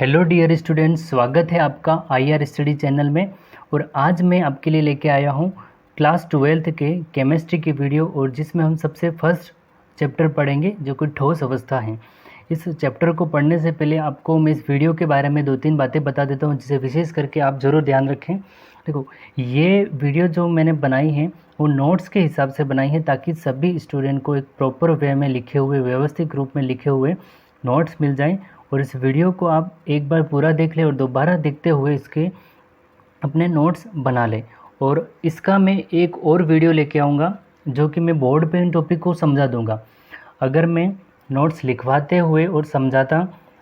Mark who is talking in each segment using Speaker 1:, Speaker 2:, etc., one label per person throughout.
Speaker 1: Hello dear students, स्वागत है आपका आईआर स्टडी चैनल में। और आज मैं आपके लिए लेके आया हूँ क्लास 12th के केमिस्ट्री की वीडियो, और जिसमें हम सबसे फर्स्ट चैप्टर पढ़ेंगे जो कि ठोस अवस्था है। इस चैप्टर को पढ़ने से पहले आपको मैं इस वीडियो के बारे में 2-3 बातें बता देता हूँ, जिसे विशेष करके आप ज़रूर ध्यान रखें। देखो, ये वीडियो जो मैंने बनाई है वो नोट्स के हिसाब से बनाई है, ताकि सभी स्टूडेंट को एक प्रॉपर वे में लिखे हुए, व्यवस्थित रूप में लिखे हुए नोट्स मिल जाएं। और इस वीडियो को आप एक बार पूरा देख लें और दोबारा देखते हुए इसके अपने नोट्स बना लें। और इसका मैं एक और वीडियो लेके आऊँगा जो कि मैं बोर्ड पे इन टॉपिक को समझा दूँगा। अगर मैं नोट्स लिखवाते हुए और समझाता,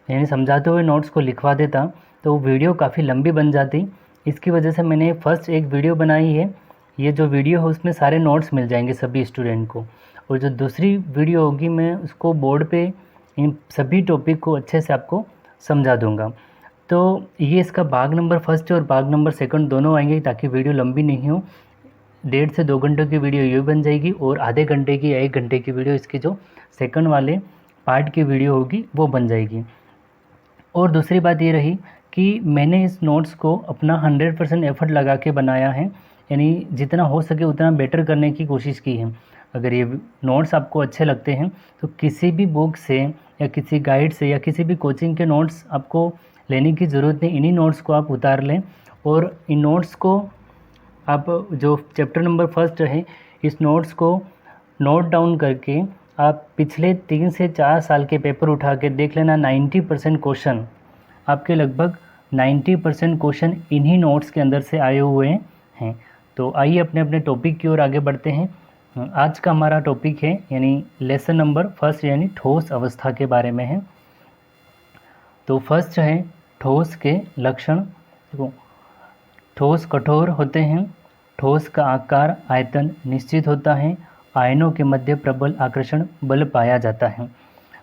Speaker 1: यानी समझाते हुए नोट्स को लिखवा देता, तो वो वीडियो काफ़ी लंबी बन जाती। इसकी वजह से मैंने फर्स्ट एक वीडियो बनाई है। ये जो वीडियो है उसमें सारे नोट्स मिल जाएंगे सभी स्टूडेंट को। और जो दूसरी वीडियो होगी मैं उसको बोर्ड पे इन सभी टॉपिक को अच्छे से आपको समझा दूंगा। तो ये इसका भाग नंबर फर्स्ट और भाग नंबर सेकंड दोनों आएंगे, ताकि वीडियो लंबी नहीं हो। 1.5 से 2 घंटे की वीडियो ये बन जाएगी, और आधे घंटे की या 1 घंटे की वीडियो इसकी जो सेकंड वाले पार्ट की वीडियो होगी वो बन जाएगी। और दूसरी बात ये रही कि मैंने इस नोट्स को अपना 100% एफर्ट लगा के बनाया है, यानी जितना हो सके उतना बेटर करने की कोशिश की है। अगर ये नोट्स आपको अच्छे लगते हैं तो किसी भी बुक से या किसी गाइड से या किसी भी कोचिंग के नोट्स आपको लेने की ज़रूरत नहीं। इन्हीं नोट्स को आप उतार लें, और इन नोट्स को आप जो चैप्टर नंबर फर्स्ट है इस नोट्स को नोट डाउन करके आप पिछले 3 से 4 साल के पेपर उठा के देख लेना। 90% क्वेश्चन आपके, लगभग 90% क्वेश्चन इन्हीं नोट्स के अंदर से आए हुए हैं। तो आइए अपने अपने टॉपिक की ओर आगे बढ़ते हैं। आज का हमारा टॉपिक है यानी लेसन नंबर फर्स्ट, यानी ठोस अवस्था के बारे में है। तो फर्स्ट है ठोस के लक्षण। देखो, ठोस कठोर होते हैं, ठोस का आकार आयतन निश्चित होता है, आयनों के मध्य प्रबल आकर्षण बल पाया जाता है।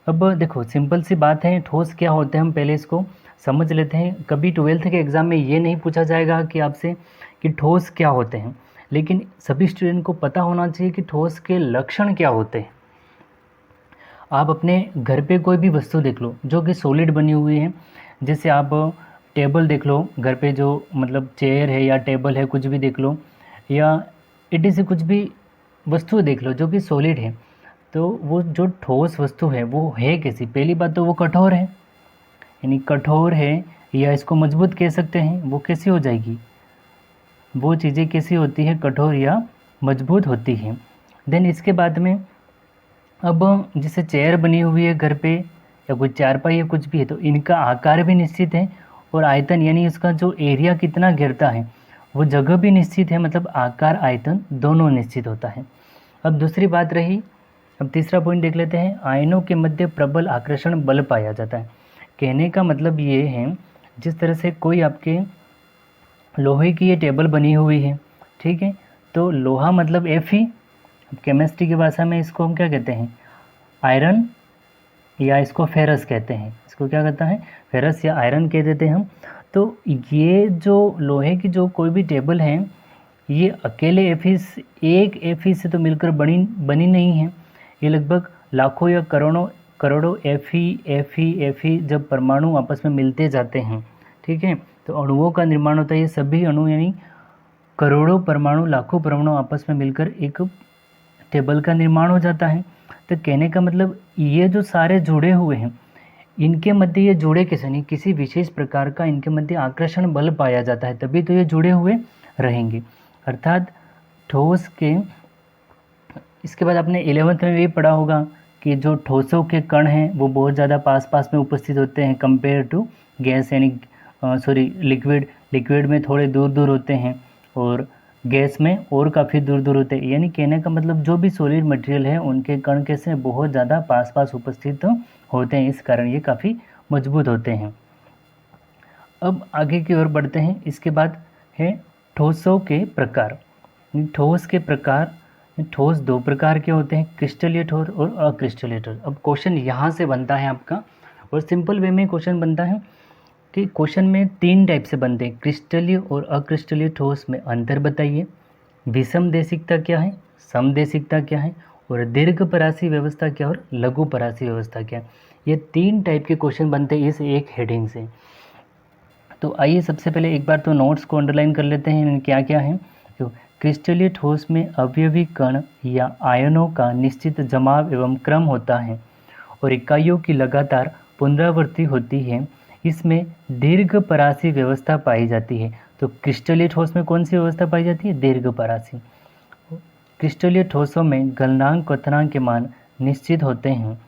Speaker 1: अब देखो, सिंपल सी बात है, ठोस क्या होते हैं हम पहले इसको समझ लेते हैं। कभी 12th के एग्ज़ाम में ये नहीं पूछा जाएगा कि आपसे कि ठोस क्या होते हैं, लेकिन सभी स्टूडेंट को पता होना चाहिए कि ठोस के लक्षण क्या होते हैं। आप अपने घर पे कोई भी वस्तु देख लो जो कि सॉलिड बनी हुई है, जैसे आप टेबल देख लो घर पे, जो मतलब चेयर है या टेबल है, कुछ भी देख लो, या इटी से कुछ भी वस्तु देख लो जो कि सॉलिड है। तो वो जो ठोस वस्तु है वो है कैसी? पहली बात तो वो कठोर है, यानी कठोर है, या इसको मजबूत कह सकते हैं। वो कैसी हो जाएगी? वो चीज़ें कैसी होती है? कठोर या मजबूत होती हैं। देन इसके बाद में अब जैसे चेयर बनी हुई है घर पे, या कोई चारपाई या कुछ भी है, तो इनका आकार भी निश्चित है, और आयतन यानी इसका जो एरिया कितना घेरता है वो जगह भी निश्चित है। मतलब आकार आयतन दोनों निश्चित होता है। अब दूसरी बात रही, अब तीसरा पॉइंट देख लेते हैं। आयनों के मध्य प्रबल आकर्षण बल पाया जाता है। कहने का मतलब ये है, जिस तरह से कोई आपके लोहे की ये टेबल बनी हुई है, ठीक है, तो लोहा मतलब Fe। अब केमिस्ट्री की भाषा में इसको हम क्या कहते हैं? आयरन, या इसको फेरस कहते हैं। इसको क्या कहता है? फेरस या आयरन कह देते हैं हम। तो ये जो लोहे की जो कोई भी टेबल है, ये अकेले एक Fe से तो मिलकर बनी नहीं है। ये लगभग लाखों या करोड़ों Fe जब परमाणु आपस में मिलते जाते हैं, ठीक है, तो अणुओं का निर्माण होता है। ये सभी अणु यानी करोड़ों परमाणु, लाखों परमाणु आपस में मिलकर एक टेबल का निर्माण हो जाता है। तो कहने का मतलब ये जो सारे जुड़े हुए हैं, इनके मध्य ये जुड़े कैसे? नहीं, किसी विशेष प्रकार का इनके मध्य आकर्षण बल पाया जाता है, तभी तो ये जुड़े हुए रहेंगे। अर्थात ठोस के, इसके बाद आपने 11th में भी पढ़ा होगा कि जो ठोसों के कण हैं वो बहुत ज़्यादा पास पास में उपस्थित होते हैं कंपेयर टू गैस, यानी लिक्विड में थोड़े दूर दूर होते हैं, और गैस में और काफ़ी दूर दूर होते हैं। यानी कहने का मतलब जो भी सॉलिड मटेरियल है उनके कण कैसे बहुत ज़्यादा पास पास उपस्थित होते हैं, इस कारण ये काफ़ी मजबूत होते हैं। अब आगे की ओर बढ़ते हैं। इसके बाद है ठोसों के प्रकार। ठोस के प्रकार, ठोस 2 प्रकार के होते हैं, क्रिस्टलीय ठोस और अक्रिस्टलीय ठोस। अब क्वेश्चन यहाँ से बनता है आपका, और सिंपल वे में क्वेश्चन बनता है कि क्वेश्चन में 3 टाइप से बनते हैं, क्रिस्टलीय और अक्रिस्टलीय ठोस में अंतर बताइए, विषम देशिकता क्या है, समदेशिकता क्या है, और दीर्घ परासी व्यवस्था क्या और लघु परासी व्यवस्था क्या। ये 3 टाइप के क्वेश्चन बनते हैं इस एक हेडिंग से। तो आइए सबसे पहले एक बार तो नोट्स को अंडरलाइन कर लेते हैं, क्या क्या है। तो क्रिस्टलीय ठोस में अवयवी कण या आयनों का निश्चित जमाव एवं क्रम होता है और इकाइयों की लगातार पुनरावृत्ति होती है। इसमें दीर्घ परासी व्यवस्था पाई जाती है। तो क्रिस्टलीय ठोस में कौन सी व्यवस्था पाई जाती है? दीर्घ परासी। क्रिस्टलीय ठोसों में गलनांक क्वथनांक के मान निश्चित होते हैं।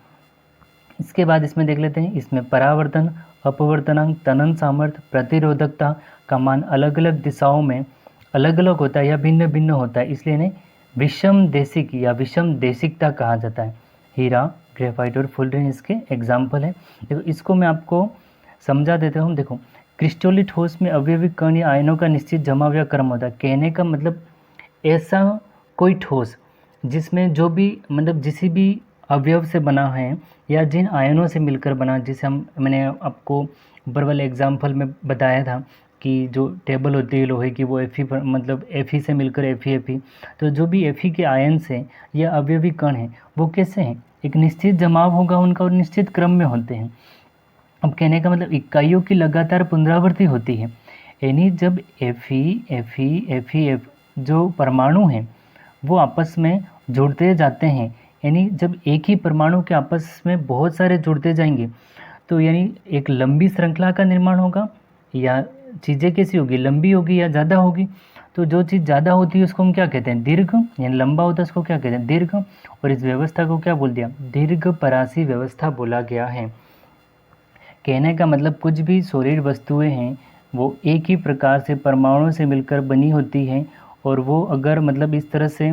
Speaker 1: इसके बाद इसमें देख लेते हैं, इसमें परावर्तन, अपवर्तनांक, तनन सामर्थ्य, प्रतिरोधकता का मान अलग अलग दिशाओं में अलग अलग होता है या भिन्न भिन्न होता है, इसलिए इन्हें विषम देशिक या विषम देशिकता कहा जाता है। हीरा, ग्रेफाइट और फुलरिन इसके एग्जाम्पल है। देखो इसको मैं आपको समझा देता हूँ। देखो क्रिस्टलीय ठोस में अवयवी कण या आयनों का निश्चित जमाव या क्रम होता है। कहने का मतलब ऐसा कोई ठोस जिसमें जो भी मतलब जिस भी अवयव से बना है या जिन आयनों से मिलकर बना, जिसे मैंने आपको ऊपर वाले एग्जाम्पल में बताया था कि जो टेबल होती है लोहे की, वो Fe पर मतलब Fe से मिलकर Fe, तो जो भी Fe के आयन से या अवयवी कण हैं वो कैसे हैं? एक निश्चित जमाव होगा उनका और निश्चित क्रम में होते हैं। अब कहने का मतलब इकाइयों की लगातार पुनरावृत्ति होती है, यानी जब Fe जो परमाणु हैं वो आपस में जुड़ते जाते हैं, यानी जब एक ही परमाणु के आपस में बहुत सारे जुड़ते जाएंगे तो यानी एक लंबी श्रृंखला का निर्माण होगा, या चीज़ें कैसी होगी? लंबी होगी या ज़्यादा होगी। तो जो चीज़ ज़्यादा होती है उसको हम क्या कहते हैं? दीर्घ। यानी लंबा होता है उसको क्या कहते हैं? दीर्घ। और इस व्यवस्था को क्या बोल दिया? दीर्घ परासी व्यवस्था बोला गया है। कहने का मतलब कुछ भी सॉलिड वस्तुएं हैं वो एक ही प्रकार से परमाणुओं से मिलकर बनी होती हैं और वो अगर मतलब इस तरह से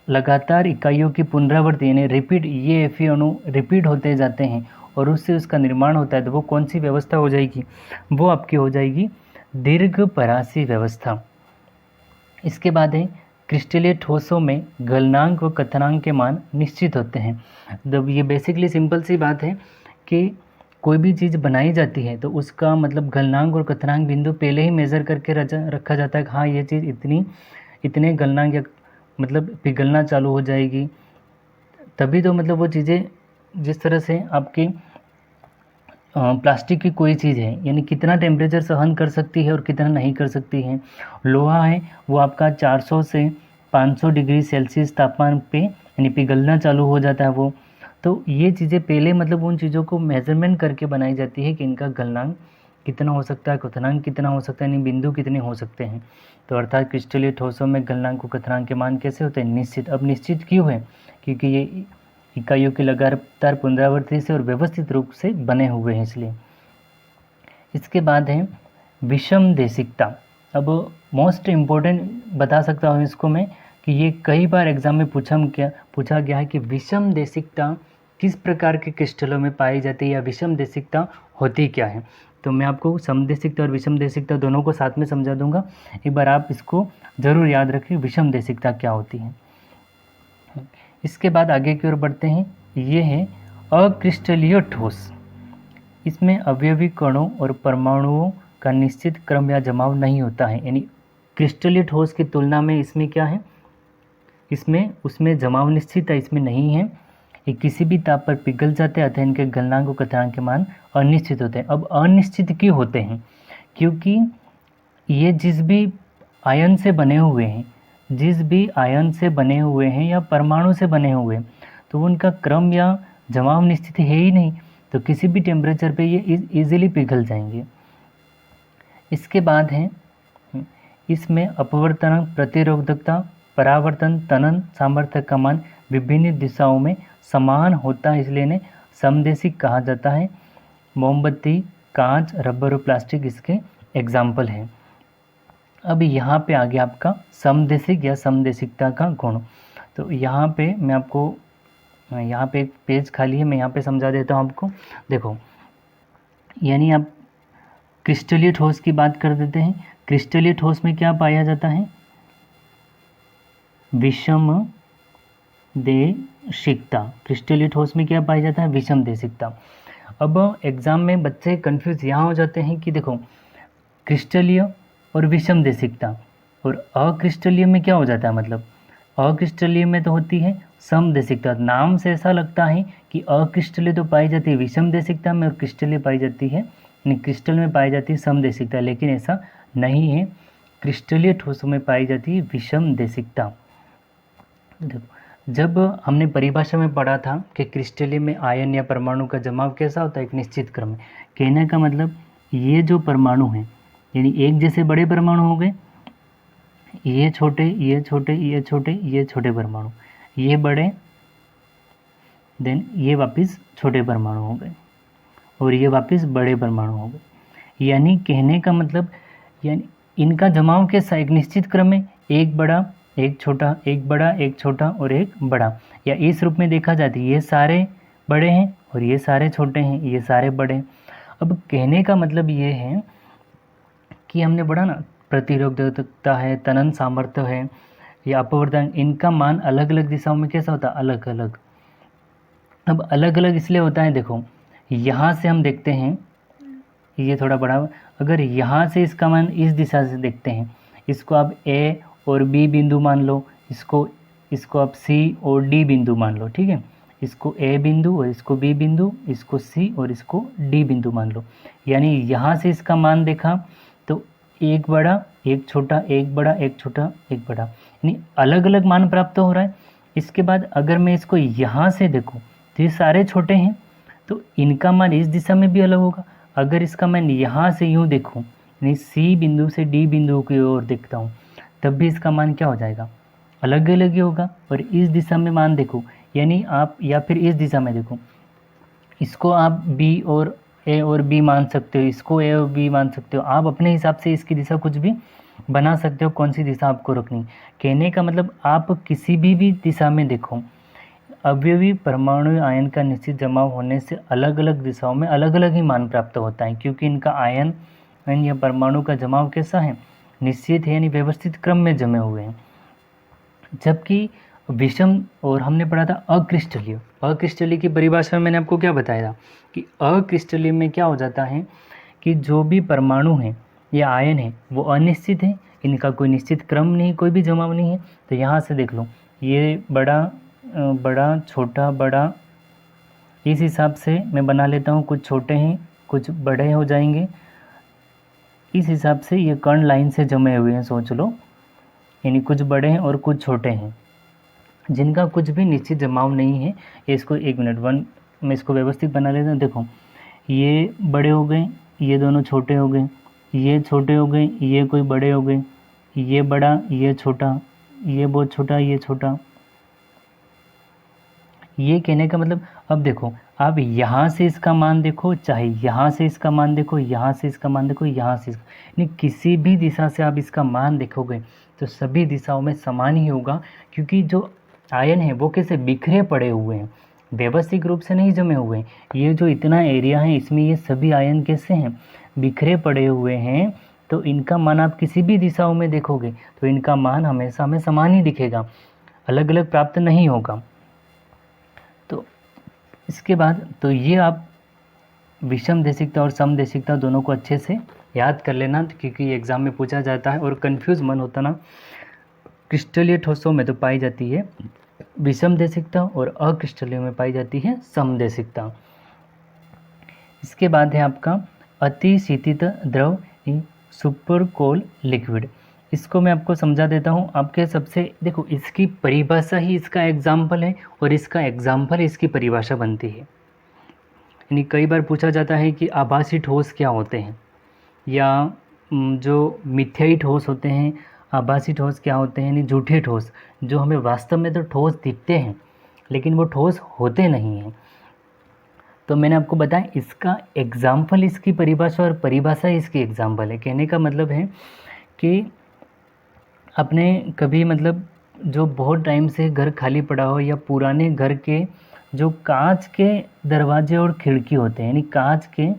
Speaker 1: लगातार इकाइयों की पुनरावृत्ति यानी रिपीट, ये Fe अणु रिपीट होते जाते हैं और उससे उसका निर्माण होता है, तो वो कौन सी व्यवस्था हो जाएगी? वो आपकी हो जाएगी दीर्घ परासी व्यवस्था। इसके बाद है क्रिस्टलीय ठोसों में गलनांक व क्वथनांक के मान निश्चित होते हैं। जब ये बेसिकली सिंपल सी बात है कि कोई भी चीज़ बनाई जाती है तो उसका मतलब गलनांक और क्वथनांक बिंदु पहले ही मेज़र करके रखा जाता है कि हाँ ये चीज़ इतने गलनांक या मतलब पिघलना चालू हो जाएगी, तभी तो मतलब वो चीज़ें जिस तरह से आपकी प्लास्टिक की कोई चीज़ है यानी कितना टेम्परेचर सहन कर सकती है और कितना नहीं कर सकती है। लोहा है वो आपका 400 से 500 डिग्री सेल्सियस तापमान पे यानी पिघलना चालू हो जाता है वो। तो ये चीज़ें पहले मतलब उन चीज़ों को मेजरमेंट करके बनाई जाती है कि इनका गलनांक कितना हो सकता है, क्वथनांक कितना हो सकता है, यानी बिंदु कितने हो सकते हैं। तो अर्थात क्रिस्टलीय ठोसों में गलनांक और क्वथनांक के मान कैसे होते हैं? निश्चित। अब निश्चित क्यों है? क्योंकि ये इकाइयों की लगातार पुनरावृत्ति से और व्यवस्थित रूप से बने हुए हैं, इसलिए। इसके बाद है विषम देशिकता। अब मोस्ट इम्पोर्टेंट बता सकता हूँ इसको मैं कि ये कई बार एग्जाम में पूछा गया है कि विषम देशिकता किस प्रकार के क्रिस्टलों में पाई जाती है या विषम देशिकता होती क्या है। तो मैं आपको समदेशिकता और विषम देशिकता दोनों को साथ में समझा दूंगा, एक बार आप इसको ज़रूर याद रखें विषम देशिकता क्या होती है। इसके बाद आगे की ओर बढ़ते हैं, ये है अक्रिस्टलीय ठोस। इसमें अवयवी कणों और परमाणुओं का निश्चित क्रम या जमाव नहीं होता है, यानी क्रिस्टलीय ठोस की तुलना में इसमें क्या है? उसमें जमाव निश्चित है, इसमें नहीं है। ये किसी भी ताप पर पिघल जाते हैं अतः इनके गलनांक और क्वथनांक के मान अनिश्चित होते हैं। अब अनिश्चित क्यों होते हैं? क्योंकि ये जिस भी आयन से बने हुए हैं या परमाणु से बने हुए हैं तो उनका क्रम या जमाव निश्चित है ही नहीं, तो किसी भी टेम्परेचर पे ये इजीली पिघल जाएंगे। इसके बाद है इसमें अपवर्तनांक, प्रतिरोधकता, परावर्तन, तनन सामर्थ्य का मान विभिन्न दिशाओं में समान होता है, इसलिए इन्हें समदेशिक कहा जाता है। मोमबत्ती, कांच, रबर और प्लास्टिक इसके एग्जाम्पल हैं। अब यहाँ पे आ गया आपका समदेशिक या समदेशिकता का गुण। तो यहाँ पे मैं आपको यहाँ पे एक पेज खाली है, मैं यहाँ पे समझा देता हूँ आपको। देखो यानी आप क्रिस्टलीय ठोस की बात कर देते हैं। क्रिस्टलीय ठोस में क्या पाया जाता है? विषम देशिकता। क्रिस्टलीय ठोस में क्या पाया जाता है? विषम देशिकता। अब एग्जाम में बच्चे कंफ्यूज यहाँ हो जाते हैं कि देखो क्रिस्टलीय और विषम देशिकता और अक्रिस्टलीय में क्या हो जाता है, मतलब अक्रिस्टलीय में तो होती है समदेशिकता। नाम से ऐसा लगता है कि अक्रिस्टलीय तो पाई जाती है विषम देशिकता में और क्रिस्टलीय पाई जाती है यानी क्रिस्टल में पाई जाती है समदेशिकता, लेकिन ऐसा नहीं है। क्रिस्टलीय ठोसों में पाई जाती है विषमदेशिकता। देखो, जब हमने परिभाषा में पढ़ा था कि क्रिस्टलीय में आयन या परमाणु का जमाव कैसा होता है, एक निश्चित क्रम में। कहने का मतलब ये जो परमाणु हैं, यानी एक जैसे बड़े परमाणु हो गए, ये छोटे, ये छोटे, ये छोटे, ये छोटे परमाणु, ये बड़े, देन ये वापस छोटे परमाणु हो गए, और ये वापस बड़े परमाणु हो गए। यानी कहने का मतलब, यानी इनका जमाव कैसा, एक निश्चित क्रम में, एक बड़ा, एक छोटा, एक बड़ा, एक छोटा और एक बड़ा, या इस रूप में देखा जाती है, ये सारे बड़े हैं और ये सारे छोटे हैं, ये सारे बड़े हैं। अब कहने का मतलब ये है कि हमने पढ़ा ना, प्रतिरोधकता है, तनन सामर्थ्य है या अपवर्तन, इनका मान अलग अलग दिशाओं में कैसा होता है, अलग अलग। अब अलग अलग इसलिए होता है, देखो यहाँ से हम देखते हैं ये थोड़ा बड़ा, अगर यहाँ से इसका मान इस दिशा से देखते हैं, इसको आप ए और बी बिंदु मान लो, इसको आप सी और डी बिंदु मान लो, ठीक है। इसको ए बिंदु और इसको बी बिंदु, इसको सी और इसको डी बिंदु मान लो। यानी यहाँ से इसका मान देखा तो एक बड़ा, एक छोटा, एक बड़ा, एक छोटा, एक बड़ा, यानी अलग अलग मान प्राप्त हो रहा है। इसके बाद अगर मैं इसको यहाँ से देखूँ तो ये सारे छोटे हैं, तो इनका मान इस दिशा में भी अलग होगा। अगर इसका मैं यहाँ से यूँ देखूँ, यानी सी बिंदु से डी बिंदु की ओर देखता हूँ, तब भी इसका मान क्या हो जाएगा, अलग अलग ही होगा। और इस दिशा में मान देखो, यानी आप, या फिर इस दिशा में देखो, इसको आप बी और ए और बी मान सकते हो, इसको ए और बी मान सकते हो, आप अपने हिसाब से इसकी दिशा कुछ भी बना सकते हो, कौन सी दिशा आपको रखनी। कहने का मतलब आप किसी भी दिशा में देखो, अवयवी परमाणु आयन का निश्चित जमाव होने से अलग अलग दिशाओं में अलग अलग ही मान प्राप्त होता है, क्योंकि इनका आयन या परमाणु का जमाव कैसा है, निश्चित है, यानी व्यवस्थित क्रम में जमे हुए हैं। जबकि विषम, और हमने पढ़ा था अक्रिस्टलीय, अक्रिस्टलीय की परिभाषा में मैंने आपको क्या बताया था कि अक्रिस्टलीय में क्या हो जाता है कि जो भी परमाणु हैं या आयन है वो अनिश्चित है, इनका कोई निश्चित क्रम नहीं, कोई भी जमाव नहीं है। तो यहाँ से देख लो, ये बड़ा बड़ा, छोटा, बड़ा, इस हिसाब से मैं बना लेता हूँ, कुछ छोटे हैं कुछ बड़े हो जाएंगे, इस हिसाब से ये कर्ण लाइन से जमे हुए हैं, सोच लो, यानी कुछ बड़े हैं और कुछ छोटे हैं, जिनका कुछ भी निश्चित जमाव नहीं है। इसको एक मिनट मैं इसको व्यवस्थित बना लेता हूँ। देखो, ये बड़े हो गए, ये दोनों छोटे हो गए, ये छोटे हो गए, ये कोई बड़े हो गए, ये बड़ा, ये छोटा, ये बहुत छोटा, ये छोटा। ये कहने का मतलब, अब देखो आप यहाँ से इसका मान देखो, चाहे यहाँ से इसका मान देखो, यहाँ से इसका मान देखो, यहाँ से इसका, यानी किसी भी दिशा से आप इसका मान देखोगे तो सभी दिशाओं में समान ही होगा, क्योंकि जो आयन है वो कैसे बिखरे पड़े हुए हैं, व्यवस्थित रूप से नहीं जमे हुए हैं। ये जो इतना एरिया है इसमें ये सभी आयन कैसे हैं, बिखरे पड़े हुए हैं। तो इनका मान आप किसी भी दिशाओं में देखोगे तो इनका मान हमेशा हमें समान ही दिखेगा, अलग अलग प्राप्त नहीं होगा। तो इसके बाद तो ये आप विषमदेशिकता और समदेशिकता दोनों को अच्छे से याद कर लेना, क्योंकि एग्ज़ाम में पूछा जाता है और कंफ्यूज मन होता ना। क्रिस्टलीय ठोसों में तो पाई जाती है विषमदेशिकता और अक्रिस्टलीय में पाई जाती है समदेशिकता। इसके बाद है आपका अतिशीतित द्रव सुपरकोल लिक्विड। इसको मैं आपको समझा देता हूँ। आपके सबसे देखो, इसकी परिभाषा ही इसका एग्जाम्पल है और इसका एग्जाम्पल इसकी परिभाषा बनती है। यानी कई बार पूछा जाता है कि आभासी ठोस क्या होते हैं, या जो मिथ्याई ठोस होते हैं, आभासी ठोस क्या होते हैं, यानी झूठे ठोस, जो हमें वास्तव में तो ठोस दिखते हैं लेकिन वो ठोस होते नहीं हैं। तो मैंने आपको बताया इसका एग्जाम्पल इसकी परिभाषा और परिभाषा इसकी एग्जाम्पल है। कहने का मतलब है कि अपने कभी मतलब जो बहुत टाइम से घर खाली पड़ा हो, या पुराने घर के जो कांच के दरवाजे और खिड़की होते हैं, यानी कांच के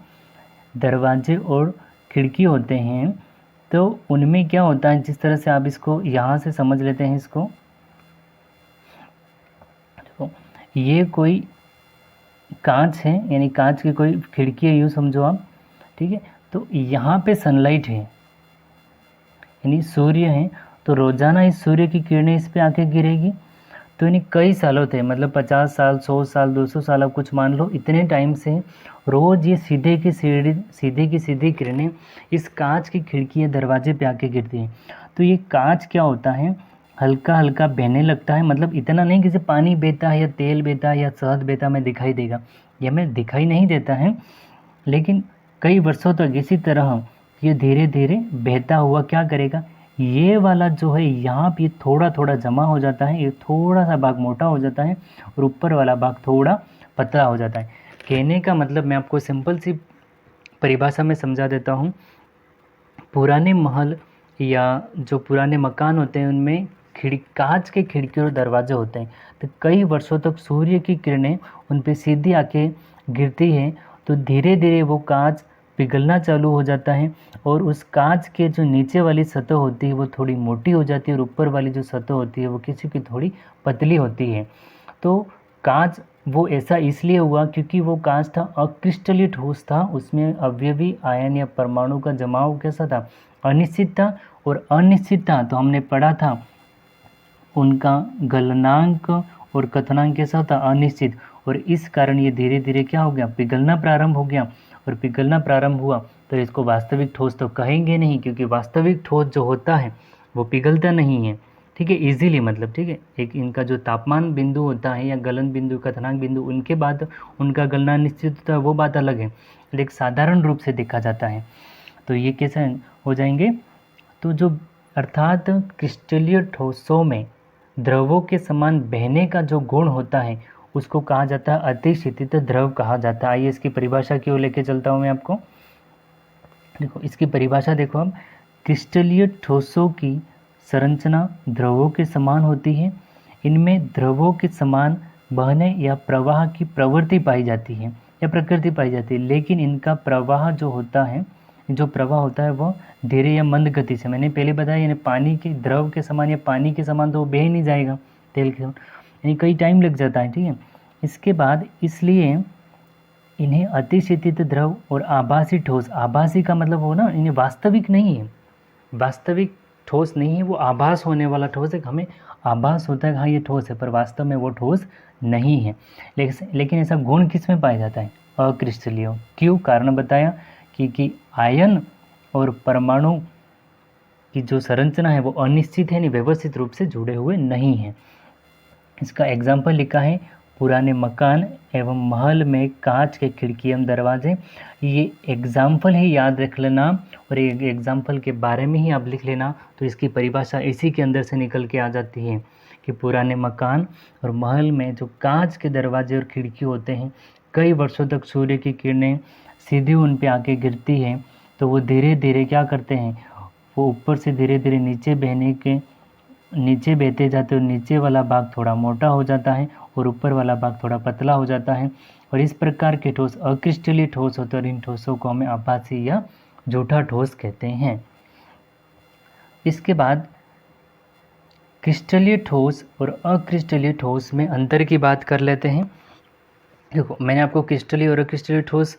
Speaker 1: दरवाजे और खिड़की होते हैं, तो उनमें क्या होता है, जिस तरह से आप इसको यहाँ से समझ लेते हैं, इसको देखो, ये कोई कांच है, यानी कांच की कोई खिड़की है, यूँ समझो आप, ठीक है। तो यहाँ पे सनलाइट है, यानी सूर्य है, तो रोज़ाना इस सूर्य की किरणें इस पे आके गिरेगी, तो इन्हें कई सालों थे, मतलब 50 साल, 100 साल, 200 साल, आप कुछ मान लो, इतने टाइम से रोज़ ये सीधे की सीधी किरणें इस कांच की खिड़की या दरवाजे पे आके गिरती हैं। तो ये कांच क्या होता है, हल्का हल्का बहने लगता है, मतलब इतना नहीं कि जैसे पानी बहता है या तेल बहता है या शहद बहता हमें दिखाई देगा, ये हमें दिखाई नहीं देता है, लेकिन कई वर्षों तक इसी तरह ये धीरे धीरे बहता हुआ क्या करेगा, ये वाला जो है यहाँ पे थोड़ा थोड़ा जमा हो जाता है, ये थोड़ा सा भाग मोटा हो जाता है और ऊपर वाला भाग थोड़ा पतला हो जाता है। कहने का मतलब मैं आपको सिंपल सी परिभाषा में समझा देता हूँ। पुराने महल या जो पुराने मकान होते हैं उनमें कांच के खिड़की और दरवाजे होते हैं, तो कई वर्षों तक सूर्य की किरणें उन पे सीधी आके गिरती हैं, तो धीरे धीरे वो कांच पिघलना चालू हो जाता है और उस कांच के जो नीचे वाली सतह होती है वो थोड़ी मोटी हो जाती है और ऊपर वाली जो सतह होती है वो किसी की थोड़ी पतली होती है। तो कांच वो ऐसा इसलिए हुआ क्योंकि वो कांच था अक्रिस्टलीय ठोस था, उसमें अवयवी आयन या परमाणु का जमाव कैसा था, अनिश्चित था, और अनिश्चित था तो हमने पढ़ा था उनका गलनांक और कथनांक कैसा होता, अनिश्चित, और इस कारण ये धीरे धीरे क्या हो गया, पिघलना प्रारंभ हो गया, और पिघलना प्रारंभ हुआ तो इसको वास्तविक ठोस तो कहेंगे नहीं, क्योंकि वास्तविक ठोस जो होता है वो पिघलता नहीं है, ठीक है, इजीली, मतलब ठीक है, एक इनका जो तापमान बिंदु होता है या गलन बिंदु, कथनांक बिंदु, उनके बाद उनका गलना निश्चित होता है, वो बात अलग है, लेकिन साधारण रूप से देखा जाता है। तो ये कैसे हो जाएंगे, तो जो अर्थात क्रिस्टलीय ठोसों में द्रवों के समान बहने का जो गुण होता है उसको कहा जाता है अतिशीतित द्रव कहा जाता है। आइए इसकी परिभाषा की ओर लेके चलता हूँ मैं आपको। देखो इसकी परिभाषा देखो, अब क्रिस्टलीय ठोसों की संरचना द्रवों के समान होती है, इनमें द्रवों के समान बहने या प्रवाह की प्रवृत्ति पाई जाती है या प्रकृति पाई जाती है, लेकिन इनका प्रवाह जो होता है, जो प्रवाह होता है वह धीरे या मंद गति से, मैंने पहले बताया, यानी पानी के द्रव के समान या पानी के समान तो वो बह नहीं जाएगा तेल के समान, यानी कई टाइम लग जाता है, ठीक है। इसके बाद इसलिए इन्हें अतिशीतित द्रव और आभासी ठोस, आभासी का मतलब हो ना, इन्हें वास्तविक नहीं है, वास्तविक ठोस नहीं है, वो आभास होने वाला ठोस है, हमें आभास होता है हाँ ये ठोस है, पर वास्तव में वो ठोस नहीं है। लेकिन ऐसा गुण किस में पाया जाता है, अक्रिस्टलीय। क्यों, कारण बताया कि आयन और परमाणु की जो संरचना है वो अनिश्चित है, नहीं व्यवस्थित रूप से जुड़े हुए नहीं हैं। इसका एग्जाम्पल लिखा है, पुराने मकान एवं महल में कांच के खिड़की एवं दरवाजे, ये एग्जाम्पल ही याद रख लेना और एक एग्जाम्पल के बारे में ही आप लिख लेना, तो इसकी परिभाषा इसी के अंदर से निकल के आ जाती है कि पुराने मकान और महल में जो कांच के दरवाजे और खिड़की होते हैं, कई वर्षों तक सूर्य की किरणें सीधी उन पे आके गिरती है, तो वो धीरे धीरे क्या करते हैं, वो ऊपर से धीरे धीरे नीचे बहते जाते हैं, और नीचे वाला भाग थोड़ा मोटा हो जाता है और ऊपर वाला भाग थोड़ा पतला हो जाता है, और इस प्रकार के ठोस अक्रिस्टलीय ठोस होते हैं, और इन ठोसों को हमें आभासी या झूठा ठोस कहते हैं। इसके बाद क्रिस्टलीय ठोस और अक्रिस्टलीय ठोस में अंतर की बात कर लेते हैं। देखो मैंने आपको क्रिस्टलीय और अक्रिस्टलीय ठोस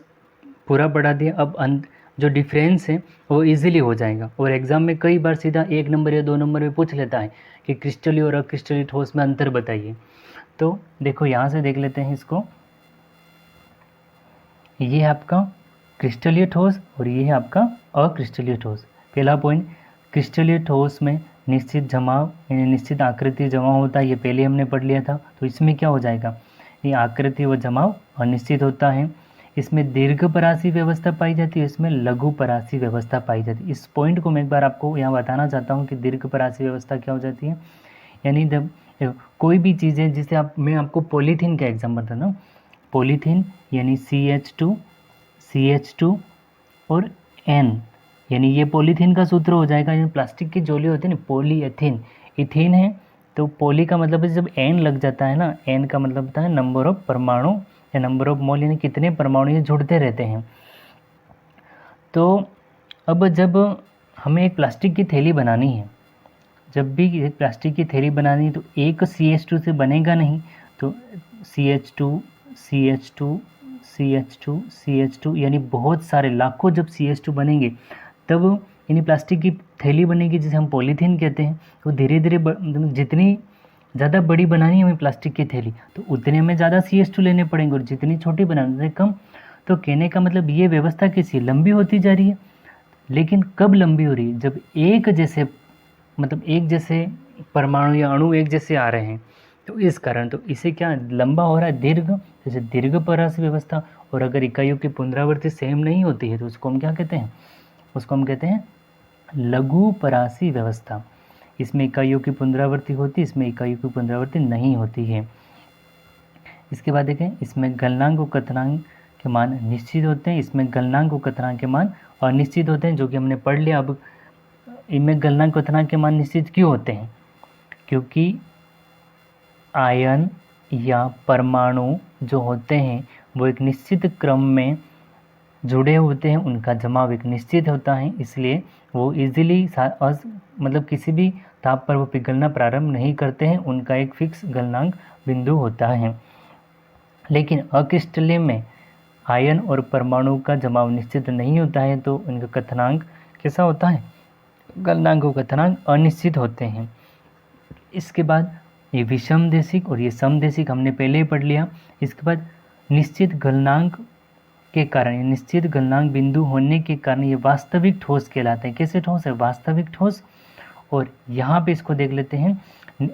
Speaker 1: पूरा बढ़ा दिया, अब जो डिफरेंस है वो इजीली हो जाएगा, और एग्जाम में कई बार सीधा 1 नंबर या 2 नंबर में पूछ लेता है कि क्रिस्टलीय और अक्रिस्टलीय ठोस में अंतर बताइए। तो देखो यहाँ से देख लेते हैं इसको, ये है आपका क्रिस्टलीय ठोस और ये है आपका अक्रिस्टलीय ठोस। पहला पॉइंट, क्रिस्टलीय ठोस में निश्चित जमाव यानी निश्चित आकृति जमा होता है, ये पहले हमने पढ़ लिया था, तो इसमें क्या हो जाएगा, ये आकृति व जमाव अनिश्चित होता है। इसमें दीर्घ परासी व्यवस्था पाई जाती है, इसमें लघु परासी व्यवस्था पाई जाती है। इस पॉइंट को मैं एक बार आपको यहाँ बताना चाहता हूँ कि दीर्घ परासी व्यवस्था क्या हो जाती है, यानी जब कोई भी चीज़ है, जिसे मैं आपको पॉलीथीन का एग्जाम्पल देता हूँ, पॉलीथीन यानी CH2 और N, यानी ये पॉलीथीन का सूत्र हो जाएगा, यानी प्लास्टिक की झोली होती है ना, पॉलीएथीन, इथीन है, तो पॉली का मतलब है जब N लग जाता है ना, N का मतलब होता है नंबर ऑफ परमाणु या नंबर ऑफ मोल, यानी कितने परमाणु ये जुड़ते रहते हैं। तो अब जब हमें एक प्लास्टिक की थैली बनानी है, जब भी एक प्लास्टिक की थैली बनानी है तो एक CH2 से बनेगा नहीं, तो CH2 यानी बहुत सारे लाखों जब CH2 बनेंगे तब यानी प्लास्टिक की थैली बनेगी, जिसे हम पॉलीथीन कहते हैं। तो धीरे धीरे जितनी ज़्यादा बड़ी बनानी है हमें प्लास्टिक की थैली, तो उतने में ज़्यादा CS2 लेने पड़ेंगे, और जितनी छोटी बनानी उतने कम। तो कहने का मतलब ये व्यवस्था कैसी लंबी होती जा रही है। लेकिन कब लंबी हो रही है, जब एक जैसे मतलब एक जैसे परमाणु या अणु एक जैसे आ रहे हैं, तो इस कारण तो इसे क्या लंबा हो रहा है, दीर्घ, जैसे दीर्घ परासी व्यवस्था। और अगर इकाइयों की पुनरावृत्ति सेम नहीं होती है तो उसको हम क्या कहते हैं, उसको हम कहते हैं लघु परासी व्यवस्था। इसमें इकाइयों की पुनरावृत्ति होती है, इसमें इकाइयों की पुनरावृत्ति नहीं होती है। इसके बाद देखें, इसमें गलनांक और कथनांक के मान निश्चित होते हैं, इसमें गलनांक और कथनांक के मान अनिश्चित होते हैं, जो कि हमने पढ़ लिया। अब इनमें गलनांक और कथनांक के मान निश्चित क्यों होते हैं, क्योंकि आयन या परमाणु जो होते हैं वो एक निश्चित क्रम में जुड़े होते हैं, उनका जमाव एक निश्चित होता है, इसलिए वो इजीली मतलब किसी भी ताप पर वो पिघलना प्रारंभ नहीं करते हैं, उनका एक फिक्स गलनांक बिंदु होता है। लेकिन अक्रिस्टलीय में आयन और परमाणु का जमाव निश्चित नहीं होता है, तो उनका कथनांक कैसा होता है, गलनांक और कथनांक अनिश्चित होते हैं। इसके बाद ये विषमदेशिक और ये समदेशिक हमने पहले ही पढ़ लिया। इसके बाद निश्चित गलनांक के कारण, निश्चित गलनांक बिंदु होने के कारण ये वास्तविक ठोस कहलाते हैं। कैसे ठोस है, वास्तविक ठोस। और यहाँ पे इसको देख लेते हैं,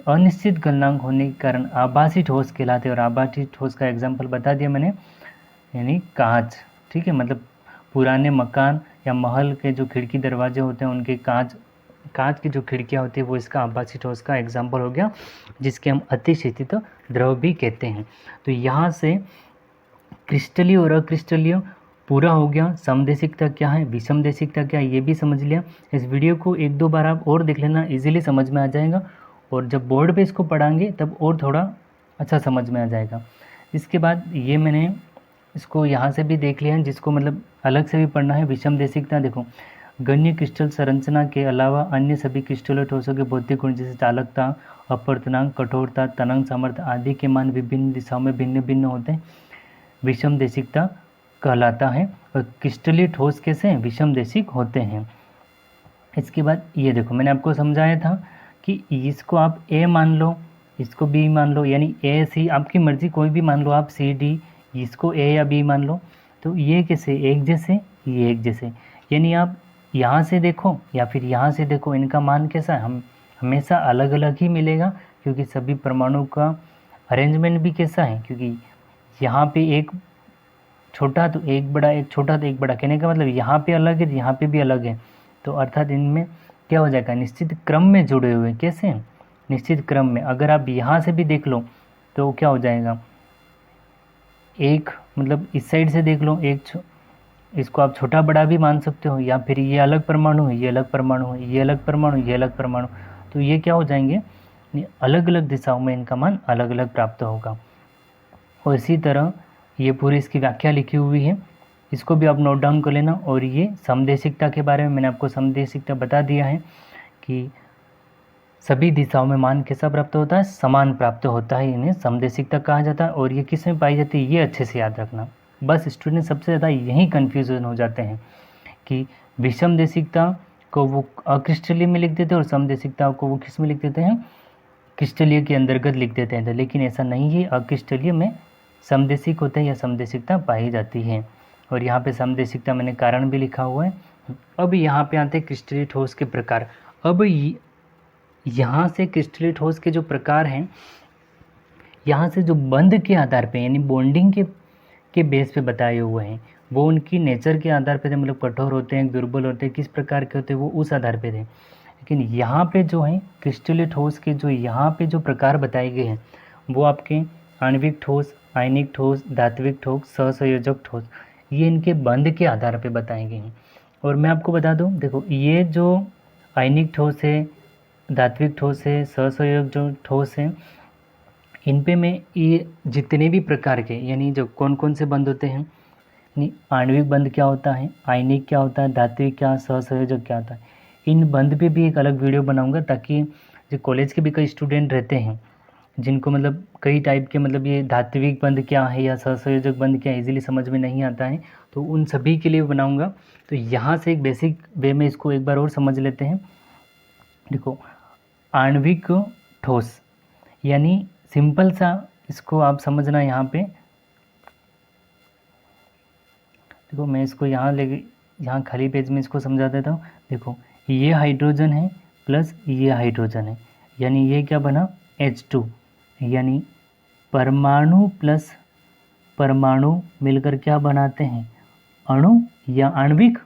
Speaker 1: अनिश्चित गलनांक होने के कारण आभासी ठोस कहलाते हैं। और आभासी ठोस का एग्जाम्पल बता दिया मैंने, यानी कांच, ठीक है, मतलब पुराने मकान या महल के जो खिड़की दरवाजे होते हैं उनके कांच की जो खिड़कियाँ होती है वो इसका आभासी ठोस का एग्जाम्पल हो गया, जिसके हम अतिशीतित द्रव भी कहते हैं। तो यहाँ से क्रिस्टलीय और अक्रिस्टलीय पूरा हो गया। समदेशिकता क्या है, विषमदेशिकता क्या है, ये भी समझ लिया। इस वीडियो को एक दो बार आप और देख लेना, इजीली समझ में आ जाएगा, और जब बोर्ड पे इसको पढ़ाएंगे तब और थोड़ा अच्छा समझ में आ जाएगा। इसके बाद ये मैंने इसको यहाँ से भी देख लिया है, जिसको मतलब अलग से भी पढ़ना है। विषमदेशिकता देखो, गण्य क्रिस्टल संरचना के अलावा अन्य सभी क्रिस्टल ठोसों के भौतिक गुण जैसे चालकता, अपवर्तनांक, कठोरता, तनन सामर्थ्य आदि के मान विभिन्न दिशाओं में भिन्न भिन्न होते हैं, विषमदेशिकता कहलाता है। और क्रिस्टलीय ठोस कैसे हैं, विषमदेशिक होते हैं। इसके बाद ये देखो, मैंने आपको समझाया था कि इसको आप ए मान लो, इसको बी मान लो, यानी ए सी आपकी मर्जी कोई भी मान लो आप, सी डी, इसको ए या बी मान लो। तो ये कैसे एक जैसे, ये एक जैसे, यानी आप यहाँ से देखो या फिर यहाँ से देखो, इनका मान कैसा है, हम हमेशा अलग अलग ही मिलेगा, क्योंकि सभी परमाणु का अरेंजमेंट भी कैसा है, क्योंकि यहाँ पे एक छोटा तो एक बड़ा, एक छोटा तो एक बड़ा, कहने का मतलब यहाँ पे अलग है, यहाँ पे भी अलग है, तो अर्थात इनमें क्या हो जाएगा, निश्चित क्रम में जुड़े हुए। कैसे, निश्चित क्रम में। अगर आप यहाँ से भी देख लो तो क्या हो जाएगा, एक मतलब इस साइड से देख लो, इसको आप छोटा बड़ा भी मान सकते हो, या फिर ये अलग परमाणु है, ये अलग परमाणु है, ये अलग परमाणु, ये अलग परमाणु, तो ये क्या हो जाएंगे, अलग अलग दिशाओं में इनका मान अलग अलग प्राप्त होगा। और इसी तरह ये पूरी इसकी व्याख्या लिखी हुई है, इसको भी आप नोट डाउन कर लेना। और ये समदेशिकता के बारे में मैंने आपको समदेशिकता बता दिया है कि सभी दिशाओं में मान कैसा प्राप्त होता है, समान प्राप्त होता है, इन्हें समदेशिकता कहा जाता है। और ये किस में पाई जाती है, ये अच्छे से याद रखना। बस स्टूडेंट सबसे ज़्यादा यही कन्फ्यूजन हो जाते हैं कि विषमदेशिकता को वो अक्रिस्टलीय में लिख देते हैं और समदेशिकता को वो किस में लिख देते हैं, क्रिस्टलीय के अंतर्गत लिख देते हैं। लेकिन ऐसा नहीं है, अक्रिस्टलीय में समदेशिक होते हैं या समदेशिकता पाई जाती है। और यहाँ पे समदेशिकता मैंने कारण भी लिखा हुआ है। अब यहाँ पे आते हैं क्रिस्टलीय ठोस के प्रकार। अब यहाँ से क्रिस्टलीय ठोस के जो प्रकार हैं, यहाँ से जो बंध के आधार पे यानी बॉन्डिंग के बेस पे बताए हुए हैं, वो उनकी नेचर के आधार पे थे, मतलब कठोर होते हैं, दुर्बल होते हैं, किस प्रकार के होते हैं, वो उस आधार पे थे। लेकिन यहाँ पे जो है क्रिस्टलीय ठोस के जो यहाँ पे जो प्रकार बताए गए हैं, वो आपके आणविक ठोस, आयनिक ठोस, धात्विक ठोस, सहसंयोजक ठोस, ये इनके बंध के आधार पे बताए गए हैं। और मैं आपको बता दूं, देखो ये जो आयनिक ठोस है, धात्विक ठोस है, सहसंयोजक जो ठोस है, इन पे मैं ये जितने भी प्रकार के यानी जो कौन कौन से बंध होते हैं, यानी आणविक बंध क्या होता है, आयनिक क्या होता है, धात्विक क्या, सहसंयोजक क्या होता है, इन बंध पे भी एक अलग वीडियो बनाऊंगा, ताकि जो कॉलेज के भी कई स्टूडेंट रहते हैं जिनको मतलब कई टाइप के मतलब ये धात्विक बंध क्या है या सहसंयोजक बंध क्या इजीली समझ में नहीं आता है, तो उन सभी के लिए बनाऊंगा। तो यहाँ से एक बेसिक वे में इसको एक बार और समझ लेते हैं। देखो, आणविक ठोस यानी सिंपल सा इसको आप समझना। यहाँ पे देखो, मैं इसको यहाँ खाली पेज में इसको समझा देता हूँ। देखो, ये हाइड्रोजन है प्लस ये हाइड्रोजन है, यानी ये क्या बना H2, यानी परमाणु प्लस परमाणु मिलकर क्या बनाते हैं, अणु या आणविक।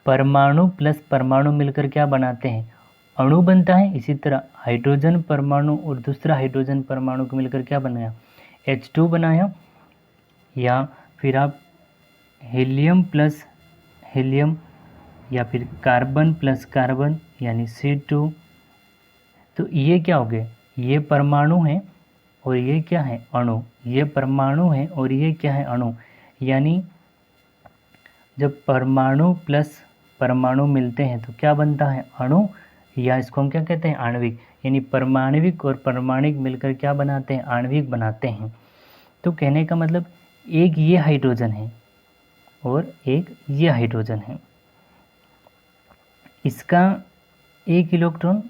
Speaker 1: परमाणु प्लस परमाणु मिलकर क्या बनाते हैं, अणु बनता है। इसी तरह हाइड्रोजन परमाणु और दूसरा हाइड्रोजन परमाणु को मिलकर क्या बनाया, H2 बनाया। या फिर आप हीलियम प्लस हीलियम, या फिर कार्बन प्लस कार्बन यानी C2। तो ये क्या हो गए, ये परमाणु है और ये क्या है, अणु। ये परमाणु है और ये क्या है, अणु। यानी जब परमाणु प्लस परमाणु मिलते हैं तो क्या बनता है, अणु, या इसको हम क्या कहते हैं, आणविक। यानी परमाणविक और परमाणिक मिलकर क्या बनाते हैं, आणविक बनाते हैं। तो कहने का मतलब एक ये हाइड्रोजन है और एक ये हाइड्रोजन है, इसका एक इलेक्ट्रॉन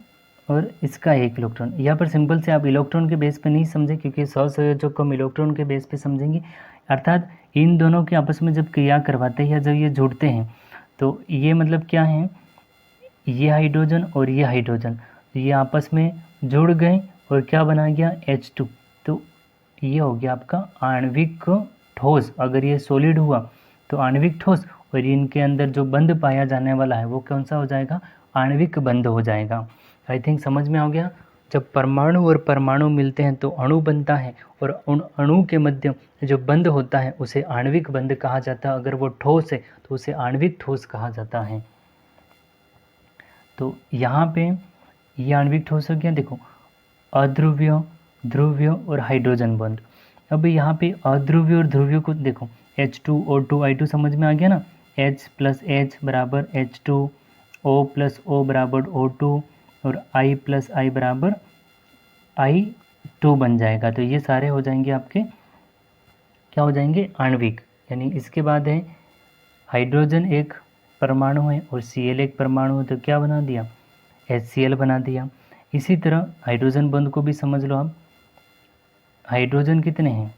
Speaker 1: और इसका एक इलेक्ट्रॉन। यहाँ पर सिंपल से आप इलेक्ट्रॉन के बेस पे नहीं समझे, क्योंकि सहसंयोजक को हम इलेक्ट्रॉन के बेस पे समझेंगे। अर्थात इन दोनों के आपस में जब क्रिया करवाते हैं या जब ये जुड़ते हैं तो ये मतलब क्या है, ये हाइड्रोजन और ये हाइड्रोजन ये आपस में जुड़ गए और क्या बना गया, H2। तो ये हो गया आपका आणविक ठोस। अगर ये सॉलिड हुआ तो आणविक ठोस, और इनके अंदर जो बंध पाया जाने वाला है वो कौन सा हो जाएगा, आणविक बंध हो जाएगा। आई थिंक समझ में आ गया। जब परमाणु और परमाणु मिलते हैं तो अणु बनता है, और उन अणु के मध्य जो बंध होता है उसे आणविक बंध कहा जाता है। अगर वो ठोस है तो उसे आणविक ठोस कहा जाता है। तो यहाँ पे ये आणविक ठोस हो गया। देखो, अध्रुवीय, ध्रुवीय और हाइड्रोजन बॉन्ड। अब यहाँ पे अध्रुवीय और ध्रुवीय को देखो, H2O2 I2 समझ में आ गया ना। H प्लस H बराबर H2, O प्लस O बराबर O2 और I प्लस I बराबर I2 बन जाएगा। तो ये सारे हो जाएंगे आपके क्या हो जाएंगे, आणविक। यानी इसके बाद है हाइड्रोजन एक परमाणु है और Cl एक परमाणु है, तो क्या बना दिया, HCl बना दिया। इसी तरह हाइड्रोजन बंध को भी समझ लो आप। हाइड्रोजन कितने हैं,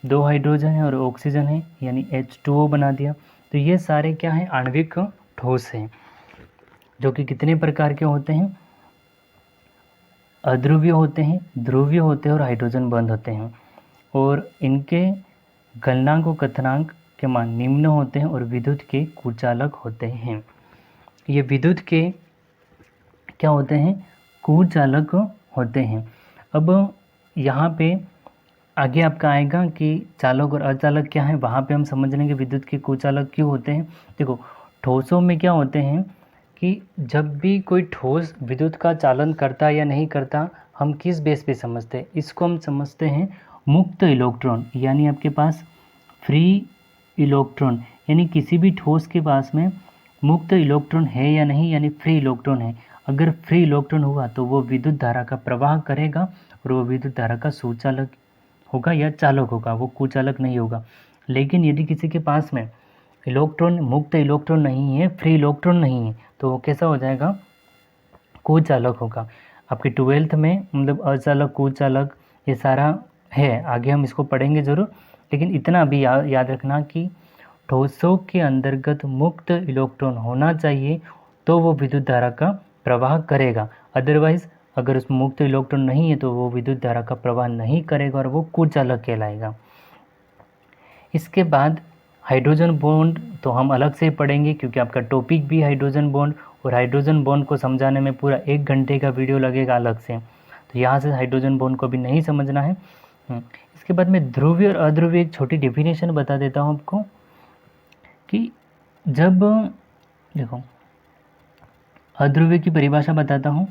Speaker 1: 2 हाइड्रोजन है और ऑक्सीजन है, यानी H2O बना दिया। तो ये सारे क्या हैं, आणविक ठोस हैं, जो कि कितने प्रकार के होते हैं, अध्रुवीय होते हैं, ध्रुवीय होते हैं और हाइड्रोजन बंध होते हैं। और इनके गलनांक और कथनांक के मान निम्न होते हैं और विद्युत के कुचालक होते हैं। ये विद्युत के क्या होते हैं, कुचालक होते हैं। अब यहाँ पे आगे आपका आएगा कि चालक और अचालक क्या है, वहाँ पे हम समझ लेंगे विद्युत के कुचालक क्यों होते हैं। देखो, ठोसों में क्या होते हैं कि जब भी कोई ठोस विद्युत का चालन करता या नहीं करता, हम किस बेस पे समझते हैं, इसको हम समझते हैं मुक्त इलेक्ट्रॉन। यानी आपके पास फ्री इलेक्ट्रॉन, यानी किसी भी ठोस के पास में मुक्त इलेक्ट्रॉन है या नहीं, यानी फ्री इलेक्ट्रॉन है। अगर फ्री इलेक्ट्रॉन हुआ तो वो विद्युत धारा का प्रवाह करेगा और वो विद्युत धारा का सुचालक होगा या चालक होगा, वो कुचालक नहीं होगा। लेकिन यदि किसी के पास में इलेक्ट्रॉन, मुक्त इलेक्ट्रॉन नहीं है, फ्री इलेक्ट्रॉन नहीं है, तो वो कैसा हो जाएगा, कुचालक होगा। आपके 12th में मतलब अचालक, कुचालक ये सारा है, आगे हम इसको पढ़ेंगे ज़रूर। लेकिन इतना अभी याद रखना कि ठोसों के अंतर्गत मुक्त इलेक्ट्रॉन होना चाहिए तो वो विद्युत धारा का प्रवाह करेगा। अदरवाइज़ अगर उसमें मुक्त इलेक्ट्रॉन नहीं है तो वो विद्युत धारा का प्रवाह नहीं करेगा और वो कुचालक कहलाएगा। इसके बाद हाइड्रोजन बॉन्ड तो हम अलग से पढ़ेंगे, क्योंकि आपका टॉपिक भी हाइड्रोजन बॉन्ड, और हाइड्रोजन बॉन्ड को समझाने में पूरा 1 घंटे का वीडियो लगेगा अलग से। तो यहाँ से हाइड्रोजन बॉन्ड को भी नहीं समझना है। इसके बाद में ध्रुवीय और अध्रुवीय एक छोटी डेफिनेशन बता देता हूँ आपको कि जब देखो अध्रुवीय की परिभाषा बताता हूँ।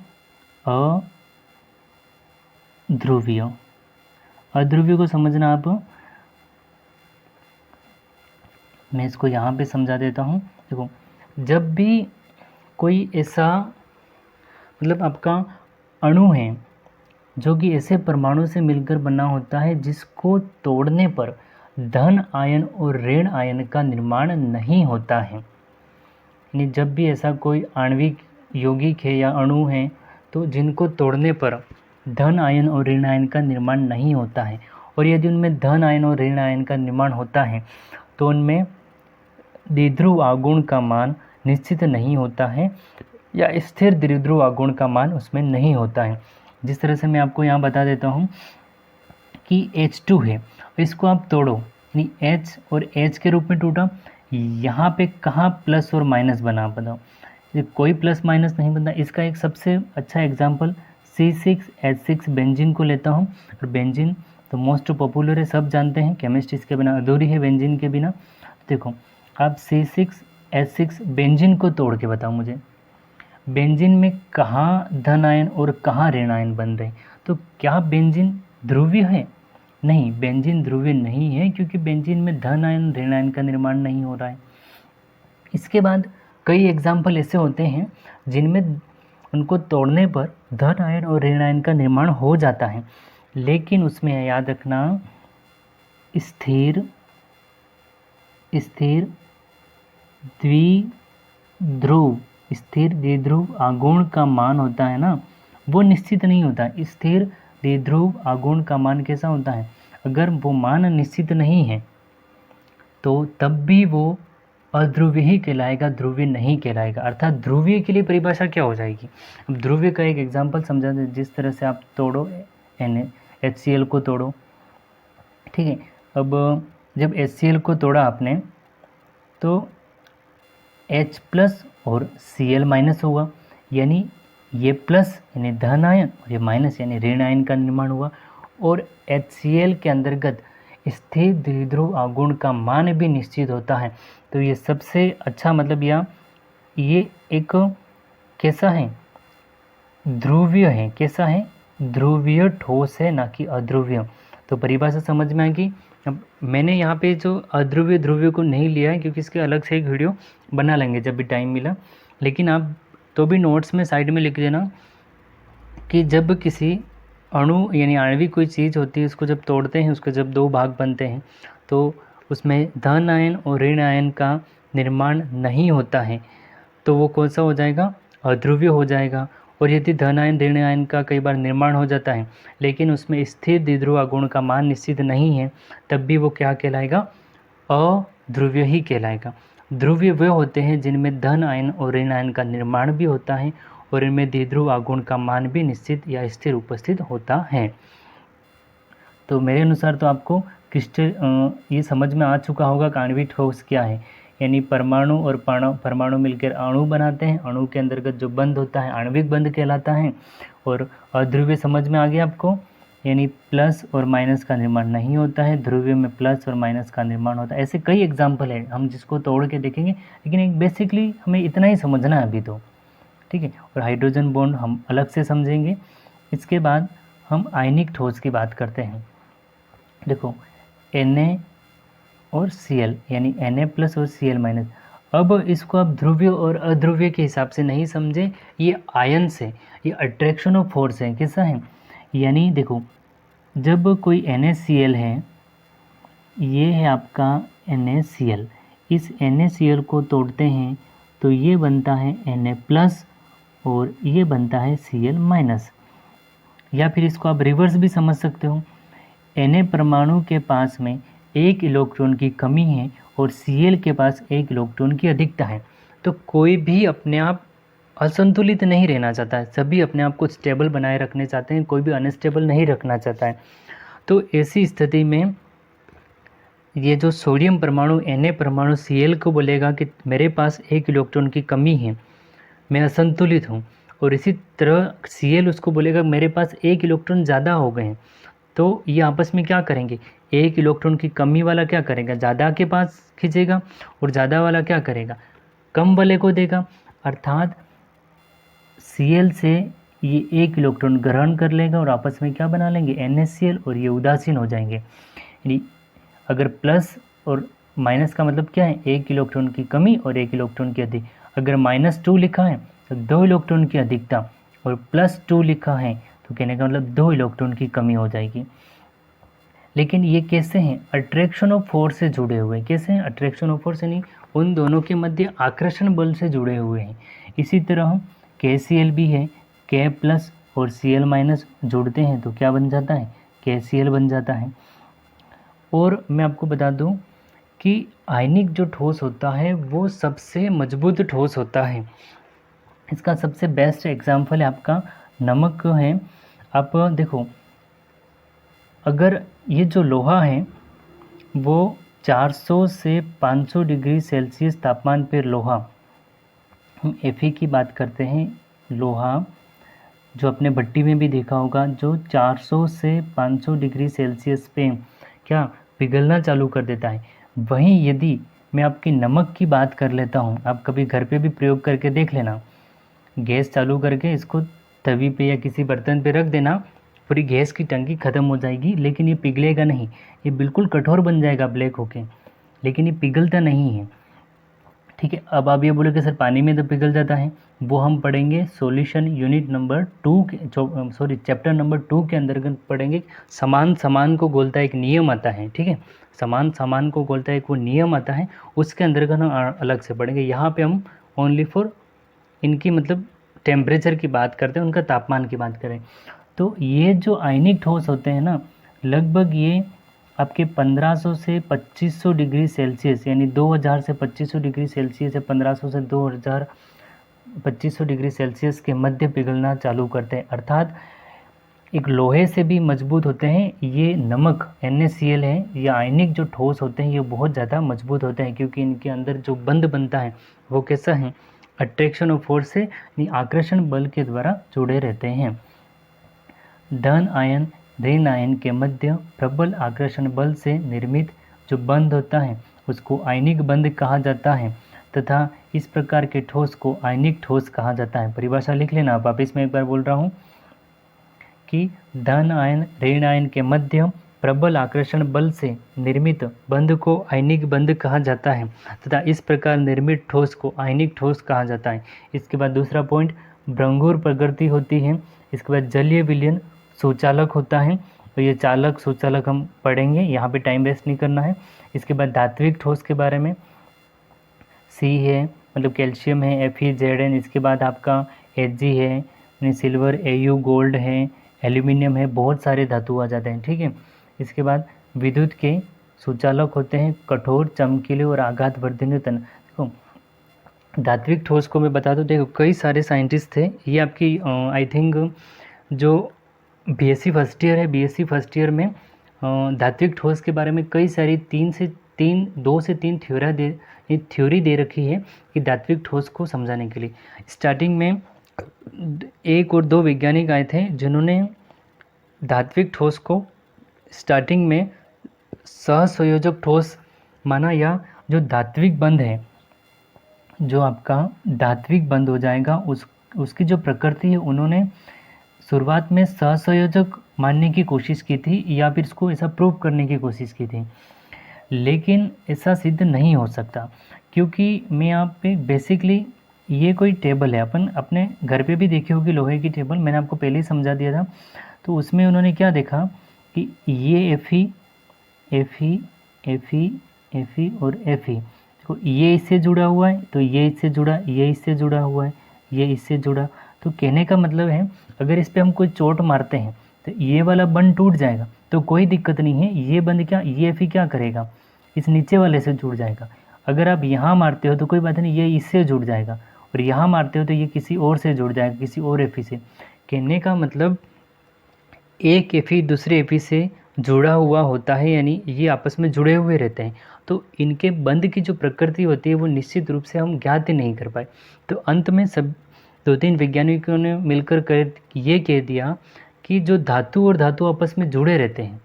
Speaker 1: अध्रुवीय, अध्रुवीय को समझना आप, मैं इसको यहाँ पे समझा देता हूँ। देखो, जब भी कोई ऐसा मतलब आपका अणु है जो कि ऐसे परमाणु से मिलकर बना होता है जिसको तोड़ने पर धन आयन और ऋण आयन का निर्माण नहीं होता है, यानी जब भी ऐसा कोई आणविक यौगिक है या अणु है तो जिनको तोड़ने पर धन आयन और ऋण आयन का निर्माण नहीं होता है, और यदि उनमें धन आयन और ऋण आयन का निर्माण होता है तो उनमें द्विध्रुव आघूर्ण का मान निश्चित नहीं होता है, या स्थिर द्विध्रुव आघूर्ण का मान उसमें नहीं होता है। जिस तरह से मैं आपको यहाँ बता देता हूँ कि H2 है, इसको आप तोड़ो, यानी H और H के रूप में टूटा, यहाँ पे कहाँ प्लस और माइनस बना, बताओ, ये कोई प्लस माइनस नहीं बनता। इसका एक सबसे अच्छा एग्जांपल C6H6 बेंजीन को लेता हूँ, और बेंजीन तो मोस्ट पॉपुलर है, सब जानते हैं, केमिस्ट्री इसके बिना अधूरी है बेंजीन के बिना। देखो आप C6H6 बेंजीन को तोड़ के बताओ मुझे, बेंजीन में कहाँ धन आयन और कहाँ ऋण आयन बन रहे हैं। तो क्या बेंजीन ध्रुवीय है? नहीं, बेंजीन ध्रुवीय नहीं है, क्योंकि बेंजीन में धन आयन ऋण आयन का निर्माण नहीं हो रहा है। इसके बाद कई एग्जाम्पल ऐसे होते हैं जिनमें उनको तोड़ने पर धन आयन और ऋण आयन का निर्माण हो जाता है, लेकिन उसमें याद रखना स्थिर द्विध्रुव आघूर्ण का मान होता है ना, वो निश्चित नहीं होता। स्थिर द्विध्रुव आघूर्ण का मान कैसा होता है? अगर वो मान निश्चित नहीं है तो तब भी वो अध्रुवीय ही कहलाएगा, ध्रुवीय नहीं कहलाएगा। अर्थात ध्रुवीय के लिए परिभाषा क्या हो जाएगी? अब ध्रुवीय का एक एग्जांपल समझा दें। जिस तरह से आप तोड़ो HCl को तोड़ो, ठीक है। अब जब HCl को तोड़ा आपने तो H प्लस और Cl माइनस होगा, यानी ये प्लस यानी धन आयन और ये माइनस यानी ऋण आयन का निर्माण हुआ। और HCl के अंतर्गत स्थिर द्विध्रुव आघूर्ण का मान भी निश्चित होता है। तो ये सबसे अच्छा मतलब ये एक कैसा है? ध्रुवीय है। कैसा है? ध्रुवीय ठोस है, ना कि अध्रुवीय। तो परिभाषा समझ में आएगी। अब मैंने यहाँ पे जो अध्रुवीय ध्रुवीय को नहीं लिया है, क्योंकि इसके अलग से एक वीडियो बना लेंगे जब भी टाइम मिला। लेकिन आप तो भी नोट्स में साइड में लिख देना कि जब किसी अणु यानी आणविक कोई चीज़ होती है, उसको जब तोड़ते हैं, उसके जब दो भाग बनते हैं, तो उसमें धन आयन और ऋण आयन का निर्माण नहीं होता है, तो वो कौन सा हो जाएगा? अध्रुवीय हो जाएगा। और यदि धन आयन ऋण आयन का कई बार निर्माण हो जाता है, लेकिन उसमें स्थिर द्विध्रुव आघूर्ण का मान निश्चित नहीं है, तब भी वो क्या कहलाएगा? अध्रुवीय ही कहलाएगा। ध्रुवीय वे होते हैं जिनमें धन आयन और ऋण आयन का निर्माण भी होता है, और इनमें द्विध्रुव आघूर्ण का मान भी निश्चित या स्थिर उपस्थित होता है। तो मेरे अनुसार तो आपको क्रिस्टल ये समझ में आ चुका होगा कि आणविक ठोस क्या है। यानी परमाणु और परमाणु मिलकर अणु बनाते हैं, अणु के अंतर्गत जो बंध होता है आणविक बंध कहलाता है। और अध्रुवीय समझ में आ गया आपको, यानी प्लस और माइनस का निर्माण नहीं होता है, ध्रुवीय में प्लस और माइनस का निर्माण होता है। ऐसे कई एग्जाम्पल है, हम जिसको तोड़ के देखेंगे, लेकिन एक बेसिकली हमें इतना ही समझना है अभी तो, ठीक है। और हाइड्रोजन बॉन्ड हम अलग से समझेंगे। इसके बाद हम आयनिक ठोस की बात करते हैं। देखो Na और Cl यानी Na प्लस और Cl माइनस। अब इसको आप ध्रुवीय और अध्रुवीय के हिसाब से नहीं समझे, ये आयन से, ये अट्रैक्शन ऑफ फोर्स है। कैसा है? यानी देखो जब कोई NaCl है, ये है आपका NaCl, इस NaCl को तोड़ते हैं तो ये बनता है Na प्लस और ये बनता है Cl माइनस। या फिर इसको आप रिवर्स भी समझ सकते हो, Na परमाणु के पास में 1 इलेक्ट्रॉन की कमी है और Cl के पास 1 इलेक्ट्रॉन की अधिकता है। तो कोई भी अपने आप असंतुलित नहीं रहना चाहता है, सभी अपने आप को स्टेबल बनाए रखने चाहते हैं, कोई भी अनस्टेबल नहीं रखना चाहता है। तो ऐसी स्थिति में ये जो सोडियम परमाणु Na परमाणु Cl को बोलेगा कि मेरे पास 1 इलेक्ट्रॉन की कमी है, मैं असंतुलित हूँ। और इसी तरह Cl उसको बोलेगा मेरे पास 1 इलेक्ट्रॉन ज़्यादा हो गए हैं। तो ये आपस में क्या करेंगे? 1 इलेक्ट्रॉन की कमी वाला क्या करेगा? ज़्यादा के पास खींचेगा, और ज़्यादा वाला क्या करेगा? कम वाले को देगा। अर्थात Cl से ये 1 इलेक्ट्रॉन ग्रहण कर लेगा और आपस में क्या बना लेंगे? NaCl, और ये उदासीन हो जाएंगे। यानी अगर प्लस और माइनस का मतलब क्या है? 1 इलेक्ट्रॉन की कमी और 1 इलेक्ट्रॉन की अधिक। अगर -2 लिखा है तो 2 इलेक्ट्रॉन की अधिकता, और +2 लिखा है तो कहने का मतलब 2 इलेक्ट्रॉन की कमी हो जाएगी। लेकिन ये कैसे हैं? अट्रैक्शन ऑफ फोर्स से जुड़े हुए। कैसे हैं? अट्रैक्शन ऑफ फोर्स यानी उन दोनों के मध्य आकर्षण बल से जुड़े हुए हैं। इसी तरह KCl भी है, K+ और Cl- जोड़ते हैं तो क्या बन जाता है, KCl बन जाता है। और मैं आपको बता दूं कि आयनिक जो ठोस होता है वो सबसे मजबूत ठोस होता है। इसका सबसे बेस्ट एग्जाम्पल है आपका नमक है। आप देखो, अगर ये जो लोहा है वो 400 से 500 डिग्री सेल्सियस तापमान पर लोहा, हम Fe की बात करते हैं, लोहा जो अपने भट्टी में भी देखा होगा, जो 400 से 500 डिग्री सेल्सियस पे क्या पिघलना चालू कर देता है। वहीं यदि मैं आपकी नमक की बात कर लेता हूँ, आप कभी घर पे भी प्रयोग करके देख लेना, गैस चालू करके इसको तवी पे या किसी बर्तन पे रख देना, पूरी गैस की टंकी ख़त्म हो जाएगी, लेकिन ये पिघलेगा नहीं, ये बिल्कुल कठोर बन जाएगा ब्लैक होके, लेकिन ये पिघलता नहीं है। ठीक है, अब आप ये बोले कि सर पानी में तो पिघल जाता है, वो हम पढ़ेंगे सॉल्यूशन यूनिट नंबर 2 के चैप्टर नंबर 2 के अंतर्गत पढ़ेंगे। समान समान को घोलता है, एक नियम आता है। ठीक है, समान समान को घोलता है, एक वो नियम आता है, उसके अंतर्गत हम अलग से पढ़ेंगे। यहाँ पे हम ओनली फॉर इनकी मतलब टेम्परेचर की बात करते हैं, उनका तापमान की बात करें। तो ये जो आयनिक ठोस होते हैं ना, लगभग ये आपके 1500 से 2500 डिग्री सेल्सियस, यानी 2000 से 2500 डिग्री सेल्सियस या 1500 से 2000 2500 डिग्री सेल्सियस के मध्य पिघलना चालू करते हैं। अर्थात एक लोहे से भी मजबूत होते हैं ये नमक NaCl है। ये आयनिक जो ठोस होते हैं ये बहुत ज़्यादा मजबूत होते हैं, क्योंकि इनके अंदर जो बंध बनता है वो कैसा है, अट्रैक्शन ऑफ फोर्स से, आकर्षण बल के द्वारा जुड़े रहते हैं। धन आयन ऋण आयन के मध्य प्रबल आकर्षण बल से निर्मित जो बंध होता है उसको आयनिक बंध कहा जाता है, तथा इस प्रकार के ठोस को आयनिक ठोस कहा जाता है। परिभाषा लिख लेना, वापिस मैं एक बार बोल रहा हूँ कि धन आयन ऋण आयन के मध्य प्रबल आकर्षण बल से निर्मित बंध को आयनिक बंध कहा जाता है, तथा इस प्रकार निर्मित ठोस को आयनिक ठोस कहा जाता है। इसके बाद दूसरा पॉइंट, भ्रंगुर प्रकृति होती है। इसके बाद जलीय विलयन सुचालक होता है, तो ये चालक सुचालक हम पढ़ेंगे, यहाँ पे टाइम वेस्ट नहीं करना है। इसके बाद धात्विक ठोस के बारे में, C है मतलब कैल्शियम है, FeZn। इसके बाद आपका Hg है, सिल्वर, Au गोल्ड है, एल्यूमिनियम है, बहुत सारे धातु आ जाते हैं। ठीक है, इसके बाद विद्युत के सुचालक होते हैं कठोर, चमकीले और आघात वर्धनीय तन। देखो धात्विक ठोस को मैं बता दूँ, देखो कई सारे साइंटिस्ट थे, ये आपकी आई थिंक जो BSc फर्स्ट ईयर है, BSc फर्स्ट ईयर में धात्विक ठोस के बारे में कई सारी 2 से 3 थ्योरी दे रखी है कि धात्विक ठोस को समझाने के लिए। स्टार्टिंग में 1 और 2 वैज्ञानिक आए थे जिन्होंने धात्विक ठोस को स्टार्टिंग में सहसंयोजक ठोस माना, या जो धात्विक बंध है, जो आपका धात्विक बंध हो जाएगा उसकी जो प्रकृति है उन्होंने शुरुआत में सहसंयोजक मानने की कोशिश की थी, या फिर इसको ऐसा प्रूव करने की कोशिश की थी, लेकिन ऐसा सिद्ध नहीं हो सकता। क्योंकि मैं यहाँ पे बेसिकली ये कोई टेबल है, अपन अपने घर पे भी देखी होगी लोहे की टेबल, मैंने आपको पहले ही समझा दिया था। तो उसमें उन्होंने क्या देखा कि ये Fe और Fe, तो ये इससे जुड़ा हुआ है, तो ये इससे जुड़ा, ये इससे जुड़ा हुआ है, ये इससे जुड़ा। तो कहने का मतलब है अगर इस पर हम कोई चोट मारते हैं तो ये वाला बंध टूट जाएगा, तो कोई दिक्कत नहीं है। ये बंध क्या, ये Fe क्या करेगा, इस नीचे वाले से जुड़ जाएगा। अगर आप यहाँ मारते हो तो कोई बात नहीं, ये इससे जुड़ जाएगा, और यहाँ मारते हो तो ये किसी और से जुड़ जाएगा, किसी और Fe से। कहने का मतलब एक Fe दूसरे Fe से जुड़ा हुआ होता है, यानी ये आपस में जुड़े हुए रहते हैं। तो इनके बंध की जो प्रकृति होती है वो निश्चित रूप से हम ज्ञात नहीं कर पाए। तो अंत में सब 2-3 वैज्ञानिकों ने मिलकर कर ये कह दिया कि जो धातु और धातु आपस में जुड़े रहते हैं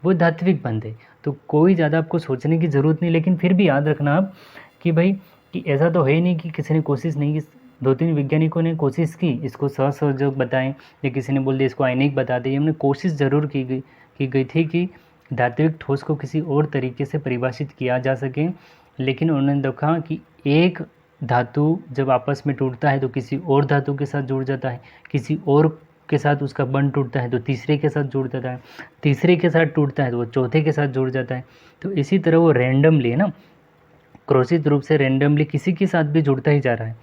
Speaker 1: वो धात्विक बंध है। तो कोई ज़्यादा आपको सोचने की ज़रूरत नहीं, लेकिन फिर भी याद रखना आप कि भाई कि ऐसा तो है नहीं कि किसी ने कोशिश नहीं की। 2-3 वैज्ञानिकों ने कोशिश की इसको सहसंयोजक बताएं, या किसी ने बोल दिया इसको आयनिक बता दें। हमने कोशिश ज़रूर की गई थी कि धात्विक ठोस को किसी और तरीके से परिभाषित किया जा सके, लेकिन उन्होंने देखा कि एक धातु जब आपस में टूटता है तो किसी और धातु के साथ जुड़ जाता है, किसी और के साथ उसका बंध टूटता है तो तीसरे के साथ जुड़ जाता है, तीसरे के साथ टूटता है तो वो चौथे के साथ जुड़ जाता है। तो इसी तरह वो रैंडमली है ना, क्रॉसित रूप से रैंडमली किसी के साथ भी जुड़ता ही जा रहा है।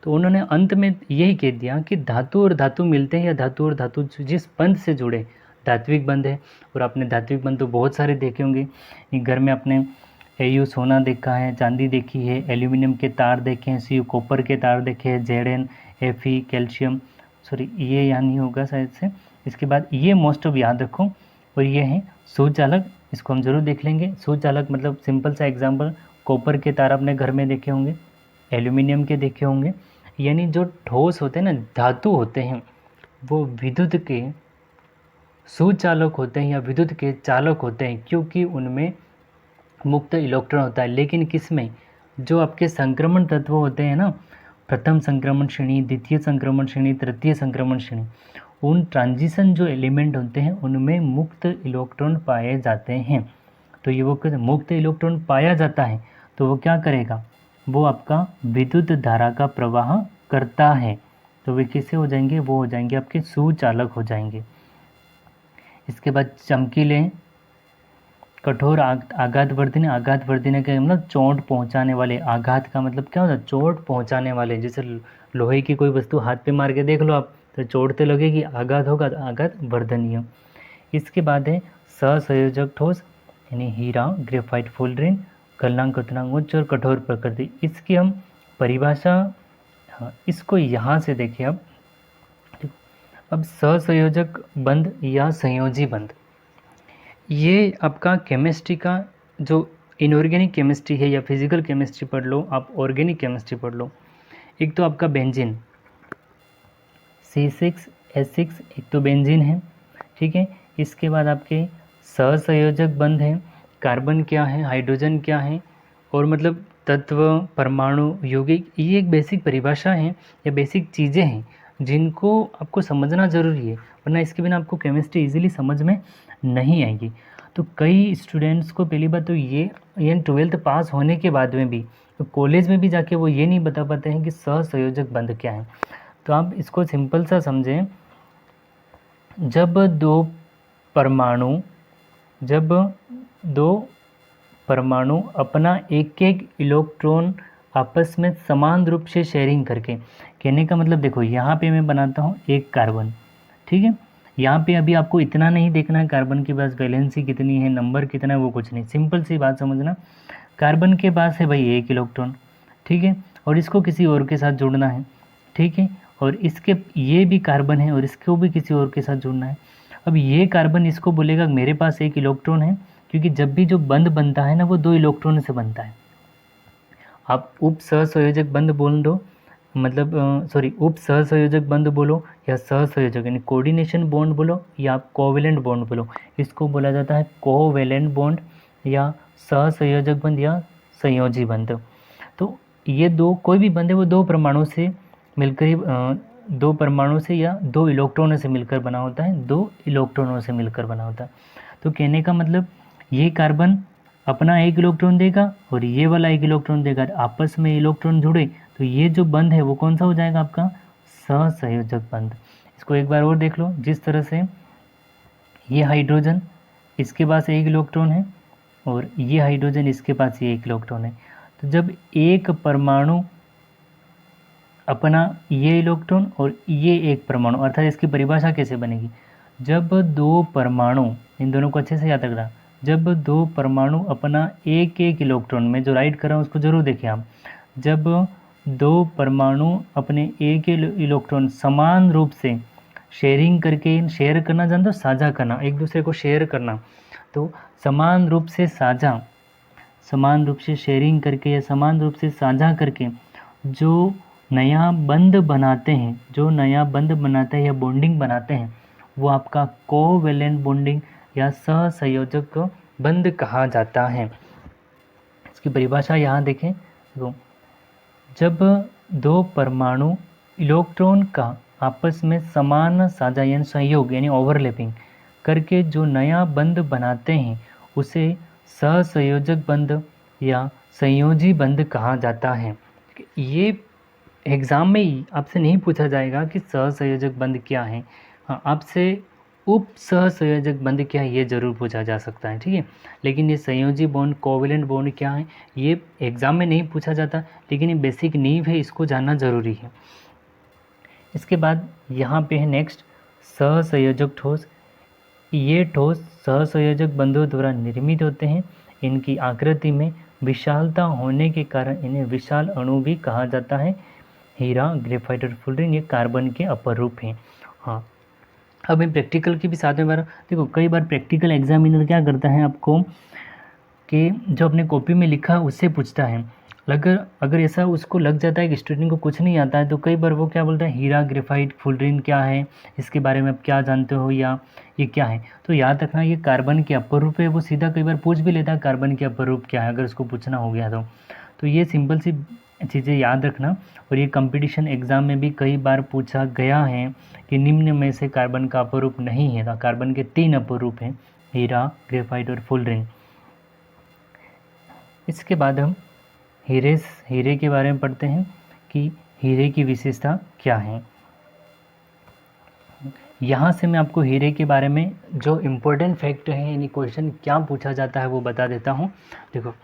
Speaker 1: तो उन्होंने अंत में यही कह दिया कि धातु और धातु मिलते हैं या धातु और धातु जिस बंध से जुड़े धात्विक बंध है। और आपने धात्विक बंध तो बहुत सारे देखे होंगे घर में। आपने एयू सोना देखा है, चांदी देखी है, एल्यूमिनियम के तार देखे हैं, सीयू कॉपर के तार देखे हैं, जेड एफी कैल्शियम, सॉरी ये यहाँ नहीं होगा शायद से। इसके बाद ये मोस्ट ऑफ याद रखो, और ये है सुचालक, इसको हम जरूर देख लेंगे। सुचालक मतलब सिंपल सा एग्जांपल, कॉपर के तार अपने घर में देखे होंगे, एल्यूमिनियम के देखे होंगे। यानी जो ठोस होते हैं ना, धातु होते हैं, वो विद्युत के सुचालक होते हैं या विद्युत के चालक होते हैं, क्योंकि उनमें मुक्त इलेक्ट्रॉन होता है। लेकिन किसमें, जो आपके संक्रमण तत्व होते हैं ना, प्रथम संक्रमण श्रेणी, द्वितीय संक्रमण श्रेणी, तृतीय संक्रमण श्रेणी, उन ट्रांजिशन जो एलिमेंट होते हैं उनमें मुक्त इलेक्ट्रॉन पाए जाते हैं। तो ये वो मुक्त इलेक्ट्रॉन पाया जाता है तो वो क्या करेगा, वो आपका विद्युत धारा का प्रवाह करता है। तो वे किससे हो जाएंगे, वो हो जाएंगे आपके सुचालक हो जाएंगे। इसके बाद चमकीले, कठोर, आघातवर्धीन, आघातवर्धीन का मतलब चोट पहुंचाने वाले। आघात का मतलब क्या होता है, चोट पहुंचाने वाले। जैसे लोहे की कोई वस्तु हाथ पे मार के देख लो आप, तो चोट तो लगेगी, आघात होगा तो आघात वर्धनीय। इसके बाद है सहसंयोजक ठोस, यानी हीरा, ग्रेफाइट, फुलरिन, गलनांक, क्वथनांक उच्च और कठोर प्रकृति। इसकी हम परिभाषा, हाँ इसको यहाँ से देखिए अब सहसंयोजक बंध या संयोजी बंध, ये आपका केमिस्ट्री का जो इनऑर्गेनिक केमिस्ट्री है या फिजिकल केमिस्ट्री पढ़ लो, आप ऑर्गेनिक केमिस्ट्री पढ़ लो। एक तो आपका बेंजीन C6H6 एक तो बेंजीन है, ठीक है। इसके बाद आपके सहसंयोजक बंध है, कार्बन क्या है, हाइड्रोजन क्या है, और मतलब तत्व, परमाणु, यौगिक, ये एक बेसिक परिभाषा है या बेसिक चीज़ें हैं जिनको आपको समझना ज़रूरी है, वरना इसके बिना आपको केमिस्ट्री इजीली समझ में नहीं आएगी। तो कई स्टूडेंट्स को पहली बात तो ये 12th पास होने के बाद में भी, तो कॉलेज में भी जाके वो ये नहीं बता पाते हैं कि सहसंयोजक बंध क्या है। तो आप इसको सिंपल सा समझें, जब दो परमाणु अपना एक एक इलेक्ट्रॉन आपस में समान रूप से शेयरिंग करके, कहने का मतलब देखो यहाँ पे मैं बनाता हूँ एक कार्बन, ठीक है। यहाँ पे अभी आपको इतना नहीं देखना है कार्बन के पास वैलेंसी कितनी है, नंबर कितना है, वो कुछ नहीं, सिंपल सी बात समझना, कार्बन के पास है भाई एक इलेक्ट्रॉन, ठीक है, और इसको किसी और के साथ जोड़ना है, ठीक है, और इसके ये भी कार्बन है और इसको भी किसी और के साथ जोड़ना है। अब ये कार्बन इसको बोलेगा मेरे पास एक इलेक्ट्रॉन है, क्योंकि जब भी जो बंध बनता है ना वो 2 इलेक्ट्रॉन से बनता है। आप उप सहसंयोजक बंध बोल दो, मतलब उप सहसंयोजक बंध बोलो या सहसंयोजक यानी कोऑर्डिनेशन बॉन्ड बोलो या आप कोवेलेंट बॉन्ड बोलो, इसको बोला जाता है कोवेलेंट बॉन्ड या सहसंयोजक बंध या संयोजी बंध। तो ये दो कोई भी बंध है वो 2 परमाणु से मिलकर ही 2 परमाणु से या 2 इलेक्ट्रॉनों से मिलकर बना होता है, 2 इलेक्ट्रॉनों से मिलकर बना होता है। तो कहने का मतलब ये कार्बन अपना एक इलेक्ट्रॉन देगा और ये वाला एक इलेक्ट्रॉन देगा, आपस में इलेक्ट्रॉन जुड़े तो ये जो बंध है वो कौन सा हो जाएगा आपका, सहसंयोजक बंध। इसको एक बार और देख लो, जिस तरह से ये हाइड्रोजन इसके पास एक इलेक्ट्रॉन है और ये हाइड्रोजन इसके पास ये एक इलेक्ट्रॉन है, तो जब एक परमाणु अपना ये इलेक्ट्रॉन और ये एक परमाणु, अर्थात इसकी परिभाषा कैसे बनेगी, जब 2 परमाणु, इन दोनों को अच्छे से याद रखना, जब 2 परमाणु अपना एक एक इलेक्ट्रॉन, में जो राइट कर रहा हूँ उसको जरूर देखें आप, जब 2 परमाणु अपने एक इलेक्ट्रॉन समान रूप से शेयरिंग करके, शेयर करना जानते हो, साझा करना, एक दूसरे को शेयर करना, तो समान रूप से शेयरिंग करके या समान रूप से साझा करके जो नया बंध बनाते हैं, या बॉन्डिंग बनाते हैं, वो आपका कोवेलेंट बॉन्डिंग या सहसंयोजक बंध कहा जाता है। इसकी परिभाषा यहाँ देखें, तो जब 2 परमाणु इलेक्ट्रॉन का आपस में समान साझा यानी संयोग यानी ओवरलैपिंग करके जो नया बंध बनाते हैं उसे सहसंयोजक बंध या संयोजी बंध कहा जाता है। ये एग्ज़ाम में ही आपसे नहीं पूछा जाएगा कि सहसंयोजक बंध क्या है, हाँ आपसे उप सहसंयोजक बंध क्या है ये ज़रूर पूछा जा सकता है, ठीक है। लेकिन ये संयोजी बॉन्ड, कोवेलेंट बॉन्ड क्या है ये एग्ज़ाम में नहीं पूछा जाता, लेकिन ये बेसिक नींव है, इसको जानना ज़रूरी है। इसके बाद यहाँ पे है नेक्स्ट सहसंयोजक ठोस। ये ठोस सहसंयोजक बंधों द्वारा निर्मित होते हैं। इनकी आकृति में विशालता होने के कारण इन्हें विशाल अणु भी कहा जाता है। हीरा, ग्रेफाइट और फुलरिन ये कार्बन के अपर रूप हैं। हाँ, अब मैं प्रैक्टिकल की भी साथ में बार देखो, कई बार प्रैक्टिकल एग्जामिनर क्या करता है आपको कि जो अपने कॉपी में लिखा है उससे पूछता है। अगर ऐसा उसको लग जाता है कि स्टूडेंट को कुछ नहीं आता है, तो कई बार वो क्या बोलता है, हीरा, ग्रेफाइट, फुलरिन क्या है, इसके बारे में आप क्या जानते हो, या ये क्या है। तो याद रखना ये कार्बन के अपर रूप है। वो सीधा कई बार पूछ भी लेता है कार्बन के अपर रूप क्या है, अगर उसको पूछना हो गया तो ये सिंपल सी चीज़ें याद रखना। और ये कंपटीशन एग्ज़ाम में भी कई बार पूछा गया है कि निम्न में से कार्बन का अपर रूप नहीं है। तो कार्बन के 3 अपर रूप हैं, हीरा, ग्रेफाइट और फुलरिन। इसके बाद हम हीरे के बारे में पढ़ते हैं कि हीरे की विशेषता क्या है। यहाँ से मैं आपको हीरे के बारे में जो इम्पोर्टेंट फैक्ट है, यानी क्वेश्चन क्या पूछा जाता है वो बता देता हूँ। देखो,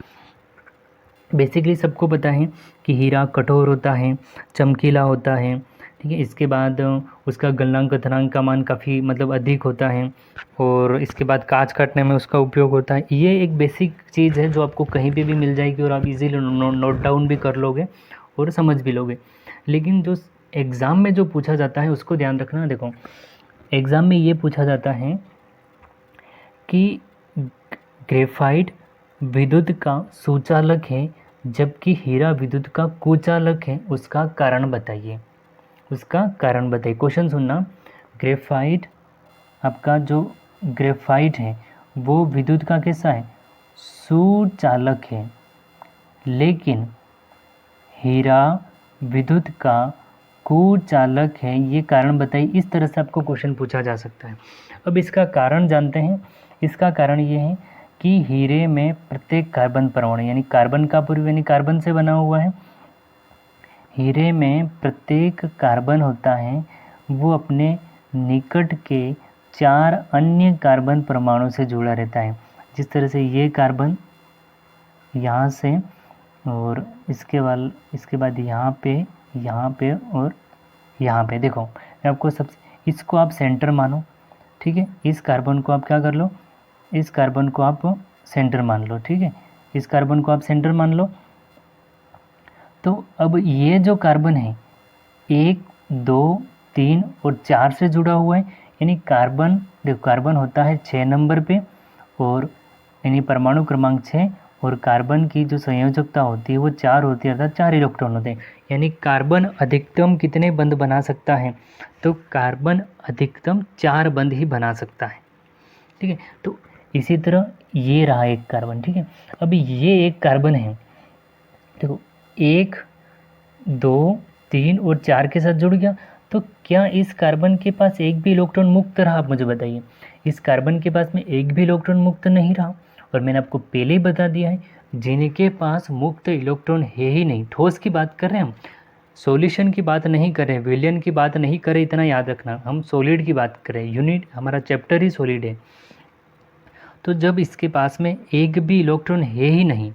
Speaker 1: बेसिकली सबको पता है कि हीरा कठोर होता है, चमकीला होता है, ठीक है। इसके बाद उसका गलनांक गलनांक का मान काफ़ी मतलब अधिक होता है, और इसके बाद कांच काटने में उसका उपयोग होता है। ये एक बेसिक चीज़ है जो आपको कहीं पे भी मिल जाएगी और आप इजीली नोट डाउन भी कर लोगे और समझ भी लोगे। लेकिन जो एग्ज़ाम में जो पूछा जाता है उसको ध्यान रखना। देखो, एग्ज़ाम में ये पूछा जाता है कि ग्रेफाइट विद्युत का सुचालक है जबकि हीरा विद्युत का कुचालक है, उसका कारण बताइए। उसका कारण बताइए। क्वेश्चन सुनना, ग्रेफाइट, आपका जो ग्रेफाइट है वो विद्युत का कैसा है, सुचालक है, लेकिन हीरा विद्युत का कुचालक है, ये कारण बताइए। इस तरह से आपको क्वेश्चन पूछा जा सकता है। अब इसका कारण जानते हैं। इसका कारण ये है कि हीरे में प्रत्येक कार्बन परमाणु, यानी कार्बन का पूर्व यानी कार्बन से बना हुआ है, हीरे में प्रत्येक कार्बन होता है वो अपने निकट के 4 अन्य कार्बन परमाणु से जुड़ा रहता है। जिस तरह से ये कार्बन यहाँ से, और इसके बाद यहाँ पे और यहाँ पे। देखो, मैं आपको इसको आप सेंटर मानो, ठीक है। इस कार्बन को आप क्या कर लो, इस कार्बन को आप सेंटर मान लो, ठीक है। इस कार्बन को आप सेंटर मान लो। तो अब ये जो कार्बन है 1, 2, 3 और 4 से जुड़ा हुआ है, यानी कार्बन, देखो कार्बन होता है 6 नंबर पे, और यानी परमाणु क्रमांक 6, और कार्बन की जो संयोजकता होती है वो 4 होती है, अर्थात 4 इलेक्ट्रॉन होते हैं। यानी कार्बन अधिकतम कितने बंध बना सकता है, तो कार्बन अधिकतम 4 बंध ही बना सकता है, ठीक है। तो इसी तरह ये रहा एक कार्बन, ठीक है। अभी ये एक कार्बन है, देखो 1, 2, 3 और 4 के साथ जुड़ गया। तो क्या इस कार्बन के पास एक भी इलेक्ट्रॉन मुक्त रहा, आप मुझे बताइए। इस कार्बन के पास में एक भी इलेक्ट्रॉन मुक्त नहीं रहा। और मैंने आपको पहले ही बता दिया है, जिनके पास मुक्त इलेक्ट्रॉन है ही नहीं, ठोस की बात कर रहे हैं हम, सॉल्यूशन की बात नहीं कर रहे, विलयन की बात नहीं कर रहे, इतना याद रखना। हम सॉलिड की बात कर रहे हैं, यूनिट हमारा चैप्टर ही सॉलिड है। तो जब इसके पास में एक भी इलेक्ट्रॉन है ही नहीं,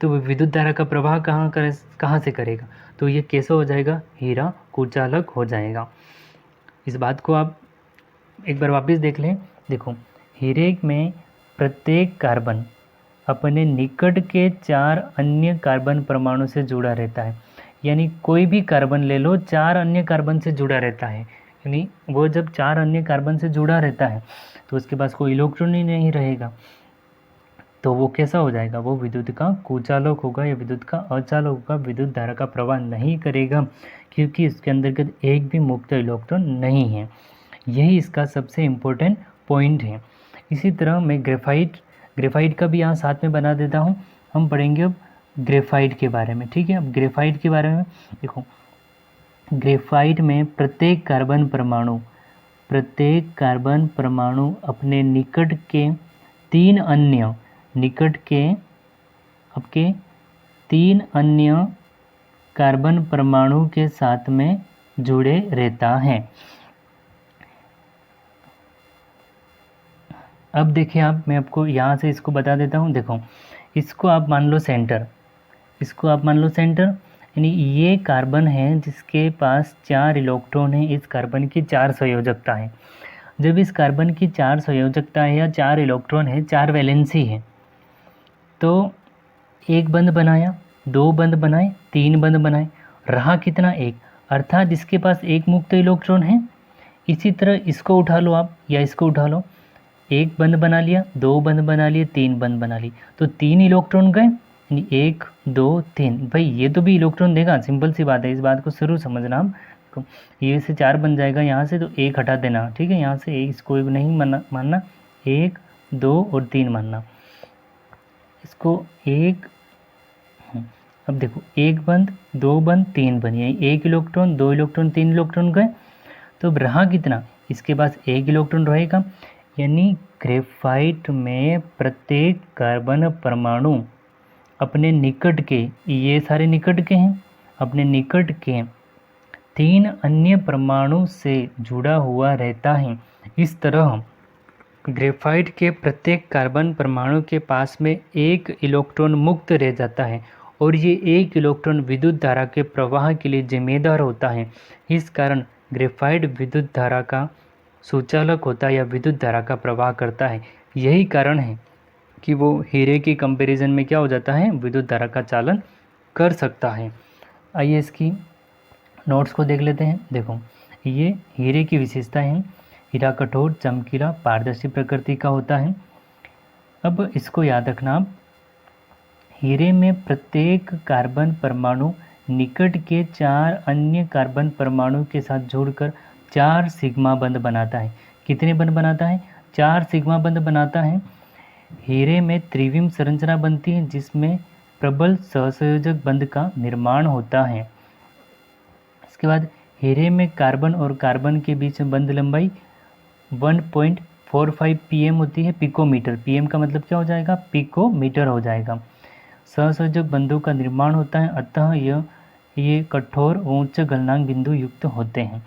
Speaker 1: तो विद्युत धारा का प्रवाह कहाँ से करेगा, तो ये कैसे हो जाएगा, हीरा कुचालक हो जाएगा। इस बात को आप एक बार वापस देख लें। देखो, हीरे में प्रत्येक कार्बन अपने निकट के 4 अन्य कार्बन परमाणु से जुड़ा रहता है। यानी कोई भी कार्बन ले लो, 4 अन्य कार्बन से जुड़ा रहता है। यानी वो जब 4 अन्य कार्बन से जुड़ा रहता है तो उसके पास कोई इलेक्ट्रॉन ही नहीं रहेगा, तो वो कैसा हो जाएगा, वो विद्युत का कुचालक होगा या विद्युत का अचालक होगा, विद्युत धारा का प्रवाह नहीं करेगा, क्योंकि इसके अंतर्गत एक भी मुक्त इलेक्ट्रॉन नहीं है। यही इसका सबसे इम्पोर्टेंट पॉइंट है। इसी तरह मैं ग्रेफाइट का भी यहाँ साथ में बना देता हूँ। हम पढ़ेंगे अब ग्रेफाइट के बारे में, ठीक है। अब ग्रेफाइट के बारे में देखो, ग्रेफाइट में प्रत्येक कार्बन परमाणु अपने निकट के 3 अन्य कार्बन परमाणु के साथ में जुड़े रहता है। अब देखिए आप, मैं आपको यहाँ से इसको बता देता हूँ। देखो, इसको आप मान लो सेंटर, इसको आप मान लो सेंटर, यानी ये कार्बन है जिसके पास 4 इलेक्ट्रॉन है, इस कार्बन की 4 संयोजकता है। जब इस कार्बन की 4 संयोजकता है या 4 इलेक्ट्रॉन है, 4 वैलेंसी है, तो एक बंध बनाया, 2 बंध बनाए, 3 बंध बनाए, रहा कितना? एक, अर्थात इसके पास एक मुक्त इलेक्ट्रॉन है। इसी तरह इसको उठा लो आप या इसको उठा लो, एक बंध बना लिया, 2 बंध बना लिए, 3 बंध बना ली, तो 3 इलेक्ट्रॉन गए, यानी 1 2 3। भाई ये तो भी इलेक्ट्रॉन देगा, सिंपल सी बात है, इस बात को जरूर समझना आप। तो ये से 4 बन जाएगा यहाँ से, तो एक हटा देना, ठीक है। यहाँ से एक, इसको नहीं मानना, 1 2 और 3 मानना, इसको एक। अब देखो, एक बंद, 2 बंद, 3 बंद, यानी एक इलेक्ट्रॉन, 2 इलेक्ट्रॉन, 3 इलेक्ट्रॉन गए। तो अब रहा कितना? इसके पास एक इलेक्ट्रॉन रहेगा, यानी ग्रेफाइट में प्रत्येक कार्बन परमाणु अपने निकट के, ये सारे निकट के हैं, अपने निकट के 3 अन्य परमाणु से जुड़ा हुआ रहता है। इस तरह ग्रेफाइट के प्रत्येक कार्बन परमाणु के पास में एक इलेक्ट्रॉन मुक्त रह जाता है और ये एक इलेक्ट्रॉन विद्युत धारा के प्रवाह के लिए जिम्मेदार होता है। इस कारण ग्रेफाइट विद्युत धारा का सुचालक होता है या विद्युत धारा का प्रवाह करता है। यही कारण है कि वो हीरे के कंपैरिजन में क्या हो जाता है, विद्युत धारा का चालन कर सकता है। आइए इसकी नोट्स को देख लेते हैं। देखो, ये हीरे की विशेषता है। हीरा कठोर, चमकीला, पारदर्शी प्रकृति का होता है। अब इसको याद रखना आप, हीरे में प्रत्येक कार्बन परमाणु निकट के 4 अन्य कार्बन परमाणु के साथ जुड़कर 4 सिग्मा बंध बनाता है। कितने बंध बनाता है? 4 सिग्मा बंध बनाता है। हीरे में त्रिविम संरचना बनती है जिसमें प्रबल सहसंयोजक बंध का निर्माण होता है। इसके बाद हीरे में कार्बन और कार्बन के बीच में बंध लंबाई 1.45 pm होती है, पिकोमीटर। pm का मतलब क्या हो जाएगा? पिकोमीटर हो जाएगा। सहसंयोजक बंधों का निर्माण होता है, अतः ये कठोर उच्च गलनांक बिंदु युक्त होते हैं।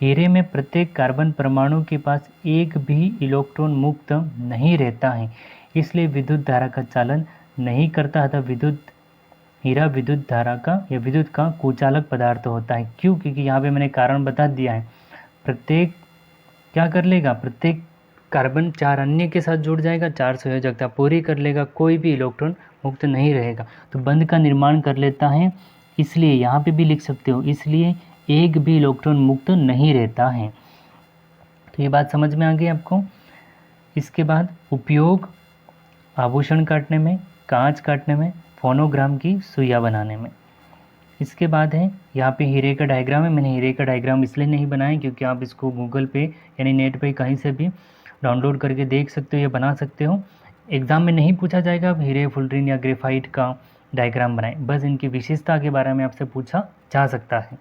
Speaker 1: हीरे में प्रत्येक कार्बन परमाणु के पास एक भी इलेक्ट्रॉन मुक्त नहीं रहता है, इसलिए विद्युत धारा का चालन नहीं करता, अतः हीरा विद्युत धारा का या विद्युत का कुचालक पदार्थ होता है। क्यों? क्योंकि यहाँ पे मैंने कारण बता दिया है। प्रत्येक क्या कर लेगा? प्रत्येक कार्बन 4 अन्य के साथ जुड़ जाएगा, 4 संयोजकता पूरी कर लेगा, कोई भी इलेक्ट्रॉन मुक्त नहीं रहेगा, तो बंध का निर्माण कर लेता है। इसलिए यहाँ पे भी लिख सकते हो, इसलिए एक भी इलेक्ट्रॉन मुक्त नहीं रहता है। तो ये बात समझ में आ गई आपको। इसके बाद उपयोग आभूषण काटने में, कांच काटने में, फोनोग्राम की सुइयाँ बनाने में। इसके बाद है यहाँ पे हीरे का डायग्राम है। मैंने हीरे का डायग्राम इसलिए नहीं बनाया क्योंकि आप इसको गूगल पे यानी नेट पे कहीं से भी डाउनलोड करके देख सकते हो या बना सकते हो। एग्ज़ाम में नहीं पूछा जाएगा आप हीरे, फुलरिन या ग्रेफाइट का डायग्राम बनाएं, बस इनकी विशेषता के बारे में आपसे पूछा जा सकता है।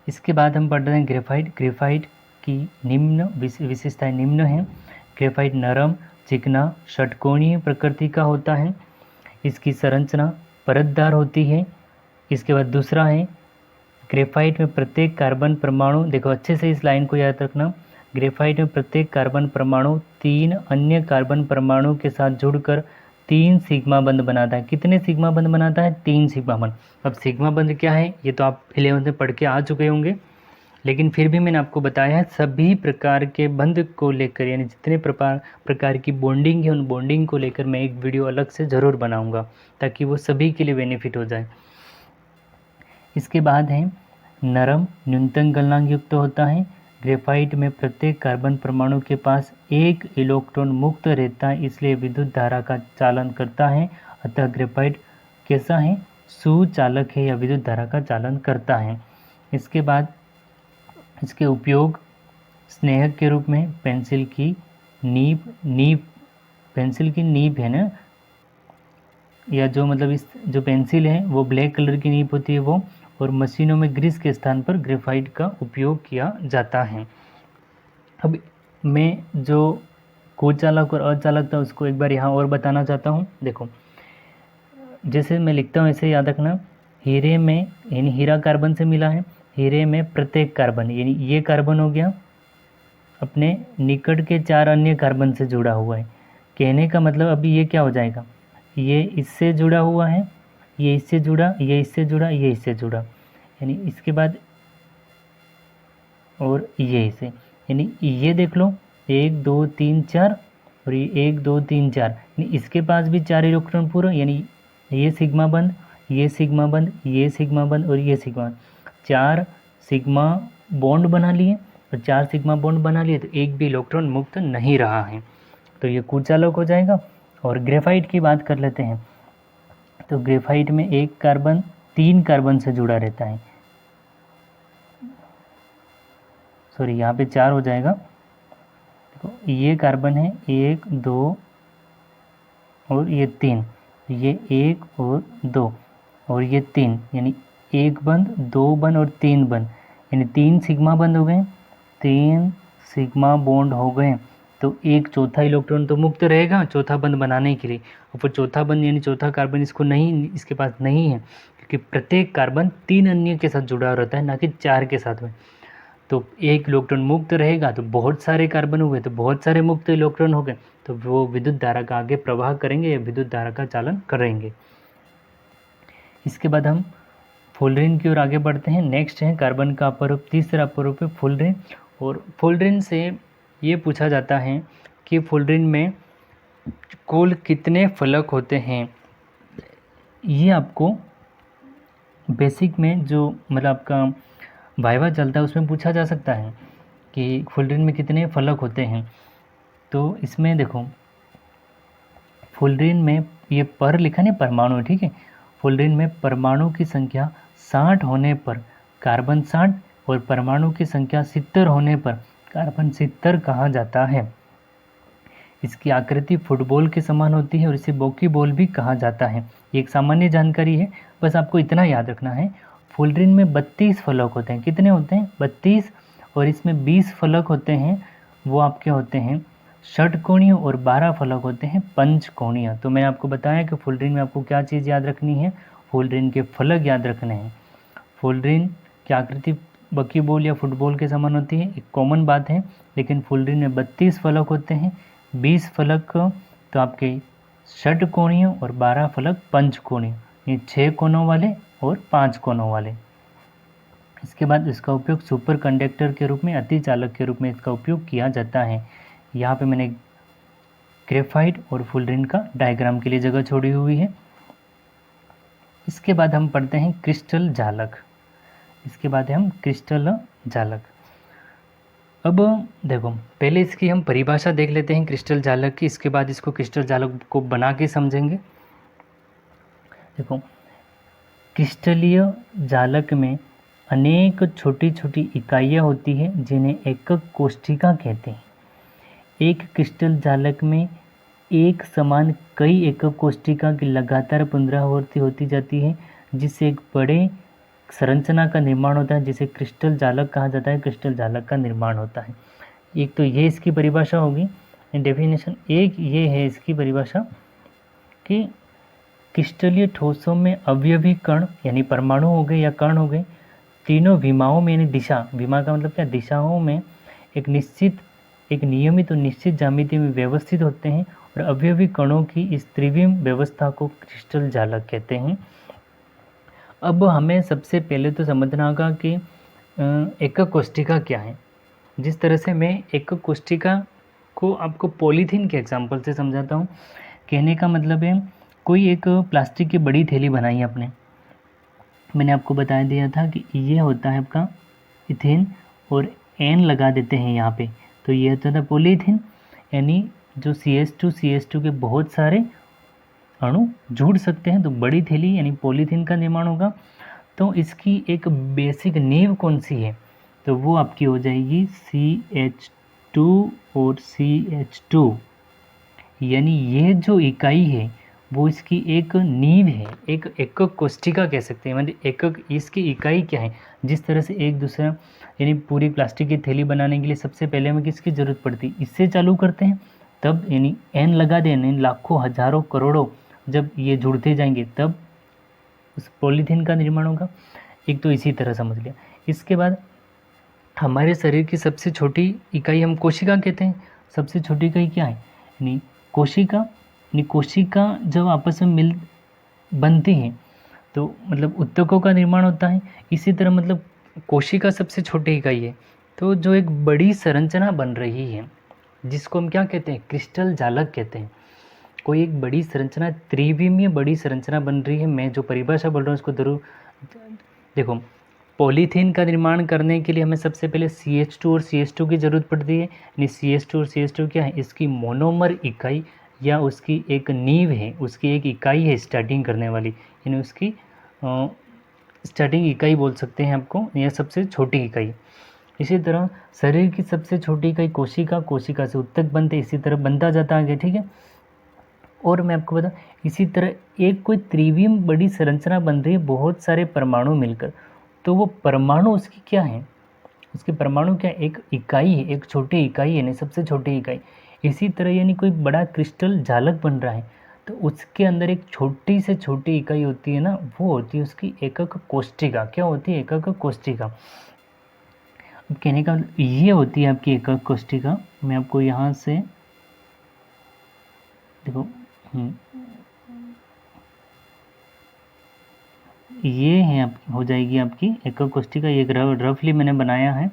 Speaker 1: इसके बाद हम पढ़ रहे हैं ग्रेफाइट। ग्रेफाइट की निम्न विशेषताएं निम्न हैं। ग्रेफाइट नरम, चिकना, षटकोणीय प्रकृति का होता है। इसकी संरचना परतदार होती है। इसके बाद दूसरा है, ग्रेफाइट में प्रत्येक कार्बन परमाणु, देखो अच्छे से इस लाइन को याद रखना, ग्रेफाइट में प्रत्येक कार्बन परमाणु 3 अन्य कार्बन परमाणु के साथ जुड़कर 3 सिग्मा बंध बनाता है। कितने सिग्मा बंध बनाता है? 3 सिग्मा बंध। अब सिग्मा बंध क्या है ये तो आप 11th में पढ़ के आ चुके होंगे, लेकिन फिर भी मैंने आपको बताया है सभी प्रकार के बंध को लेकर, यानी जितने प्रकार की बॉन्डिंग है उन बॉन्डिंग को लेकर मैं एक वीडियो अलग से ज़रूर बनाऊंगा ताकि वो सभी के लिए बेनिफिट हो जाए। इसके बाद है नरम, न्यूनतम गलनांक युक्त होता है। ग्रेफाइट में प्रत्येक कार्बन परमाणु के पास एक इलेक्ट्रॉन मुक्त रहता है, इसलिए विद्युत धारा का चालन करता है, अतः ग्रेफाइट कैसा है? सुचालक है या विद्युत धारा का चालन करता है। इसके बाद इसके उपयोग स्नेहक के रूप में पेंसिल की नीब पेंसिल की नीब है ना, या जो मतलब इस जो पेंसिल है वो ब्लैक कलर की नीब होती है वो, और मशीनों में ग्रीस के स्थान पर ग्रेफाइट का उपयोग किया जाता है। अब मैं जो कुचालक और अचालक था उसको एक बार यहाँ और बताना चाहता हूँ। देखो, जैसे मैं लिखता हूँ ऐसे याद रखना। हीरे में, यानी हीरा कार्बन से मिला है, हीरे में प्रत्येक कार्बन, यानी ये कार्बन हो गया, अपने निकट के 4 अन्य कार्बन से जुड़ा हुआ है। कहने का मतलब अभी ये क्या हो जाएगा, ये इससे जुड़ा हुआ है, ये इससे जुड़ा, ये इससे जुड़ा, ये इससे जुड़ा, यानी इसके बाद और ये इसे, यानी ये देख लो 1 2 3 4 और ये 1 2 3 4, यानी इसके पास भी 4 इलेक्ट्रॉन पूरा, यानी ये सिग्मा बंद, ये सिग्मा बंद, ये सिग्मा बंद और ये सिग्मा बंद, 4 सिग्मा बॉन्ड बना लिए, और 4 सिग्मा बॉन्ड बना लिए तो एक भी इलेक्ट्रॉन मुक्त नहीं रहा है, तो ये कुचालक हो जाएगा। और ग्रेफाइट की बात कर लेते हैं, तो ग्रेफाइट में एक कार्बन 3 कार्बन से जुड़ा रहता है, सॉरी यहाँ पे 4 हो जाएगा। देखो ये कार्बन है 1 2 और ये 3, ये 1 और 2 और ये 3, यानी 1 बंद 2 बंद और 3 बंद, यानी 3 सिग्मा बंद हो गए, 3 सिग्मा बॉन्ड हो गए, तो एक चौथा इलेक्ट्रॉन तो मुक्त रहेगा चौथा बंद बनाने के लिए, और फिर चौथा बंद यानी चौथा कार्बन इसको नहीं, इसके पास नहीं है, क्योंकि प्रत्येक कार्बन 3 अन्य के साथ जुड़ा रहता है, ना कि 4 के साथ में। तो एक इलेक्ट्रॉन मुक्त रहेगा तो बहुत सारे कार्बन हुए, तो बहुत सारे मुक्त इलेक्ट्रॉन हो गए, तो वो विद्युत धारा का आगे प्रवाह करेंगे या विद्युत धारा का चालन करेंगे। इसके बाद हम फुलरिन की ओर आगे बढ़ते हैं। नेक्स्ट है कार्बन का अपरूप, तीसरा अपरूप है फुलरिन। और फुलरिन से ये पूछा जाता है कि फुलरिन में कुल कितने फलक होते हैं। ये आपको बेसिक में जो मतलब आपका वाइवा चलता है उसमें पूछा जा सकता है कि फुलरिन में कितने फलक होते हैं। तो इसमें देखो फुलरिन में ये पर लिखा नहीं, परमाणु, ठीक है। फुलरिन में परमाणु की संख्या 60 होने पर कार्बन 60 और परमाणु की संख्या 70 होने पर कार्बन 70 कहा जाता है। इसकी आकृति फुटबॉल के समान होती है और इसे बॉकी बॉल भी कहा जाता है। ये एक सामान्य जानकारी है, बस आपको इतना याद रखना है। फुलरिन में 32 फलक होते हैं। कितने होते हैं? 32। और इसमें 20 फलक होते हैं, वो आपके होते हैं षटकोणीय, और 12 फलक होते हैं पंचकोणीय। तो मैंने आपको बताया कि फुलरिन में आपको क्या चीज़ याद रखनी है, फुलरिन के फलक याद रखने हैं। फुलरिन की आकृति बॉकी बॉल या फुटबॉल के समान होती है, एक कॉमन बात है, लेकिन फुलरिन में 32 फलक होते हैं, 20 फलक तो आपके षटकोणीय और 12 फलक पंचकोणीय, ये 6 कोनों वाले और 5 कोनों वाले। इसके बाद इसका उपयोग सुपर कंडक्टर के रूप में, अतिचालक के रूप में इसका उपयोग किया जाता है। यहाँ पे मैंने ग्रेफाइट और फुलरिन का डायग्राम के लिए जगह छोड़ी हुई है। इसके बाद हम पढ़ते हैं क्रिस्टल जालक। इसके बाद हम क्रिस्टल जालक। अब देखो पहले इसकी हम परिभाषा देख लेते हैं क्रिस्टल जालक की, इसके बाद इसको क्रिस्टल जालक को बना के समझेंगे। देखो क्रिस्टलीय जालक में अनेक छोटी छोटी इकाइयाँ होती हैं जिन्हें एकक कोष्ठिका कहते हैं। एक क्रिस्टल जालक में एक समान कई एकक कोष्ठिका की लगातार पुनरावृत्ति होती जाती है, जिससे एक बड़े संरचना का निर्माण होता है, जिसे क्रिस्टल जालक कहा जाता है। क्रिस्टल जालक का निर्माण होता है। एक तो ये इसकी परिभाषा होगी, डेफिनेशन। एक ये है इसकी परिभाषा कि क्रिस्टलीय ठोसों में अवयवी कण यानी परमाणु हो गए या कण हो गए, तीनों विमाओं में यानी दिशा, विमा का मतलब क्या, दिशाओं में एक नियमित और निश्चित ज्यामिति में व्यवस्थित होते हैं, और अवयवी कणों की इस त्रिविम व्यवस्था को क्रिस्टल जालक कहते हैं। अब हमें सबसे पहले तो समझना होगा कि एकक कोष्ठिका क्या है। जिस तरह से मैं एकक कोष्ठिका को आपको पॉलीथीन के एग्जाम्पल से समझाता हूँ। कहने का मतलब है कोई एक प्लास्टिक की बड़ी थैली बनाई आपने, मैंने आपको बता दिया था कि ये होता है आपका इथेन, और एन लगा देते हैं यहाँ पे, तो ये होता था पॉलीथीन, यानी जो CH2 के बहुत सारे अणु जुड़ सकते हैं, तो बड़ी थैली यानी पॉलीथीन का निर्माण होगा। तो इसकी एक बेसिक नींव कौन सी है, तो वो आपकी हो जाएगी CH2 और CH2, यानी ये जो इकाई है वो इसकी एक नींव है, एक एकक कोष्ठिका कह सकते हैं। मतलब एकक, इसकी इकाई क्या है। जिस तरह से एक दूसरा यानी पूरी प्लास्टिक की थैली बनाने के लिए सबसे पहले हमें किसकी ज़रूरत पड़ती है, इससे चालू करते हैं, तब यानी एन लगा दें, लाखों हजारों करोड़ों जब ये जुड़ते जाएंगे तब उस पॉलीथीन का निर्माण होगा। एक तो इसी तरह समझ लिया। इसके बाद हमारे शरीर की सबसे छोटी इकाई हम कोशिका कहते हैं। सबसे छोटी इकाई क्या है? यानी कोशिका। यानी कोशिका जब आपस में मिल बनती हैं तो मतलब ऊतकों का निर्माण होता है। इसी तरह मतलब कोशिका सबसे छोटी इकाई है। तो जो एक बड़ी संरचना बन रही है जिसको हम क्या कहते हैं? क्रिस्टल जालक कहते हैं। कोई एक बड़ी संरचना, त्रिविमीय बड़ी संरचना बन रही है। मैं जो परिभाषा बोल रहा हूँ उसको जरूर देखो। पॉलीथीन का निर्माण करने के लिए हमें सबसे पहले CH2 और CH2 की ज़रूरत पड़ती है। यानी CH2 और CH2 क्या है? इसकी मोनोमर इकाई या उसकी एक नींव है, उसकी एक इकाई है स्टार्टिंग करने वाली, यानी उसकी स्टार्टिंग इकाई बोल सकते हैं आपको, यह सबसे छोटी इकाई। इसी तरह शरीर की सबसे छोटी इकाई कोशिका, कोशिका से ऊतक बनते, इसी तरह बनता जाता है आगे, ठीक है। और मैं आपको बता, इसी तरह एक कोई त्रिविम बड़ी संरचना बन रही है, बहुत सारे परमाणु मिलकर। तो वो परमाणु उसकी क्या है? उसके परमाणु क्या? एक इकाई है, एक छोटी इकाई है, नहीं सबसे छोटी इकाई। इसी तरह यानी कोई बड़ा क्रिस्टल जालक बन रहा है तो उसके अंदर एक छोटी से छोटी इकाई होती है ना, वो होती है उसकी एकक कोष्ठिका। क्या होती है? एकक कोष्ठिका। अब कहने का ये होती है आपकी एकक कोष्ठिका। मैं आपको यहाँ से देखो, ये है आपकी, हो जाएगी आपकी एकक कोष्ठिका। ये रफली मैंने बनाया है।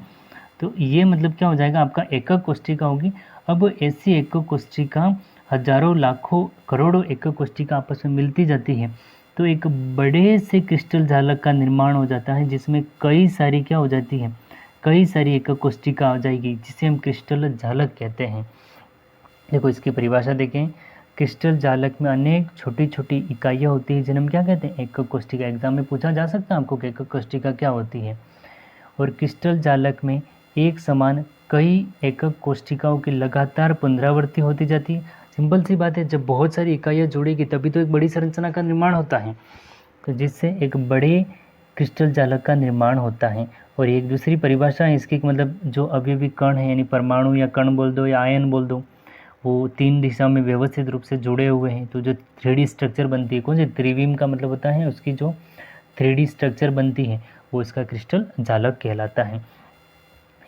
Speaker 1: तो ये मतलब क्या हो जाएगा? आपका एकक कोष्ठिका होगी। अब ऐसी एकक कोष्ठिका हजारों लाखों करोड़ों एकक कोष्ठिका आपस में मिलती जाती है तो एक बड़े से क्रिस्टल जालक का निर्माण हो जाता है जिसमें कई सारी क्या हो जाती है? कई सारी एकक कोष्ठिका आ जाएगी जिसे हम क्रिस्टल जालक कहते हैं। देखो इसकी परिभाषा देखें। क्रिस्टल जालक में अनेक छोटी छोटी इकाइयाँ होती हैं जिन्हें हम क्या कहते हैं? एकक कोष्ठिका। एग्जाम में पूछा जा सकता है आपको कि एकक कोष्ठिका क्या होती है। और क्रिस्टल जालक में एक समान कई एकक कोष्ठिकाओं की लगातार पुनरावृत्ति होती जाती है। सिंपल सी बात है, जब बहुत सारी इकाइयाँ जुड़ेगी तभी तो एक बड़ी संरचना का निर्माण होता है, तो जिससे एक बड़े क्रिस्टल जालक का निर्माण होता है। और एक दूसरी परिभाषा है इसकी, मतलब जो अवयवी कण है, यानी परमाणु या कण बोल दो या आयन बोल दो, वो 3 दिशा में व्यवस्थित रूप से जुड़े हुए हैं। तो जो 3D स्ट्रक्चर बनती है, कौन सी? त्रिविम का मतलब होता है उसकी जो 3D स्ट्रक्चर बनती है वो इसका क्रिस्टल जालक कहलाता है।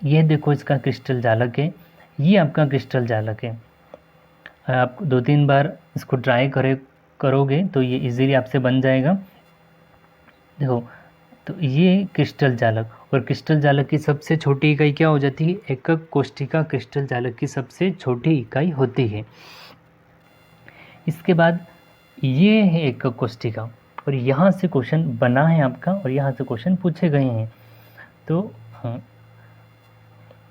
Speaker 1: ये देखो इसका क्रिस्टल जालक है, ये आपका क्रिस्टल जालक है। आप 2-3 बार इसको ट्राई करोगे तो ये इजीली आपसे बन जाएगा। देखो, तो ये क्रिस्टल जालक, और क्रिस्टल जालक की सबसे छोटी इकाई क्या हो जाती है? एकक कोष्ठिका क्रिस्टल जालक की सबसे छोटी इकाई होती है। इसके बाद ये है एकक कोष्ठिका, और यहाँ से क्वेश्चन बना है आपका और यहाँ से क्वेश्चन पूछे गए हैं। तो हाँ,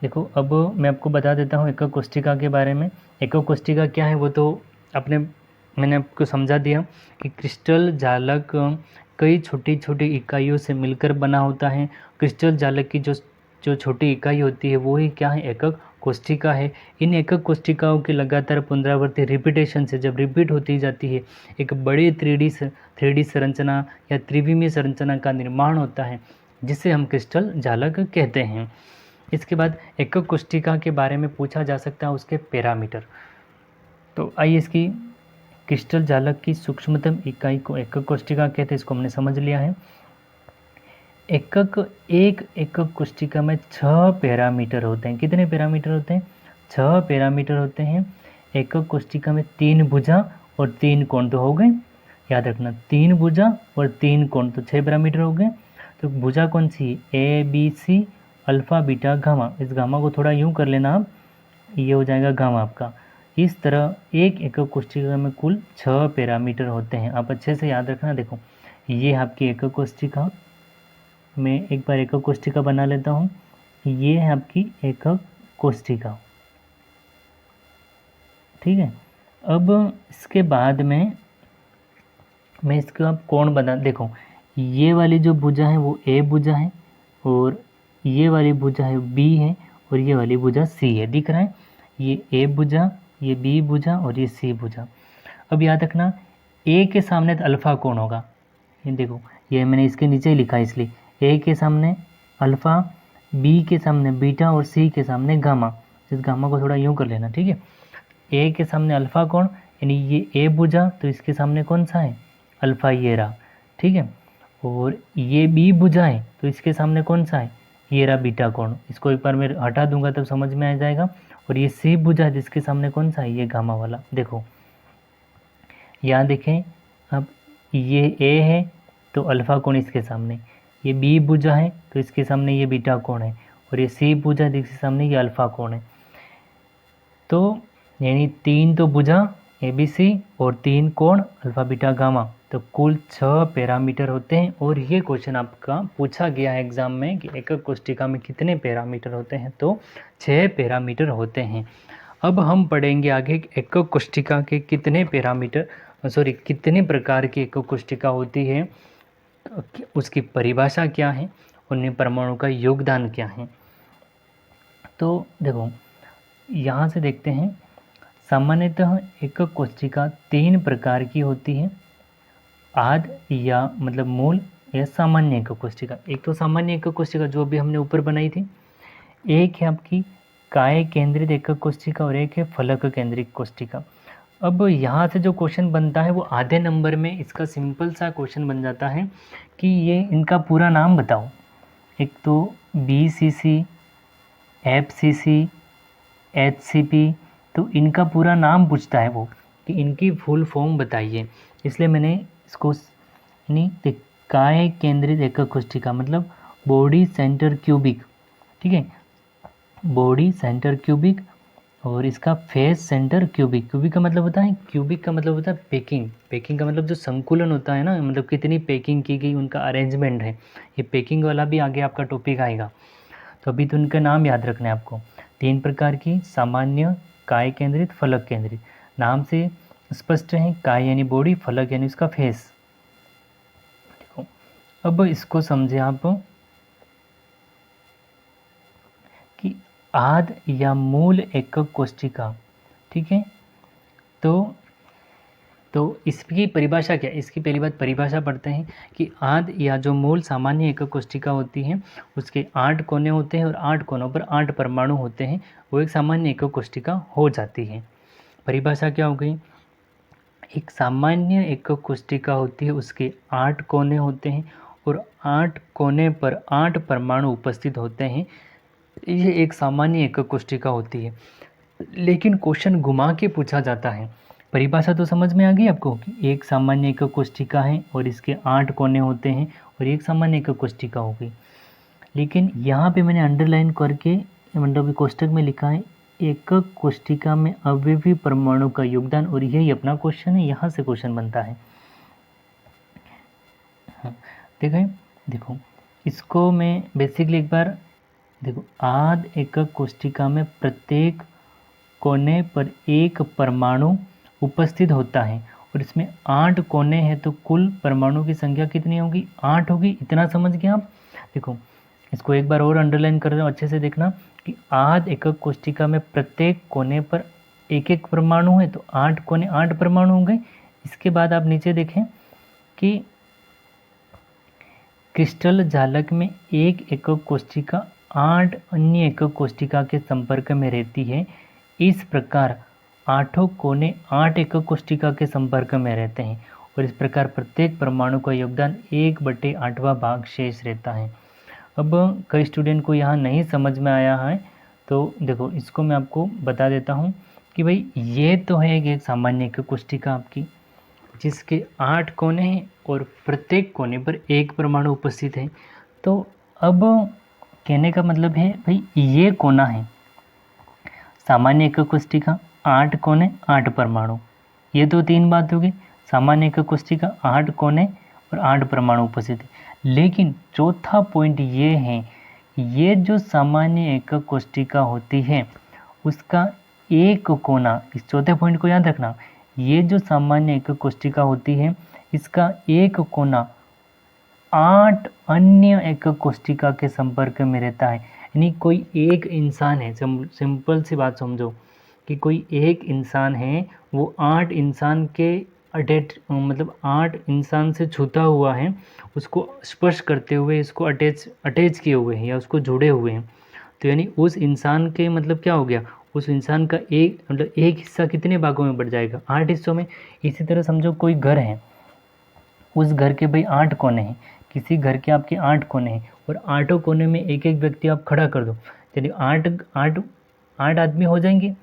Speaker 1: देखो अब मैं आपको बता देता हूँ एकक कोष्ठिका के बारे में। एकक कोष्ठिका क्या है वो तो मैंने आपको समझा दिया कि क्रिस्टल जालक कई छोटी छोटी इकाइयों से मिलकर बना होता है। क्रिस्टल जालक की जो छोटी इकाई होती है वो ही क्या है? एकक कोष्ठिका है। इन एकक कोष्ठिकाओं की लगातार पुनरावृत्ति रिपीटेशन से जब रिपीट होती जाती है एक बड़े 3D संरचना या त्रिविमीय संरचना का निर्माण होता है जिसे हम क्रिस्टल जालक कहते हैं। इसके बाद एकक कोष्ठिका के बारे में पूछा जा सकता है उसके पैरामीटर। तो आइए, इसकी क्रिस्टल जालक की सूक्ष्मतम इकाई को एकक कोष्ठिका कहते हैं, इसको हमने समझ लिया है। एकक कोष्ठिका में 6 पैरामीटर होते हैं। कितने पैरामीटर होते हैं? 6 पैरामीटर होते हैं। एकक कोष्ठिका में 3 भुजा और 3 कोण तो हो गए, याद रखना, 3 भुजा और 3 कोण, तो 6 पैरामीटर हो गए। तो भुजा कौन सी? ABC, alpha, beta, gamma. इस गामा को थोड़ा यूं कर लेना आप, ये हो जाएगा गामा आपका। इस तरह एक एकक कोष्ठिका में कुल 6 पैरामीटर होते हैं। आप अच्छे से याद रखना। देखो, ये आपकी एकक कोष्ठिका, मैं एक बार एकक कोष्ठिका बना लेता हूँ। ये है आपकी एकक कोष्ठिका, ठीक है। अब इसके बाद में मैं इसको अब कोण बना, देखो ये वाली जो भुजा है वो A भुजा है, और ये वाली भुजा है B है, और ये वाली भुजा C है। दिख रहा है? ये A भुजा, ये B भुजा और ये C भुजा। अब याद रखना, A के सामने तो अल्फ़ा कोण होगा। ये देखो, ये मैंने इसके नीचे ही लिखा है, इसलिए A के सामने अल्फ़ा, B के सामने बीटा और C के सामने गामा। इस गामा को थोड़ा यूँ कर लेना, ठीक है। A के सामने अल्फ़ा कोण, यानी ये A भुजा, तो इसके सामने कौन सा है? अल्फ़ा, ये रहा, ठीक है। और ये B भुजा है तो इसके सामने कौन सा है? ये रहा बीटा कोण, इसको एक बार मैं हटा दूंगा तब समझ में आ जाएगा। और ये सी भुजा जिसके सामने कौन सा है, ये गामा वाला। देखो यहाँ देखें, अब ये ए है तो अल्फा कोण इसके सामने, ये बी भुजा है तो इसके सामने ये बीटा कोण है, और ये सी भुजा जिसके सामने ये अल्फा कोण है। तो यानी 3 तो भुजा ABC और 3 कोण अल्फा बीटा गामा, तो कुल 6 पैरामीटर होते हैं। और ये क्वेश्चन आपका पूछा गया है एग्जाम में कि एकक कोष्टिका में कितने पैरामीटर होते हैं, तो 6 पैरामीटर होते हैं। अब हम पढ़ेंगे आगे एकक कोष्टिका के कितने पैरामीटर कितने प्रकार की एकक कोष्टिका होती है, उसकी परिभाषा क्या है, उनमें परमाणु का योगदान क्या है। तो देखो यहाँ से देखते हैं, सामान्यतः एकक कोष्टिका 3 प्रकार की होती है, आद या मतलब मूल या सामान्य एकक कोष्टिका। एक तो सामान्य एकक कोष्टिका जो भी हमने ऊपर बनाई थी, एक है आपकी काय केंद्रित एकक कोष्टिका और एक है फलक केंद्रित कोष्टिका। अब यहाँ से जो क्वेश्चन बनता है वो आधे नंबर में इसका सिंपल सा क्वेश्चन बन जाता है कि ये इनका पूरा नाम बताओ। एक तो BCC, FCC, HCP, तो इनका पूरा नाम पूछता है वो कि इनकी फुल फॉर्म बताइए। इसलिए मैंने इसको नहीं, काय केंद्रित एकक कोष्टिका मतलब बॉडी सेंटर क्यूबिक, ठीक है, बॉडी सेंटर क्यूबिक, और इसका फेस सेंटर क्यूबिक। क्यूबिक का मतलब होता है, क्यूबिक का मतलब होता है पैकिंग, पैकिंग का मतलब जो संकुलन होता है ना, मतलब कितनी पैकिंग की गई, उनका अरेंजमेंट है। ये पैकिंग वाला भी आगे आपका टॉपिक आएगा, तो अभी तो उनका नाम याद रखना है आपको। 3 प्रकार की, सामान्य, काय केंद्रित, फलक केंद्रित। नाम से स्पष्ट है, काय यानी बॉडी, फलक यानी उसका फेस। देखो अब इसको समझे आप कि आद या मूल एकक कोष्टिका, ठीक है। तो इसकी परिभाषा क्या है, इसकी पहली बात परिभाषा पढ़ते हैं कि आद या जो मूल सामान्य एकक कोष्टिका होती है उसके 8 कोने होते हैं और 8 कोनों पर 8 परमाणु होते हैं, वो एक सामान्य एकक कोष्टिका हो जाती है। परिभाषा क्या हो गई, एक सामान्य एकक कोष्टिका होती है, उसके 8 कोने होते हैं और 8 कोने पर 8 परमाणु उपस्थित होते हैं, ये एक सामान्य एकक कोष्टिका होती है। लेकिन क्वेश्चन घुमा के पूछा जाता है। परिभाषा तो समझ में आ गई आपको कि एक सामान्य एकक कोष्टिका है और इसके 8 कोने होते हैं और एक सामान्य एकक कोष्टिका हो गई। लेकिन यहाँ पे मैंने अंडरलाइन करके मतलब कोष्टक में लिखा है एकक कोष्टिका में अवयवी परमाणु का योगदान, और यही अपना क्वेश्चन है, यहाँ से क्वेश्चन बनता है। देखो इसको मैं बेसिकली एक बार देखो, आद एकक कोष्टिका में प्रत्येक कोने पर एक परमाणु उपस्थित होता है और इसमें 8 कोने हैं, तो कुल परमाणु की संख्या कितनी होगी, 8 होगी। इतना समझ गए आप। देखो इसको एक बार और अंडरलाइन कर दो, अच्छे से देखना कि आद एकक कोष्टिका में प्रत्येक कोने पर एक एक परमाणु है, तो 8 कोने 8 परमाणु हो गए। इसके बाद आप नीचे देखें कि क्रिस्टल जालक में एक एकक कोष्टिका 8 अन्य एकक कोष्टिका के संपर्क में रहती है। इस प्रकार 8 कोने 8 एकक कोष्टिका के संपर्क में रहते हैं और इस प्रकार प्रत्येक परमाणु का योगदान 1/8वां भाग शेष रहता है। अब कई स्टूडेंट को यहाँ नहीं समझ में आया है, तो देखो इसको मैं आपको बता देता हूँ कि भाई ये तो है एक सामान्य एकक कोष्टिका आपकी, जिसके 8 कोने हैं और प्रत्येक कोने पर एक परमाणु उपस्थित है। तो अब कहने का मतलब है भाई ये कोना है सामान्य एकक कोष्टिका, 8 कोने 8 परमाणु, ये तो 3 बात होगी। सामान्य एकक कोष्टिका 8 कोने और 8 परमाणु उपस्थित है। लेकिन चौथा पॉइंट ये है, ये जो सामान्य एकक कोष्टिका होती है उसका एक कोना, इस चौथे पॉइंट को याद रखना, ये जो सामान्य एकक कोष्टिका होती है इसका एक कोना 8 अन्य एकक कोष्टिका के संपर्क में रहता है। यानी कोई एक इंसान है, सिंपल सी बात समझो कि कोई एक इंसान है, वो 8 इंसान के मतलब 8 इंसान से छूता हुआ है, उसको स्पर्श करते हुए इसको अटैच किए हुए हैं या उसको जुड़े हुए हैं। तो यानी उस इंसान के मतलब क्या हो गया, उस इंसान का एक हिस्सा कितने भागों में बढ़ जाएगा, 8 हिस्सों में। इसी तरह समझो कोई घर है, उस घर के भाई 8 कोने हैं, किसी घर के आपके 8 कोने हैं, और आठों कोने में एक एक व्यक्ति आप खड़ा कर दो, यानी आठ आठ आठ आदमी हो जाएंगे।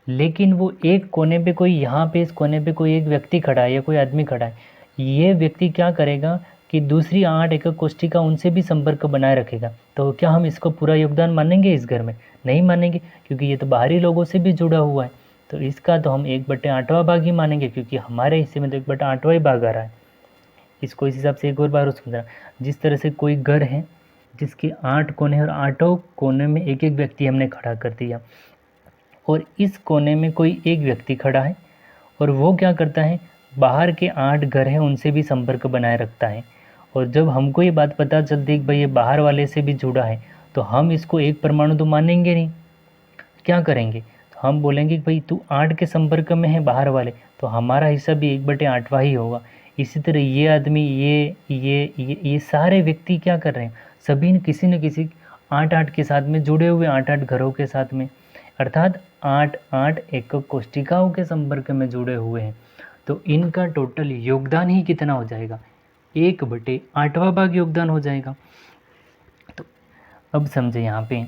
Speaker 1: लेकिन वो एक कोने पे कोई, यहाँ पे इस कोने पे कोई एक व्यक्ति खड़ा है या कोई आदमी खड़ा है, ये व्यक्ति क्या करेगा कि दूसरी 8 एकक कोष्ठिका उनसे भी संपर्क बनाए रखेगा। तो क्या हम इसको पूरा योगदान मानेंगे इस घर में? नहीं मानेंगे, क्योंकि ये तो बाहरी लोगों से भी जुड़ा हुआ है। तो इसका तो हम 1/8वां भाग ही मानेंगे, क्योंकि हमारे हिस्से में तो 1/8वां ही भाग आ रहा है। इसको इस हिसाब से एक और बार समझना, जिस तरह से कोई घर है जिसके 8 कोने हैं और आठों कोने में एक एक व्यक्ति हमने खड़ा कर दिया, और इस कोने में कोई एक व्यक्ति खड़ा है और वो क्या करता है, बाहर के 8 घर हैं उनसे भी संपर्क बनाए रखता है। और जब हमको ये बात पता चलती है कि भाई ये बाहर वाले से भी जुड़ा है, तो हम इसको एक परमाणु तो मानेंगे नहीं। क्या करेंगे? तो हम बोलेंगे कि भाई तू 8 के संपर्क में है बाहर वाले, तो हमारा हिस्सा भी 1/8वां ही होगा। इसी तरह ये आदमी, ये सारे व्यक्ति क्या कर रहे हैं, सभी किसी न किसी 8-8 के साथ में जुड़े हुए, 8-8 घरों के साथ में, अर्थात 8-8 एकक कोष्ठिकाओं के संपर्क में जुड़े हुए हैं। तो इनका टोटल योगदान ही कितना हो जाएगा? 1/8वां भाग योगदान हो जाएगा। तो अब समझे यहाँ पे,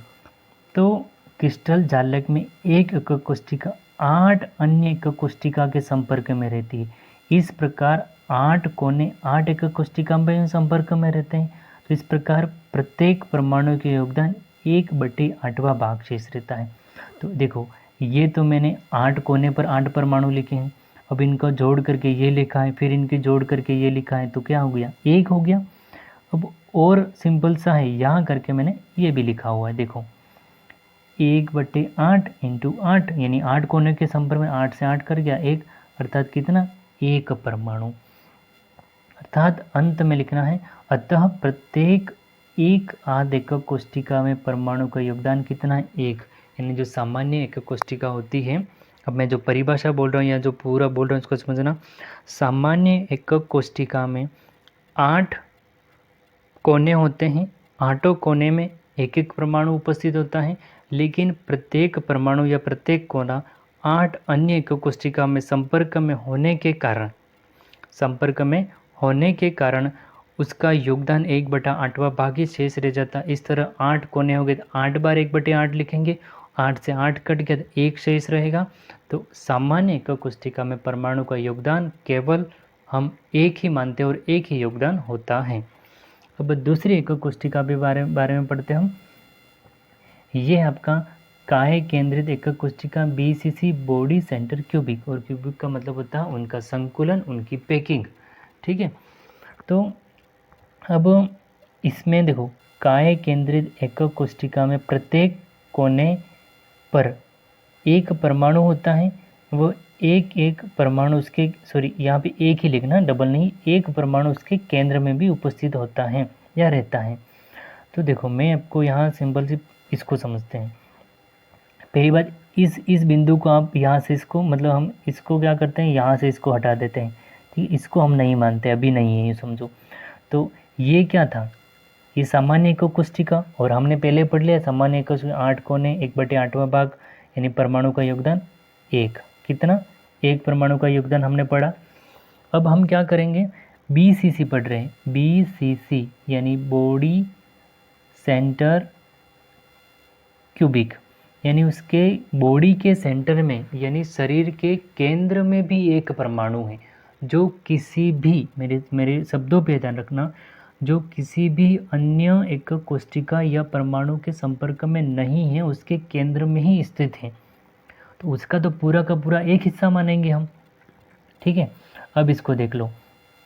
Speaker 1: तो क्रिस्टल जालक में एक एकक कोष्ठिका 8 अन्य एकक कोष्ठिका के संपर्क में रहती है। इस प्रकार 8 कोने 8 एकक कोष्ठिका में संपर्क में रहते हैं। तो इस प्रकार प्रत्येक परमाणु के योगदान 1/8वां भाग शेष रहता है। तो देखो, ये तो मैंने 8 कोने पर 8 परमाणु लिखे हैं, अब इनको जोड़ करके ये लिखा है, फिर इनके जोड़ करके ये लिखा है, तो क्या हो गया? 1 हो गया। अब और सिंपल सा है, यहाँ करके मैंने ये भी लिखा हुआ है, देखो 1/8 × 8, यानी 8 कोने के संपर्क में 8 से 8 कर गया 1, अर्थात कितना? 1 परमाणु। अर्थात अंत में लिखना है, अतः प्रत्येक एक आध एकक कोष्ठिका में परमाणु का योगदान कितना है? 1। यानी जो सामान्य एकक कोष्ठिका होती है, अब मैं जो परिभाषा बोल रहा हूँ या जो पूरा बोल रहा हूँ इसको समझना। सामान्य एकक कोष्ठिका में 8 कोने होते हैं, 8 कोने में एक एक परमाणु उपस्थित होता है, लेकिन प्रत्येक परमाणु या प्रत्येक कोना 8 अन्य एकक कोष्ठिका में संपर्क में होने के कारण उसका योगदान 1/8वां भाग ही शेष रह जाता है। इस तरह 8 कोने हो गए तो 8 बार 1/8 लिखेंगे, 8 से 8 कट गया तो 1 शेष रहेगा। तो सामान्य एकक कोष्ठिका में परमाणु का योगदान केवल हम 1 ही मानते हैं और 1 ही योगदान होता है। अब दूसरी एकक कोष्ठिका के बारे में पढ़ते हैं हम। ये है आपका काय केंद्रित एकक कोष्ठिका BCC, बॉडी सेंटर क्यूबिक, और क्यूबिक का मतलब होता है उनका संकुलन, उनकी पैकिंग। ठीक है, तो अब इसमें देखो, काय केंद्रित एकक कोष्ठिका में प्रत्येक कोने पर एक परमाणु होता है। वो एक परमाणु उसके, सॉरी यहाँ पे एक ही लिखना, डबल नहीं, एक परमाणु उसके केंद्र में भी उपस्थित होता है या रहता है। तो देखो, मैं आपको यहाँ सिंपल से इसको समझते हैं। पहली बात, इस बिंदु को आप यहाँ से इसको, मतलब हम इसको क्या करते हैं, यहाँ से इसको हटा देते हैं। ठीक, इसको हम नहीं मानते, अभी नहीं है, ये समझो। तो ये क्या था? ये सामान्य एकक कोष्ठिका, और हमने पहले पढ़ लिया सामान्य एकक कोष्ठिका 8 कोने 1/8वां भाग, यानी परमाणु का योगदान 1। कितना? 1 परमाणु का योगदान हमने पढ़ा। अब हम क्या करेंगे? BCC पढ़ रहे हैं, BCC यानी बॉडी सेंटर क्यूबिक, यानी उसके बॉडी के सेंटर में, यानी शरीर के केंद्र में भी एक परमाणु है, जो किसी भी, मेरे शब्दों पे ध्यान रखना, जो किसी भी अन्य एकक कोष्ठिका या परमाणु के संपर्क में नहीं है, उसके केंद्र में ही स्थित है। तो उसका तो पूरा का पूरा एक हिस्सा मानेंगे हम। ठीक है, अब इसको देख लो,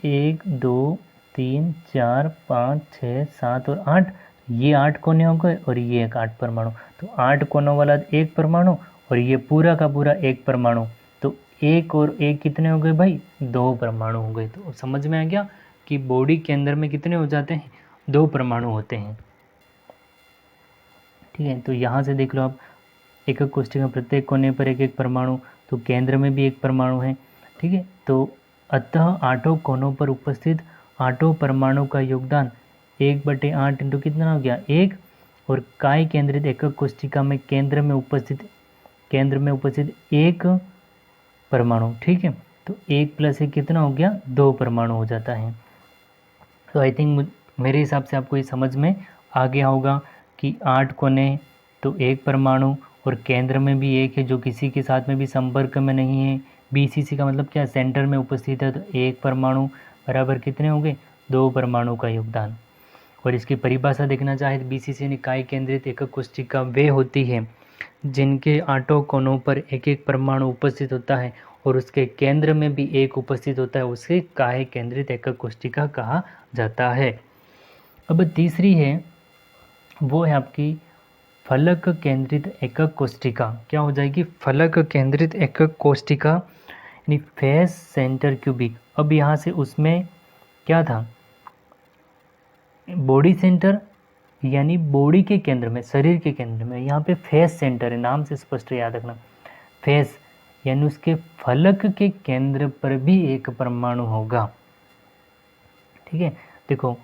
Speaker 1: 1 2 3 4 5 6 7 और 8, ये 8 कोने हो गए और ये एक 8 परमाणु। तो 8 कोनों वाला एक परमाणु और ये पूरा का पूरा एक परमाणु, तो 1 और 1 कितने हो गए भाई? 2 परमाणु हो गए। तो समझ में आ गया कि बॉडी के अंदर में कितने हो जाते हैं? 2 परमाणु होते हैं। ठीक है, तो यहाँ से देख लो आप, एकक कोष्ठिका प्रत्येक कोने पर एक एक परमाणु, तो केंद्र में भी एक परमाणु है। ठीक है, तो अतः 8 कोनों पर उपस्थित 8 परमाणु का योगदान 1/8 इंटू कितना हो गया? 1, और काय केंद्रित एकक कोष्ठिका में केंद्र में उपस्थित एक परमाणु। ठीक है, तो 1 + 1 कितना हो गया? 2 परमाणु हो जाता है। तो आई थिंक मेरे हिसाब से आपको ये समझ में आगे होगा कि 8 कोने तो एक परमाणु, और केंद्र में भी एक है जो किसी के साथ में भी संपर्क में नहीं है। BCC का मतलब क्या, सेंटर में उपस्थित है, तो एक परमाणु बराबर कितने होंगे, 2 परमाणु का योगदान। और इसकी परिभाषा देखना चाहे तो BCC यानी इकाई केंद्रित एकक कोशिका वे होती है जिनके 8 कोनों पर एक एक परमाणु उपस्थित होता है और उसके केंद्र में भी एक उपस्थित होता है, उसे इकाई केंद्रित एकक कोशिका कहा जाता है। अब तीसरी है, वो है आपकी फलक केंद्रित एकक कोशिका। क्या हो जाएगी, फलक केंद्रित एकक कोशिका यानी फेस सेंटर क्यूबिक। अब यहाँ से उसमें क्या था, बॉडी सेंटर यानी बॉडी के केंद्र में, शरीर के केंद्र में, यहाँ पे फेस सेंटर है, नाम से स्पष्ट याद रखना। फेस यानी उसके फलक के केंद्र पर भी एक परमाणु होगा। ठीक है, देखो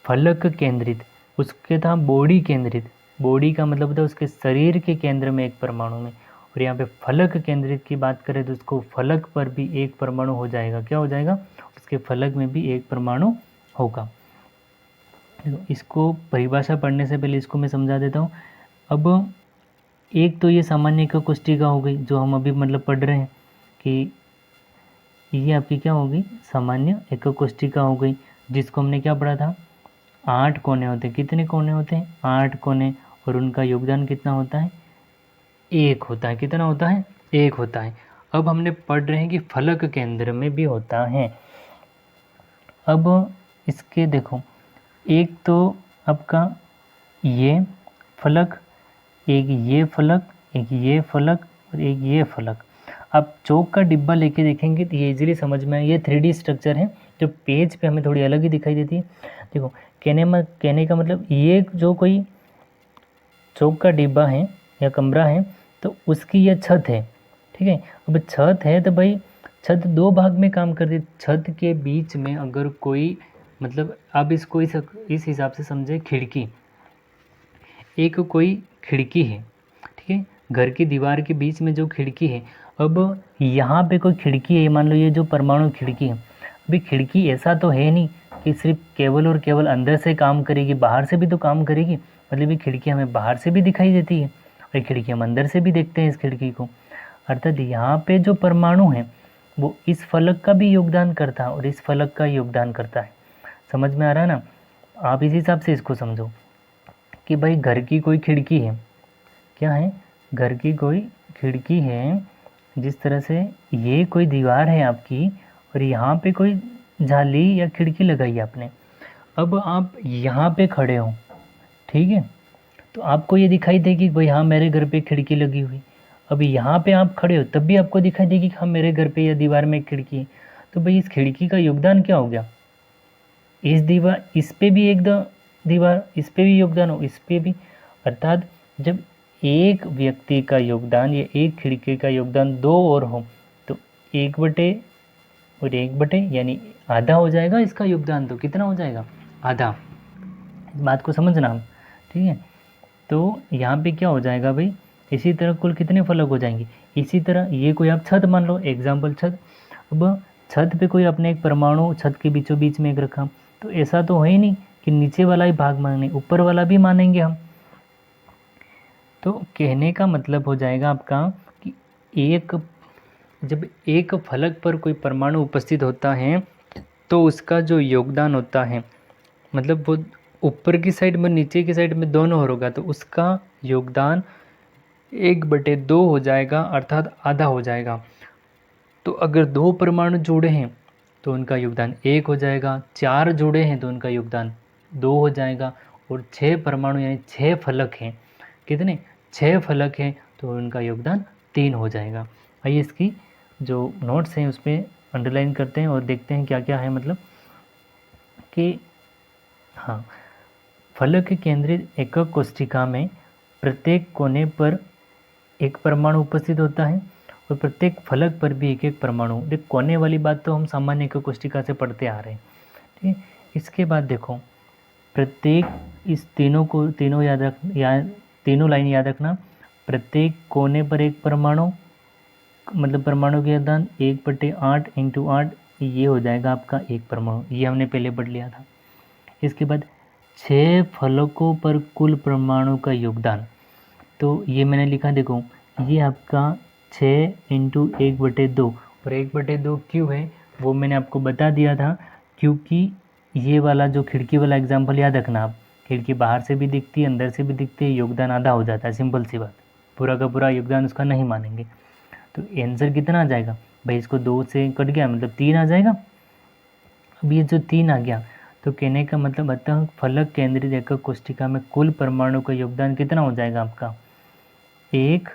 Speaker 1: फलक केंद्रित, उसके था बॉडी केंद्रित, बॉडी का मतलब था उसके शरीर के केंद्र में एक परमाणु में, और यहाँ पे फलक केंद्रित की बात करें तो उसको फलक पर भी एक परमाणु हो जाएगा। क्या हो जाएगा, उसके फलक में भी एक परमाणु होगा। इसको परिभाषा पढ़ने से पहले इसको मैं समझा देता हूँ। अब एक तो ये सामान्य एकक कोशिका हो गई जो हम अभी मतलब पढ़ रहे हैं कि ये आपकी क्या होगी, सामान्य एकक कोशिका हो गई, जिसको हमने क्या पढ़ा था, 8 कोने होते हैं। कितने कोने होते हैं, 8 कोने, और उनका योगदान कितना होता है, 1 होता है। कितना होता है, 1 होता है। अब हमने पढ़ रहे हैं कि फलक केंद्र में भी होता है। अब इसके देखो, एक तो आपका ये फलक, एक ये फलक, एक ये फलक और एक ये फलक। आप चौक का डिब्बा लेके देखेंगे तो ये इजीली समझ में आए। ये 3D स्ट्रक्चर है जो पेज पे हमें थोड़ी अलग ही दिखाई देती है। देखो कहने का मतलब ये जो कोई चौक का डिब्बा है या कमरा है तो उसकी यह छत है। ठीक है, अब छत है तो भाई छत 2 भाग में काम करती है। छत के बीच में अगर कोई मतलब आप इसको इस हिसाब से समझे, खिड़की, एक कोई खिड़की है, ठीक है, घर की दीवार के बीच में जो खिड़की है, अब यहाँ पे कोई खिड़की है, मान लो ये जो परमाणु खिड़की है। अभी खिड़की ऐसा तो है नहीं कि सिर्फ केवल और केवल अंदर से काम करेगी, बाहर से भी तो काम करेगी। मतलब ये खिड़की हमें बाहर से भी दिखाई देती है और खिड़की हम अंदर से भी देखते हैं इस खिड़की को। अर्थात यहाँ पे जो परमाणु है वो इस फलक का भी योगदान करता है और इस फलक का योगदान करता है। समझ में आ रहा है ना, आप इस हिसाब से इसको समझो कि भाई घर की कोई खिड़की है, क्या है, घर की कोई खिड़की है, जिस तरह से ये कोई दीवार है आपकी और यहाँ पे कोई जाली या खिड़की लगाई है आपने। अब आप यहाँ पे खड़े हो, ठीक है, तो आपको ये दिखाई देगी भाई हाँ मेरे घर पे खिड़की लगी हुई। अब यहाँ पे आप खड़े हो तब भी आपको दिखाई देगी कि हाँ मेरे घर पे या दीवार में एक खिड़की है। तो भाई इस खिड़की का योगदान क्या हो गया, इस दीवार, इस पे भी एक दीवार, इस पे भी योगदान हो, इस पे भी। अर्थात जब एक व्यक्ति का योगदान या एक खिड़की का योगदान 2 और हो तो 1/, और 1/, यानी आधा हो जाएगा इसका योगदान। तो कितना हो जाएगा, आधा। इस बात को समझना हम, ठीक है। तो यहाँ पे क्या हो जाएगा भाई, इसी तरह कुल कितने फलक हो जाएंगे। इसी तरह ये कोई आप छत मान लो, एग्जाम्पल छत। अब छत पे कोई अपने एक परमाणु छत के बीचों बीच में एक रखा, तो ऐसा तो है ही नहीं कि नीचे वाला ही भाग माने, ऊपर वाला भी मानेंगे हम। तो कहने का मतलब हो जाएगा आपका कि जब एक फलक पर कोई परमाणु उपस्थित होता है तो उसका जो योगदान होता है, मतलब वो ऊपर की साइड में नीचे की साइड में दोनों होगा, तो उसका योगदान 1/2 हो जाएगा, अर्थात आधा हो जाएगा। तो अगर 2 परमाणु जुड़े हैं तो उनका योगदान 1 हो जाएगा, 4 जुड़े हैं तो उनका योगदान 2 हो जाएगा, और 6 परमाणु यानी 6 फलक हैं, कितने, 6 फलक हैं तो उनका योगदान 3 हो जाएगा। आइए इसकी जो नोट्स हैं उस पर अंडरलाइन करते हैं और देखते हैं क्या क्या है। मतलब कि हाँ, फलक केंद्रित एकक कोशिका में प्रत्येक कोने पर एक परमाणु उपस्थित होता है और प्रत्येक फलक पर भी एक एक परमाणु। देख कोने वाली बात तो हम सामान्य एकक कोशिका से पढ़ते आ रहे हैं, ठीक है। इसके बाद देखो प्रत्येक, इस तीनों याद रख, तीनों लाइन याद रखना। प्रत्येक कोने पर एक परमाणु, मतलब परमाणु के योगदान 1/8 × 8, ये हो जाएगा आपका एक परमाणु। ये हमने पहले पढ़ लिया था। इसके बाद 6 फलकों पर कुल परमाणु का योगदान। तो ये मैंने लिखा, देखो ये आपका 6 × 1/2, और 1/2 क्यों है वो मैंने आपको बता दिया था, क्योंकि ये वाला जो खिड़की वाला एग्जाम्पल याद रखना आप, खिड़की बाहर से भी दिखती है अंदर से भी दिखती है, योगदान आधा हो जाता है, सिंपल सी बात, पूरा का पूरा योगदान उसका नहीं मानेंगे। तो आंसर कितना आ जाएगा भाई, इसको 2 से कट गया मतलब 3 आ जाएगा। अब ये जो 3 आ गया तो कहने का मतलब अतः फलक केंद्रित एकक कोष्ठिका में कुल परमाणु का योगदान कितना हो जाएगा आपका 1,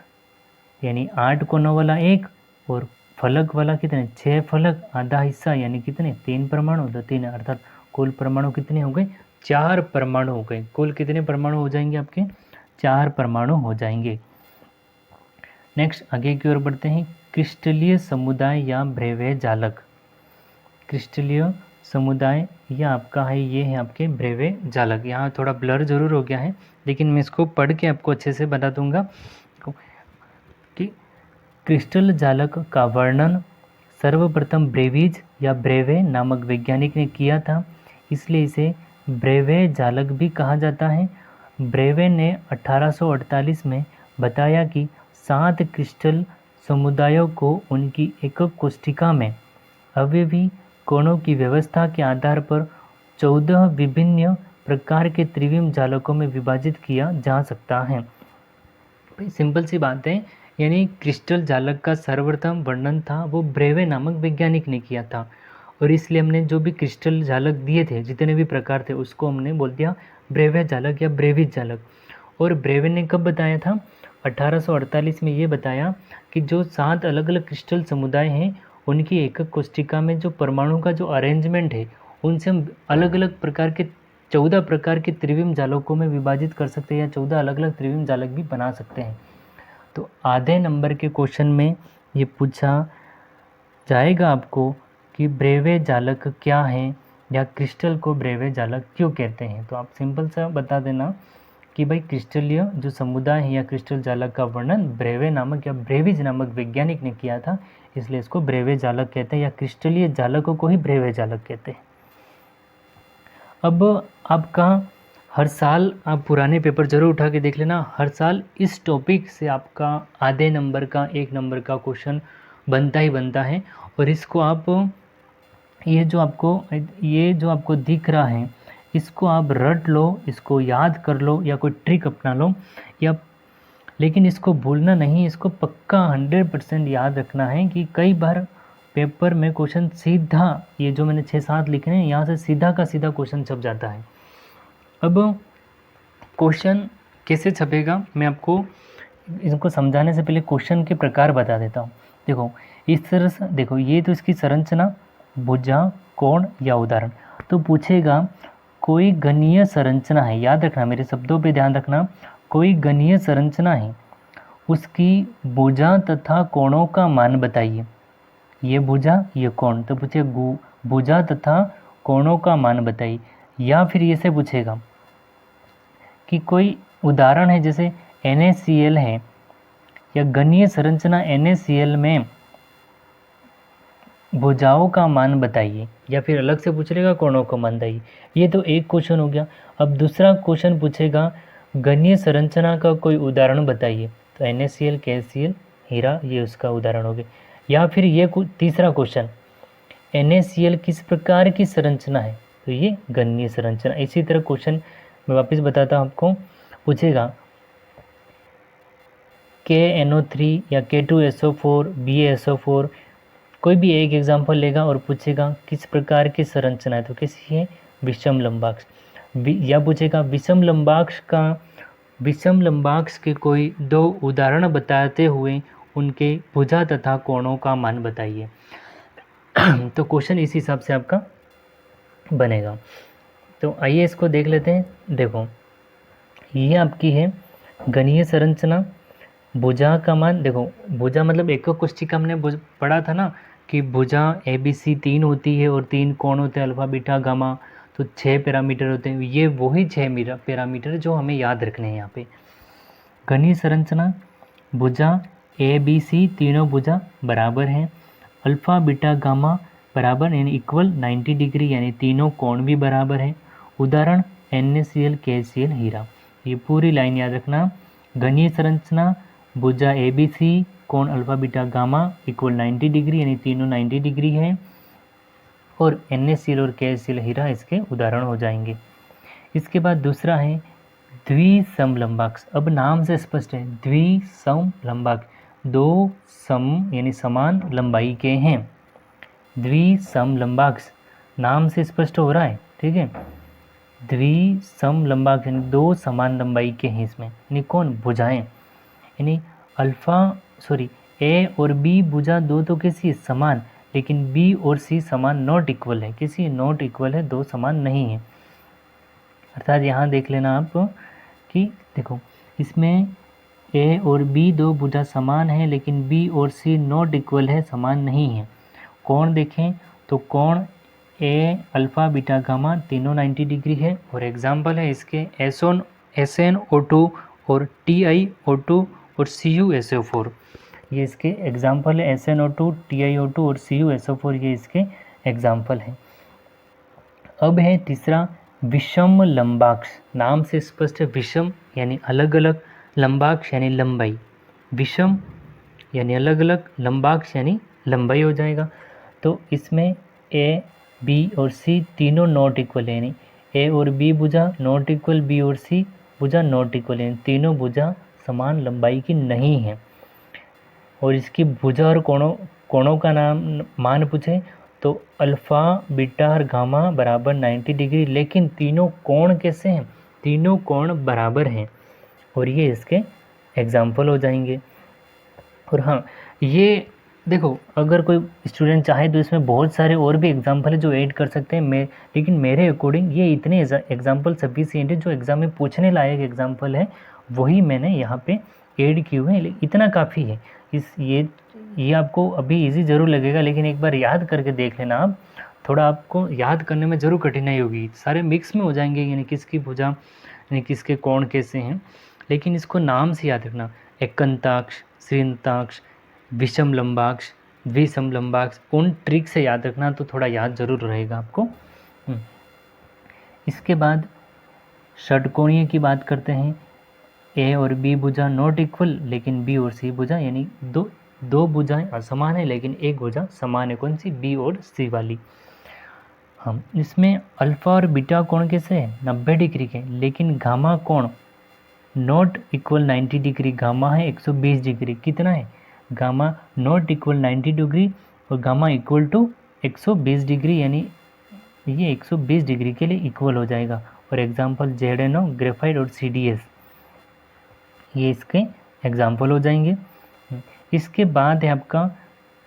Speaker 1: यानी 8 कोनों वाला 1, और फलक वाला कितने 6 फलक आधा हिस्सा यानी कितने 3 परमाणु, तो 3, अर्थात कुल परमाणु कितने हो गए 4 परमाणु हो गए। कुल कितने परमाणु हो जाएंगे आपके 4 परमाणु हो जाएंगे। नेक्स्ट आगे की ओर बढ़ते हैं। क्रिस्टलीय समुदाय या ब्रेवे जालक। क्रिस्टलीय समुदाय या आपका है, ये है आपके ब्रेवे जालक। यहाँ थोड़ा ब्लर जरूर हो गया है, लेकिन मैं इसको पढ़ के आपको अच्छे से बता दूंगा कि क्रिस्टल जालक का वर्णन सर्वप्रथम ब्रेवीज या ब्रेवे नामक वैज्ञानिक ने किया था, इसलिए इसे ब्रेवे जालक भी कहा जाता है। ब्रेवे ने 1848 में बताया कि 7 क्रिस्टल समुदायों को उनकी एकक कोष्ठिका में अवयवी कोणों की व्यवस्था के आधार पर 14 विभिन्न प्रकार के त्रिविम जालकों में विभाजित किया जा सकता है। सिंपल सी बात है, यानी क्रिस्टल जालक का सर्वप्रथम वर्णन था वो ब्रेवे नामक वैज्ञानिक ने किया था, और इसलिए हमने जो भी क्रिस्टल जालक दिए थे जितने भी प्रकार थे उसको हमने बोल दिया ब्रेवे जालक या ब्रेविज जालक। और ब्रेवे ने कब बताया था 1848 में ये बताया कि जो 7 अलग अलग क्रिस्टल समुदाय हैं उनकी एकक कोष्ठिका में जो परमाणु का जो अरेंजमेंट है उनसे हम अलग अलग प्रकार के 14 प्रकार के त्रिविम जालकों में विभाजित कर सकते हैं, या 14 अलग अलग त्रिविम जालक भी बना सकते हैं। तो आधे नंबर के क्वेश्चन में ये पूछा जाएगा आपको कि ब्रेवे जालक क्या है, या क्रिस्टल को ब्रेवे जालक क्यों कहते हैं। तो आप सिंपल सा बता देना कि भाई क्रिस्टलीय जो समुदाय है या क्रिस्टल जालक का वर्णन ब्रेवे नामक या ब्रेविज नामक वैज्ञानिक ने किया था, इसलिए इसको ब्रेवे जालक कहते हैं, या क्रिस्टलीय जालकों को ही ब्रेवे जालक कहते हैं। अब आपका हर साल आप पुराने पेपर जरूर उठा के देख लेना, हर साल इस टॉपिक से आपका आधे नंबर का 1 नंबर का क्वेश्चन बनता ही बनता है। और इसको आप ये जो आपको दिख रहा है इसको आप रट लो, इसको याद कर लो, या कोई ट्रिक अपना लो, या लेकिन इसको भूलना नहीं, इसको पक्का 100% याद रखना है कि कई बार पेपर में क्वेश्चन सीधा, ये जो मैंने 6-7 लिखे हैं यहाँ से सीधा का सीधा क्वेश्चन छप जाता है। अब क्वेश्चन कैसे छपेगा मैं आपको इनको समझाने से पहले क्वेश्चन के प्रकार बता देता हूँ। देखो इस तरह से, देखो ये तो इसकी संरचना, भुजा, कोण या उदाहरण। तो पूछेगा कोई गणीय संरचना है, याद रखना मेरे शब्दों पे ध्यान रखना, कोई गणीय संरचना है उसकी भुजा तथा कोणों का मान बताइए। ये भुजा ये कोण, तो पूछे भुजा तथा कोणों का मान बताइए। या फिर ये से पूछेगा कि कोई उदाहरण है, जैसे NaCl है, या गणीय संरचना NaCl में भुजाओं का मान बताइए, या फिर अलग से पूछ लेगा कोणों का मान बताइए। ये तो एक क्वेश्चन हो गया। अब दूसरा क्वेश्चन पूछेगा गणीय संरचना का कोई उदाहरण बताइए, तो NaCl, KCl, हीरा, ये उसका उदाहरण हो गया। या फिर ये तीसरा क्वेश्चन NaCl किस प्रकार की संरचना है, तो ये गणीय संरचना। इसी तरह क्वेश्चन मैं वापस बताता हूँ आपको, पूछेगा KNO3 या K2SO4, BaSO4, कोई भी एक एग्जाम्पल लेगा और पूछेगा किस प्रकार की संरचना है, तो कैसी है विषम लंबाक्ष। या पूछेगा विषम लंबाक्ष के कोई 2 उदाहरण बताते हुए उनके भुजा तथा कोणों का मान बताइए। तो क्वेश्चन इस हिसाब से आपका बनेगा। तो आइए इसको देख लेते हैं। देखो ये आपकी है गणीय संरचना, भुजा का मान। देखो भुजा मतलब एकक कोष्ठिका हमने पढ़ा था ना कि भुजा ABC 3 होती है और 3 कोण होते हैं अल्फा बीटा गामा, तो 6 पैरामीटर होते हैं। ये वही 6 पैरामीटर जो हमें याद रखने हैं यहाँ पे। गणीय संरचना भुजा ABC तीनों भुजा बराबर हैं, अल्फा बीटा गामा बराबर यानी इक्वल 90 डिग्री, यानी तीनों कोण भी बराबर है। उदाहरण NaCl KCl हीरा। ये पूरी लाइन याद रखना। घनीय संरचना भुजा ABC, कोण alpha beta gamma equal 90 degree, यानी तीनों 90 डिग्री है। और NaCl और KCl हीरा इसके उदाहरण हो जाएंगे। इसके बाद दूसरा है द्विसमलंबाक्ष। अब नाम से स्पष्ट है, द्विसमलंबाक्ष, दो सम यानी समान लंबाई के हैं। द्विसमलंबाक्ष नाम से स्पष्ट हो रहा है, ठीक है। द्विसमलंबाक्ष यानी दो समान लंबाई के हैं इसमें, यानी कौन, भुजाएं, यानी ए और बी भुजा दो तो किसी समान, लेकिन बी और सी समान नॉट इक्वल है, किसी नॉट इक्वल है, दो समान नहीं है। अर्थात यहाँ देख लेना आप कि देखो इसमें ए और बी दो भुजा समान है, लेकिन बी और सी नॉट इक्वल है, समान नहीं है। कोण देखें तो कोण ए अल्फ़ा बीटा गामा तीनों 90 डिग्री है। और एग्जाम्पल है इसके SnO2 और TiO2 और CuSO4, ये इसके एग्जाम्पल है। SnO2, TiO2 और CuSO4 ये इसके एग्जाम्पल हैं। अब है तीसरा विषम लंबाक्ष। नाम से स्पष्ट है, विषम यानी अलग अलग, लंबाक्ष यानी लंबाई, विषम यानी अलग अलग, लंबाक्ष यानी लंबाई हो जाएगा। तो इसमें ए बी और सी तीनों नॉट इक्वल है, यानी ए और बी भुजा नॉट इक्वल, बी और सी भुजा नॉट इक्वल है, तीनों भुजा समान लंबाई की नहीं है। और इसकी भुजा और कोणों का मान पूछे तो अल्फ़ा बीटा और गामा बराबर 90 डिग्री, लेकिन तीनों कोण कैसे हैं, तीनों कोण बराबर हैं। और ये इसके एग्जाम्पल हो जाएंगे। और हाँ, ये देखो अगर कोई स्टूडेंट चाहे तो इसमें बहुत सारे और भी एग्जाम्पल है जो ऐड कर सकते हैं, लेकिन मेरे अकॉर्डिंग ये इतने एग्जाम्पल सफिशिएंट है, जो एग्ज़ाम में पूछने लायक एग्जाम्पल है वही मैंने यहाँ पे ऐड किए हुए हैं, इतना काफ़ी है। ये आपको अभी इजी ज़रूर लगेगा, लेकिन एक बार याद करके देख लेना आप, थोड़ा आपको याद करने में ज़रूर कठिनाई होगी, सारे मिक्स में हो जाएंगे, यानी किसकी भुजा यानी किसके कोण कैसे हैं। लेकिन इसको नाम से याद रखना, एकंताक्ष, श्रीनताक्ष, विषम लंबाक्ष, द्विसम लंबाक्ष, उन ट्रिक से याद रखना तो थोड़ा याद जरूर रहेगा आपको। इसके बाद षटकोणीय की बात करते हैं। ए और बी भुजा नॉट इक्वल, लेकिन बी और सी भुजा यानी दो भुजाएं असमान है, लेकिन एक भुजा समान है, कौन सी, बी और सी वाली। हम इसमें अल्फा और बीटा कोण कैसे है, 90 डिग्री के, लेकिन गामा कोण नॉट इक्वल 90 डिग्री, गामा है 120 डिग्री। कितना है, गामा नॉट इक्वल 90 डिग्री और गामा इक्वल टू 120 डिग्री, यानी ये 120 डिग्री के लिए इक्वल हो जाएगा। और एग्जाम्पल ZnO, ग्रेफाइट और CDS, ये इसके एग्जाम्पल हो जाएंगे। इसके बाद है आपका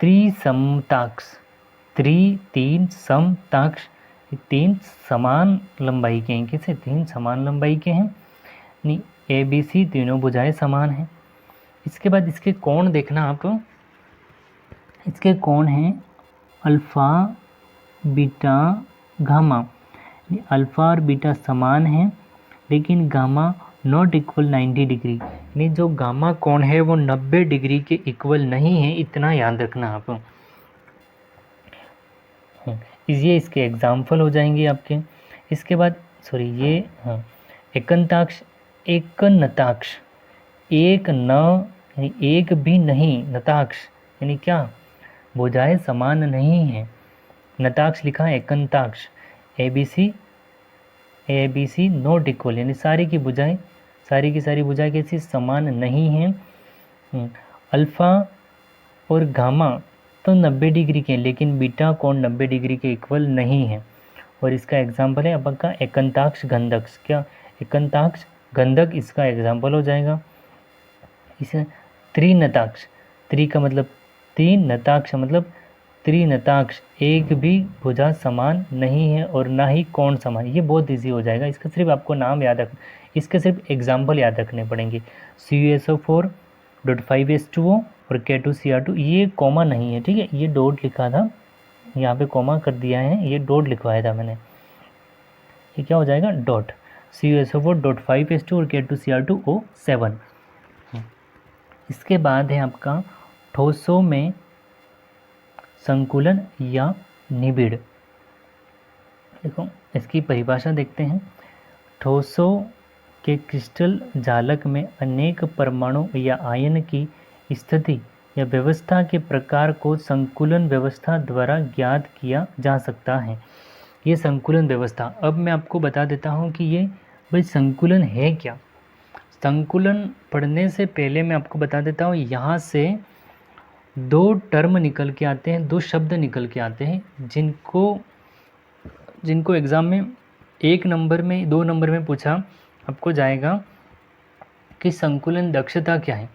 Speaker 1: त्रिसमताक्ष। तीन समताक्ष, तीन समान लंबाई के हैं, किसे, तीन समान लंबाई के हैं, नहीं ABC तीनों भुजाएं समान हैं। इसके बाद इसके कोण देखना आप, इसके कोण हैं अल्फ़ा बीटा गामा, अल्फ़ा और बीटा समान हैं, लेकिन गामा नॉट इक्वल 90 डिग्री, यानी जो गामा कोण है वो 90 डिग्री के इक्वल नहीं है, इतना याद रखना आप। ये इसके एग्जाम्पल हो जाएंगे आपके। इसके बाद एकंताक्ष, एकनताक्ष, एक न यानी एक भी नहीं, नताक्ष यानी क्या, भुजाएं समान नहीं है, नताक्ष लिखा है एकंताक्ष। ABC नॉट इक्वल, यानी सारी की सारी भुजाएं कैसी, समान नहीं हैं। अल्फ़ा और गामा तो 90 डिग्री के, लेकिन बीटा कोण 90 डिग्री के इक्वल नहीं है। और इसका एग्जाम्पल है आपका एकंताक्ष गंधक, क्या, एकंताक्ष गंधक इसका एग्जाम्पल हो जाएगा। इसे त्रिनताक्ष, त्रि का मतलब तीन, नताक्ष मतलब त्रिनताक्ष, एक भी भुजा समान नहीं है और ना ही कोण समान। ये बहुत इजी हो जाएगा, इसका सिर्फ आपको नाम याद रखना, इसके सिर्फ एग्जाम्पल याद रखने पड़ेंगे। CuSO4.5H2O और K2Cr2, ये कॉमा नहीं है, ठीक है, ये डॉट लिखा था, यहाँ पे कॉमा कर दिया है, ये डॉट लिखवाया था मैंने, ये क्या हो जाएगा, डॉट। CuSO4.5H2 और K2Cr2O7। इसके बाद है आपका ठोसों में संकुलन या निबिड़। देखो इसकी परिभाषा देखते हैं। ठोसों के क्रिस्टल जालक में अनेक परमाणु या आयन की स्थिति या व्यवस्था के प्रकार को संकुलन व्यवस्था द्वारा ज्ञात किया जा सकता है। ये संकुलन व्यवस्था, अब मैं आपको बता देता हूँ कि ये भाई संकुलन है क्या। संकुलन पढ़ने से पहले मैं आपको बता देता हूँ, यहाँ से दो टर्म निकल के आते हैं, दो शब्द निकल के आते हैं, जिनको एग्ज़ाम में 1 नंबर में 2 नंबर में पूछा आपको जाएगा कि संकुलन दक्षता क्या है।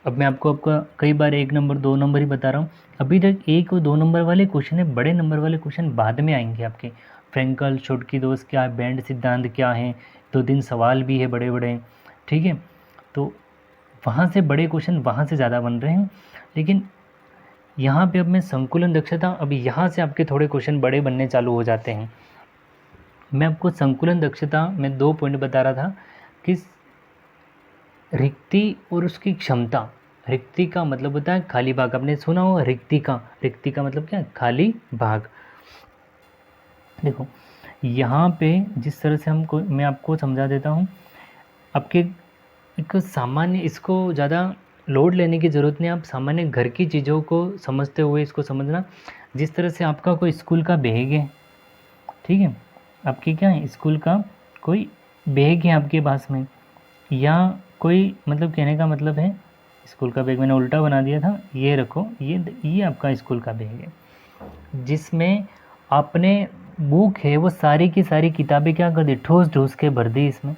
Speaker 1: अब मैं आपको कई बार 1 नंबर 2 नंबर ही बता रहा हूँ, अभी तक 1 और 2 नंबर वाले क्वेश्चन है, बड़े नंबर वाले क्वेश्चन बाद में आएंगे आपके। फ्रेंकल छोटकी दोष क्या है, बैंड सिद्धांत क्या है, 2-3 सवाल भी है बड़े बड़े, ठीक है। तो वहाँ से बड़े क्वेश्चन वहाँ से ज़्यादा बन रहे हैं, लेकिन यहाँ पे अब मैं संकुलन दक्षता, अभी यहाँ से आपके थोड़े क्वेश्चन बड़े बनने चालू हो जाते हैं। मैं आपको संकुलन दक्षता में 2 पॉइंट बता रहा था कि रिक्ति और उसकी क्षमता। रिक्ति का मतलब होता है खाली भाग, आपने सुना हो रिक्ति का मतलब क्या है, खाली भाग। देखो यहाँ पे जिस तरह से मैं आपको समझा देता हूँ, आपके एक सामान्य, इसको ज़्यादा लोड लेने की ज़रूरत नहीं, आप सामान्य घर की चीज़ों को समझते हुए इसको समझना। जिस तरह से आपका कोई स्कूल का बैग है, ठीक है, आपके क्या है, स्कूल का कोई बैग है आपके पास में, या कोई, मतलब कहने का मतलब है स्कूल का बैग, मैंने उल्टा बना दिया था, ये रखो, ये आपका स्कूल का बैग है, जिसमें आपने बुक है वो सारी की सारी किताबें क्या कर दी, ठूस ठूस के भर दी, इसमें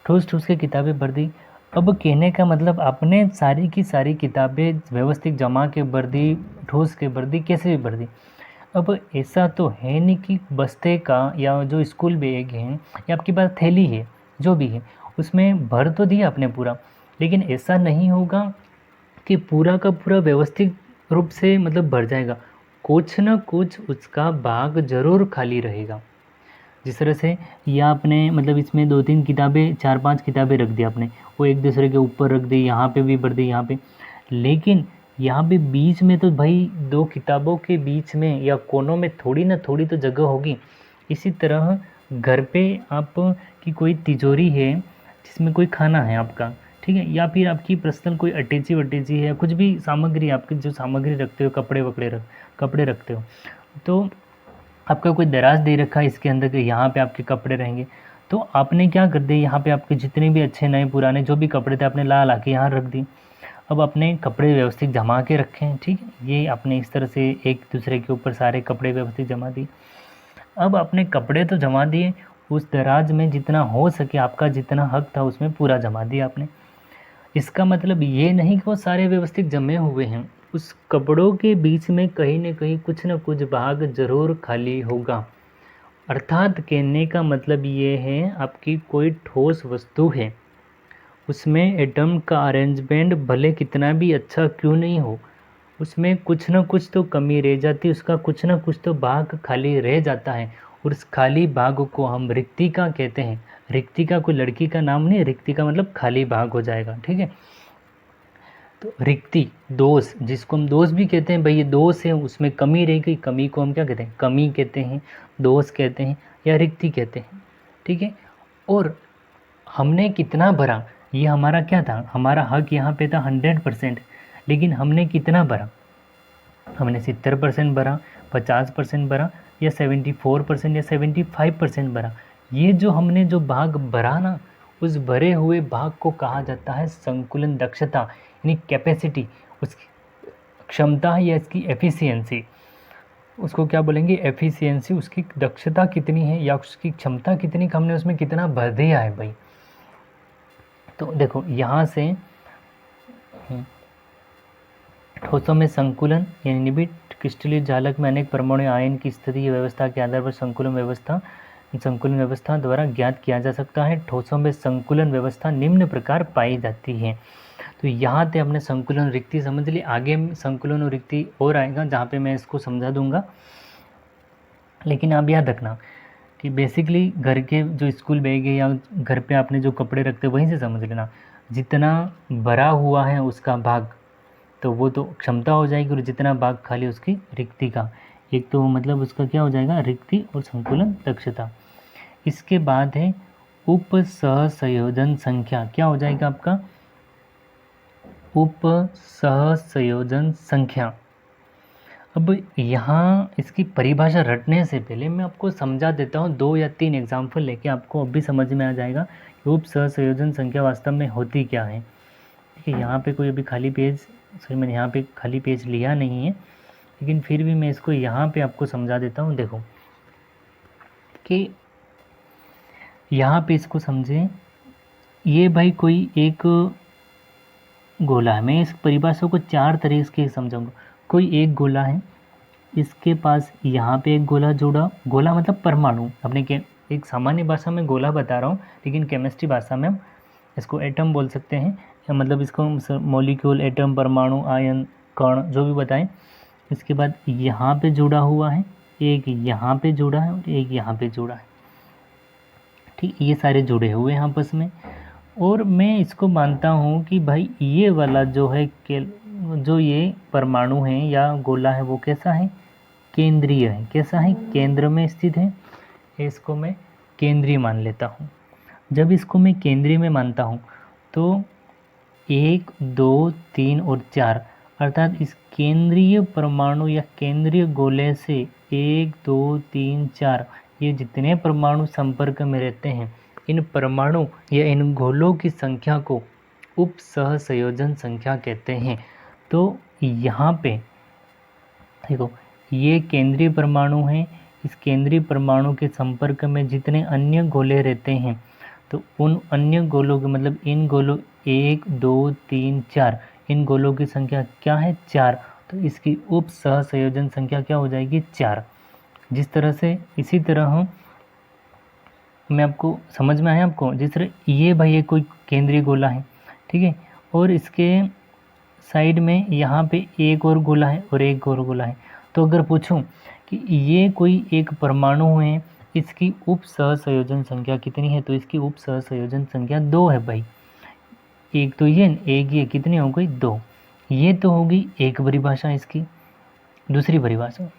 Speaker 1: ठूस ठूस के किताबें भर दी। अब कहने का मतलब आपने सारी की सारी किताबें व्यवस्थित जमा के भर दी, ठूस के भर दी, कैसे भी भर दी। अब ऐसा तो है नहीं कि बस्ते का या जो स्कूल बैग है या आपके पास थैली है जो भी है उसमें भर तो दिया आपने पूरा, लेकिन ऐसा नहीं होगा कि पूरा का पूरा व्यवस्थित रूप से मतलब भर जाएगा, कुछ ना कुछ उसका भाग जरूर खाली रहेगा। जिस तरह से या आपने मतलब इसमें 2-3 किताबें 4-5 किताबें रख दी आपने, वो एक दूसरे के ऊपर रख दी, यहाँ पे भी भर दी, यहाँ पे, लेकिन यहाँ पे बीच में तो भाई 2 किताबों के बीच में या कोनों में थोड़ी ना थोड़ी तो जगह होगी। इसी तरह घर पे आप की कोई तिजोरी है जिसमें कोई खाना है आपका, ठीक है, या फिर आपकी पर्सनल कोई अटैची वटैची है, कुछ भी सामग्री, आपकी जो सामग्री रखते हो, कपड़े रखते हो, तो आपका कोई दराज दे रखा है इसके अंदर कि यहाँ पे आपके कपड़े रहेंगे, तो आपने क्या कर दिया, यहाँ पे आपके जितने भी अच्छे नए पुराने जो भी कपड़े थे आपने ला के यहाँ रख दी। अब अपने कपड़े व्यवस्थित जमा के रखे हैं, ठीक है, ये आपने इस तरह से एक दूसरे के ऊपर सारे कपड़े व्यवस्थित जमा दिए। अब अपने कपड़े तो जमा दिए, उस दराज में जितना हो सके आपका जितना हक था उसमें पूरा जमा दिया आपने। इसका मतलब ये नहीं कि वो सारे व्यवस्थित जमे हुए हैं, उस कपड़ों के बीच में कहीं न कहीं कुछ न कुछ भाग ज़रूर खाली होगा। अर्थात कहने का मतलब ये है, आपकी कोई ठोस वस्तु है, उसमें एटम का अरेंजमेंट भले कितना भी अच्छा क्यों नहीं हो, उसमें कुछ न कुछ तो कमी रह जाती है, उसका कुछ न कुछ तो भाग खाली रह जाता है, और उस खाली भाग को हम रिक्तिका कहते हैं। रिक्तिका कोई लड़की का नाम नहीं, रिक्तिका मतलब खाली भाग हो जाएगा, ठीक है। तो रिक्ति, दोष, जिसको हम दोष भी कहते हैं, भाई ये दोष है, उसमें कमी रह गई, कमी को हम क्या कहते हैं, कमी कहते हैं, दोष कहते हैं या रिक्ति कहते हैं, ठीक है। और हमने कितना भरा, ये हमारा क्या था, हमारा हक यहाँ पे था 100%, लेकिन हमने कितना भरा, हमने 70% भरा, 50% भरा, या 74% या 75% भरा। ये जो हमने जो भाग भरा ना, उस भरे हुए भाग को कहा जाता है संकुलन दक्षता, यानी कैपेसिटी, उसकी क्षमता या इसकी एफिशिएंसी, उसको क्या बोलेंगे, एफिशिएंसी, उसकी दक्षता कितनी है या उसकी क्षमता कितनी, हमने उसमें कितना भर दिया है भाई। तो देखो यहाँ से ठोसों में संकुलन यानी निबिड़ क्रिस्टलीय जालक में अनेक परमाणु आयन की स्थिति व्यवस्था के आधार पर संकुलन व्यवस्था द्वारा ज्ञात किया जा सकता है। ठोसों में संकुलन व्यवस्था निम्न प्रकार पाई जाती है। तो यहाँ पे हमने संकुलन रिक्ति समझ ली, आगे संकुलन और रिक्ति और आएगा जहाँ पे मैं इसको समझा दूंगा। लेकिन आप याद रखना कि बेसिकली घर के जो स्कूल बैग है या घर पे आपने जो कपड़े रखते हैं वहीं से समझ लेना, जितना भरा हुआ है उसका भाग तो वो तो क्षमता हो जाएगी, और जितना भाग खाली उसकी रिक्ति का, एक तो मतलब उसका क्या हो जाएगा, रिक्ति और संकुलन दक्षता। इसके बाद है उप सहसंयोजन संख्या क्या हो जाएगा आपका? उप सहसंयोजन संख्या। अब यहाँ इसकी परिभाषा रटने से पहले मैं आपको समझा देता हूँ, 2 या 3 एग्जाम्पल लेके आपको अब भी समझ में आ जाएगा कि उप सहसंयोजन संख्या वास्तव में होती क्या है। देखिए यहाँ पे कोई अभी खाली पेज, सॉरी मैंने यहाँ पे खाली पेज लिया नहीं है, लेकिन फिर भी मैं इसको यहाँ पे आपको समझा देता हूँ। देखो कि यहाँ पे इसको समझें, ये भाई कोई एक गोला है। मैं इस परिभाषा को 4 तरीके से समझाऊंगा। कोई एक गोला है, इसके पास यहाँ पे एक गोला जुड़ा, गोला मतलब परमाणु, अपने के एक सामान्य भाषा में गोला बता रहा हूँ, लेकिन केमिस्ट्री भाषा में हम इसको एटम बोल सकते हैं, या मतलब इसको मॉलिक्यूल, एटम, परमाणु, आयन, कण, जो भी बताएं। इसके बाद यहाँ पे जुड़ा हुआ है, एक यहाँ पे जुड़ा है और एक यहाँ पे जुड़ा है, ठीक, ये सारे जुड़े हुए हैं आपस में। और मैं इसको मानता हूँ कि भाई ये वाला जो है जो ये परमाणु है या गोला है वो कैसा है? केंद्रीय है। कैसा है? केंद्र में स्थित है। इसको मैं केंद्रीय मान लेता हूँ। जब इसको मैं केंद्रीय में मानता हूँ तो 1, 2, 3 और 4 अर्थात इस केंद्रीय परमाणु या केंद्रीय गोले से 1, 2, 3, 4 ये जितने परमाणु संपर्क में रहते हैं, इन परमाणु या इन गोलों की संख्या को उप सहसंयोजन संख्या कहते हैं। तो यहाँ पे देखो, ये केंद्रीय परमाणु है, इस केंद्रीय परमाणु के संपर्क में जितने अन्य गोले रहते हैं, तो उन अन्य गोलों के मतलब इन गोलों 1, 2, 3, 4 इन गोलों की संख्या क्या है? 4। तो इसकी उप सहसंयोजन संख्या क्या हो जाएगी? 4। जिस तरह से, इसी तरह मैं आपको समझ में आया आपको? जिस तरह ये भाई ये कोई केंद्रीय गोला है, ठीक है, और इसके साइड में यहाँ पे एक और गोला है और एक और गोला है। तो अगर पूछूं कि ये कोई एक परमाणु है, इसकी उप सहसंयोजन संख्या कितनी है, तो इसकी उप सहसंयोजन संख्या 2 है भाई। एक तो ये, एक ये, कितनी हो गई? 2। ये तो होगी एक परिभाषा इसकी। दूसरी परिभाषा,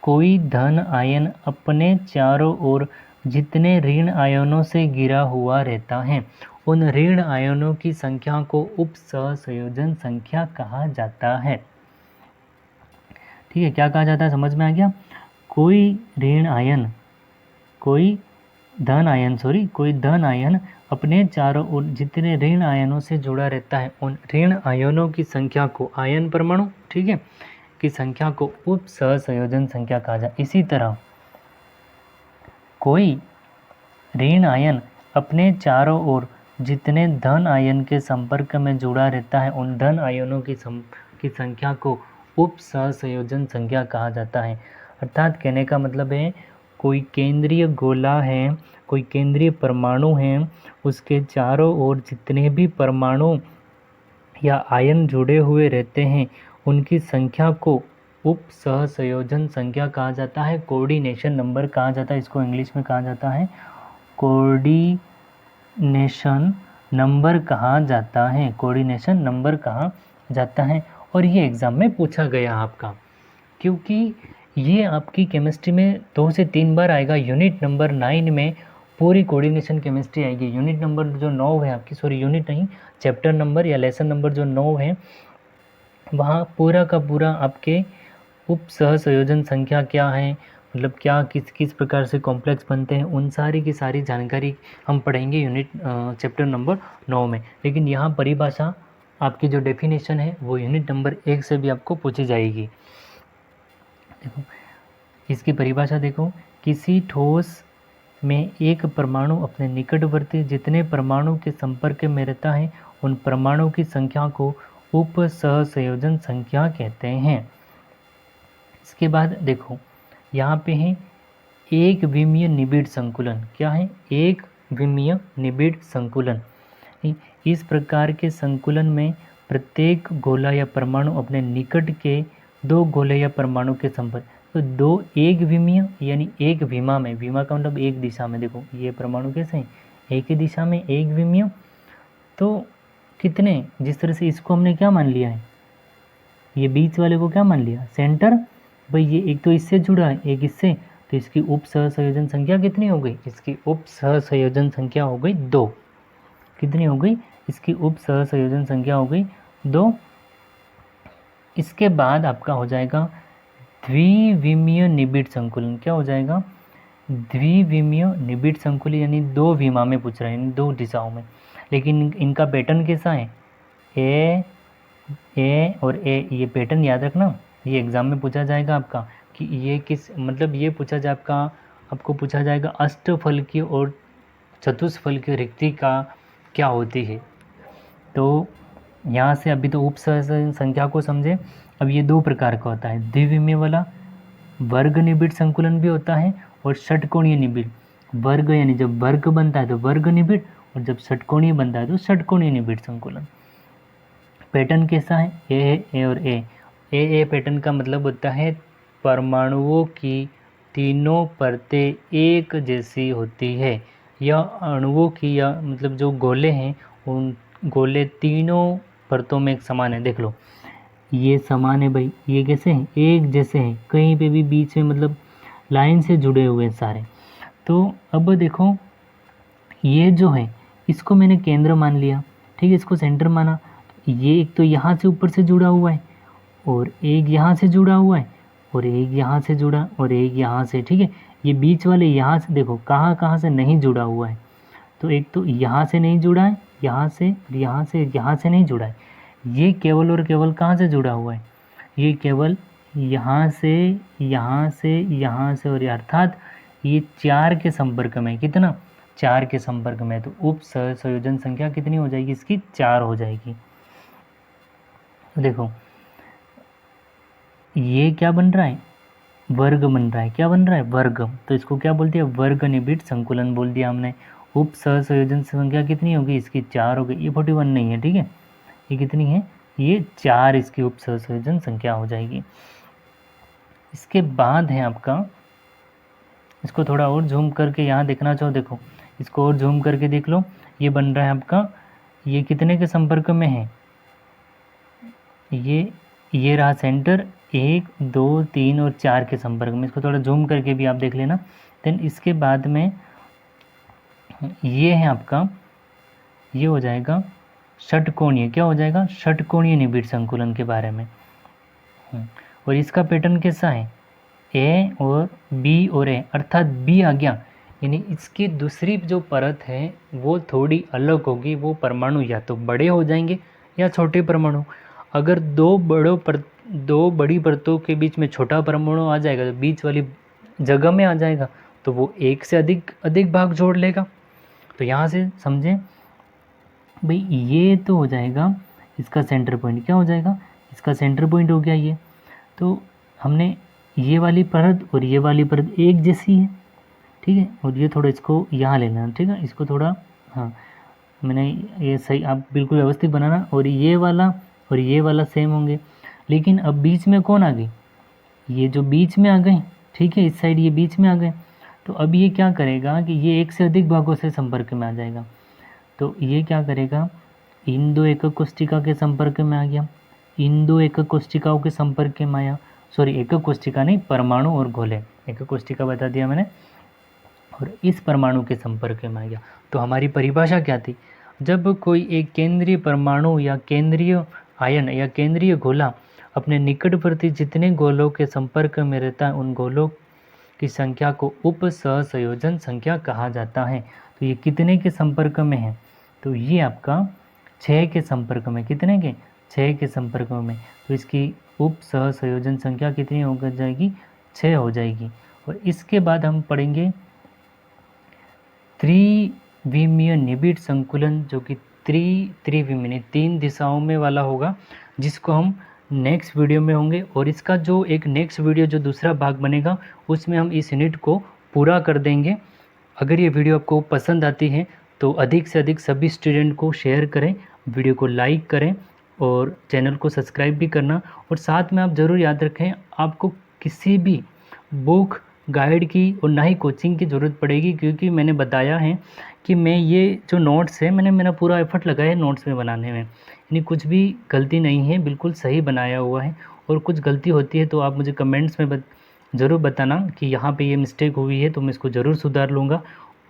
Speaker 1: कोई धन आयन अपने चारों ओर जितने ऋण आयनों से घिरा हुआ रहता है, उन ऋण आयनों की संख्या को उप सहसंयोजन संख्या कहा जाता है। ठीक है, क्या कहा जाता है? समझ में आ गया? कोई ऋण आयन, कोई धन आयन अपने चारों ओर जितने ऋण आयनों से जुड़ा रहता है, उन ऋण आयनों की संख्या को, आयन परमाणु, ठीक है, की संख्या को उप सहसंयोजन संख्या कहा जाता है। इसी तरह कोई ऋण आयन अपने चारों ओर जितने धन आयन के संपर्क में जुड़ा रहता है, उन धन आयनों की संख्या को उप सहसंयोजन संख्या कहा जाता है। अर्थात कहने का मतलब है, कोई केंद्रीय गोला है, कोई केंद्रीय परमाणु है, उसके चारों ओर जितने भी परमाणु या आयन जुड़े हुए रहते हैं, उनकी संख्या को उप सहसंयोजन संख्या कहा जाता है, कोऑर्डिनेशन नंबर कहा जाता है। इसको इंग्लिश में कहा जाता है कोऑर्डिनेशन नंबर कहा जाता है, कोऑर्डिनेशन नंबर कहा जाता है। और ये एग्ज़ाम में पूछा गया आपका, क्योंकि ये आपकी केमिस्ट्री में 2 से 3 बार आएगा। यूनिट नंबर 9 में पूरी कोऑर्डिनेशन केमिस्ट्री आएगी। यूनिट नंबर जो 9 है आपकी, सॉरी यूनिट नहीं, चैप्टर नंबर या लेसन नंबर जो 9 है, वहाँ पूरा का पूरा आपके उप सहसंयोजन संख्या क्या है, मतलब क्या किस किस प्रकार से कॉम्प्लेक्स बनते हैं, उन सारी की सारी जानकारी हम पढ़ेंगे यूनिट चैप्टर नंबर 9 में। लेकिन यहाँ परिभाषा आपकी जो डेफिनेशन है वो यूनिट नंबर 1 से भी आपको पूछी जाएगी। देखो इसकी परिभाषा देखो, किसी ठोस में एक परमाणु अपने निकटवर्ती जितने परमाणु के संपर्क में रहता है, उन परमाणु की संख्या को उप सहसंयोजन संख्या कहते हैं। इसके बाद देखो यहाँ पे है एक विमीय निबिड़ संकुलन। क्या है? एक विमीय निबिड़ संकुलन। इस प्रकार के संकुलन में प्रत्येक गोला या परमाणु अपने निकट के 2 गोले या परमाणु के संपर्क, तो 2 एक विमीय यानी एक विमा में, विमा का मतलब एक दिशा में, देखो ये परमाणु कैसे हैं, एक ही दिशा में एक विमीय, तो कितने, जिस तरह से इसको हमने क्या मान लिया है, ये बीच वाले को क्या मान लिया, सेंटर। भाई ये एक तो इससे जुड़ा है, एक इससे, तो तो इसकी उप सहसंयोजन संख्या कितनी हो गई? इसकी उप सहसंयोजन संख्या हो गई 2। कितनी हो गई? इसकी उप सहसंयोजन संख्या हो गई 2। इसके बाद आपका हो जाएगा द्विविमीय निबिड़ संकुलन। क्या हो जाएगा? द्विविमीय निबिड़ संकुलन, यानी 2 विमा में पूछ रहा है, यानी 2 दिशाओं में। लेकिन इनका पैटर्न कैसा है? ए और ए, ये पैटर्न याद रखना, ये एग्जाम में पूछा जाएगा आपका कि ये किस, मतलब ये पूछा जाए आपको पूछा जाएगा अष्टफलकीय और चतुष्फलकीय रिक्ति का क्या होती है। तो यहाँ से अभी तो उप सहसंयोजन संख्या को समझे। अब ये 2 प्रकार का होता है, द्विविमीय वाला वर्ग निबिड़ संकुलन भी होता है और षटकोणीय निबिड़। वर्ग यानी जब वर्ग बनता है तो वर्ग निबिड़, और जब षटकोणीय बनता है तो षटकोणीय निबिड़ संकुलन। पैटर्न कैसा है? ए और ए पैटर्न का मतलब होता है परमाणुओं की तीनों परतें एक जैसी होती है, या अणुओं की, या मतलब जो गोले हैं उन गोले तीनों परतों में एक समान है। देख लो, ये समान है भाई, ये कैसे हैं? एक जैसे हैं, कहीं पे भी बीच में मतलब लाइन से जुड़े हुए हैं सारे। तो अब देखो, ये जो है इसको मैंने केंद्र मान लिया, ठीक है, इसको सेंटर माना। ये एक तो यहाँ से ऊपर से जुड़ा हुआ है, और एक यहाँ से जुड़ा हुआ है, और एक यहाँ से जुड़ा, और एक यहाँ से, ठीक है। ये बीच वाले यहाँ से देखो कहाँ से नहीं जुड़ा हुआ है। तो एक तो यहाँ से नहीं जुड़ा है, यहाँ से नहीं जुड़ा है। ये केवल और केवल कहाँ से जुड़ा हुआ है? ये केवल यहाँ से और अर्थात ये 4 के संपर्क में। कितना? 4 के संपर्क में। तो उप सहसंयोजन संख्या कितनी हो जाएगी? इसकी 4 हो जाएगी। देखो ये क्या बन रहा है? वर्ग बन रहा है। क्या बन रहा है? वर्ग। तो इसको क्या बोल दिया? वर्ग निबिड़ संकुलन बोल दिया हमने। उप सहसंयोजन संख्या कितनी होगी? इसकी 4 हो गई। ये 41 नहीं है, ठीक है। ये कितनी है? ये 4 इसकी उप सहसंयोजन संख्या हो जाएगी। इसके बाद है आपका, इसको थोड़ा और जूम करके यहाँ देखना चाहो, देखो इसको और जूम करके देख लो। ये बन रहा है आपका, ये कितने के संपर्क में है? ये रहा सेंटर, 1 2 3 और 4 के संपर्क में। इसको थोड़ा जूम करके भी आप देख लेना। देन इसके बाद में ये है आपका, ये हो जाएगा षटकोणीय। क्या हो जाएगा? षटकोणीय निबिड़ संकुलन के बारे में। और इसका पैटर्न कैसा है? ए और बी और ए, अर्थात बी आ गया, यानी इसकी दूसरी जो परत है वो थोड़ी अलग होगी। वो परमाणु या तो बड़े हो जाएंगे या छोटे परमाणु। अगर दो बड़ी परतों के बीच में छोटा परमाणु आ जाएगा तो बीच वाली जगह में आ जाएगा, तो वो एक से अधिक भाग जोड़ लेगा। तो यहाँ से समझें भाई, ये तो हो जाएगा इसका सेंटर पॉइंट। क्या हो जाएगा? इसका सेंटर पॉइंट हो गया ये। तो हमने ये वाली परत और ये वाली परत एक जैसी है, ठीक है। और ये थोड़ा इसको यहाँ लेना, ठीक है, इसको थोड़ा, हाँ मैंने ये सही, आप बिल्कुल व्यवस्थित बनाना। और ये वाला सेम होंगे। लेकिन अब बीच में कौन आ गई? ये जो बीच में आ गए, ठीक है, इस साइड ये बीच में आ गए। तो अब ये क्या करेगा कि ये एक से अधिक भागों से संपर्क में आ जाएगा। तो ये क्या करेगा? इन 2 एकक कोष्ठिका के संपर्क में आ गया, इन 2 एकक कोष्ठिकाओं के संपर्क में आया, सॉरी एकक कोष्ठिका नहीं, परमाणु और गोले। एकक कोष्ठिका बता दिया मैंने, और इस परमाणु के संपर्क में आ गया। तो हमारी परिभाषा क्या थी? जब कोई एक केंद्रीय परमाणु या केंद्रीय आयन या केंद्रीय गोला अपने निकटवर्ती जितने गोलों के संपर्क में रहता है, उन गोलों की संख्या को उप सहसंयोजन संख्या कहा जाता है। तो ये कितने के संपर्क में है? तो ये आपका 6 के संपर्क में। कितने के? 6 के संपर्क में। तो इसकी उप सहसंयोजन संख्या कितनी हो जाएगी? 6 हो जाएगी। और इसके बाद हम पढ़ेंगे त्रिविमीय निबिड़ संकुलन, जो कि त्रिविमीय 3 दिशाओं में वाला होगा, जिसको हम नेक्स्ट वीडियो में होंगे। और इसका जो एक नेक्स्ट वीडियो जो दूसरा भाग बनेगा, उसमें हम इस यूनिट को पूरा कर देंगे। अगर ये वीडियो आपको पसंद आती है तो अधिक से अधिक सभी स्टूडेंट को शेयर करें, वीडियो को लाइक करें और चैनल को सब्सक्राइब भी करना। और साथ में आप ज़रूर याद रखें, आपको किसी भी बुक गाइड की और ना ही कोचिंग की ज़रूरत पड़ेगी, क्योंकि मैंने बताया है कि मैं ये जो नोट्स है, मैंने मेरा पूरा एफर्ट लगाया है नोट्स में बनाने में, यानी कुछ भी गलती नहीं है, बिल्कुल सही बनाया हुआ है। और कुछ गलती होती है तो आप मुझे कमेंट्स में ज़रूर बताना कि यहाँ पे ये मिस्टेक हुई है, तो मैं इसको ज़रूर सुधार लूँगा।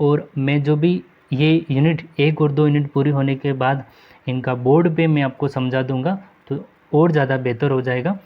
Speaker 1: और मैं जो भी ये यूनिट 1 और 2 यूनिट पूरी होने के बाद इनका बोर्ड पे मैं आपको समझा दूँगा, तो और ज़्यादा बेहतर हो जाएगा।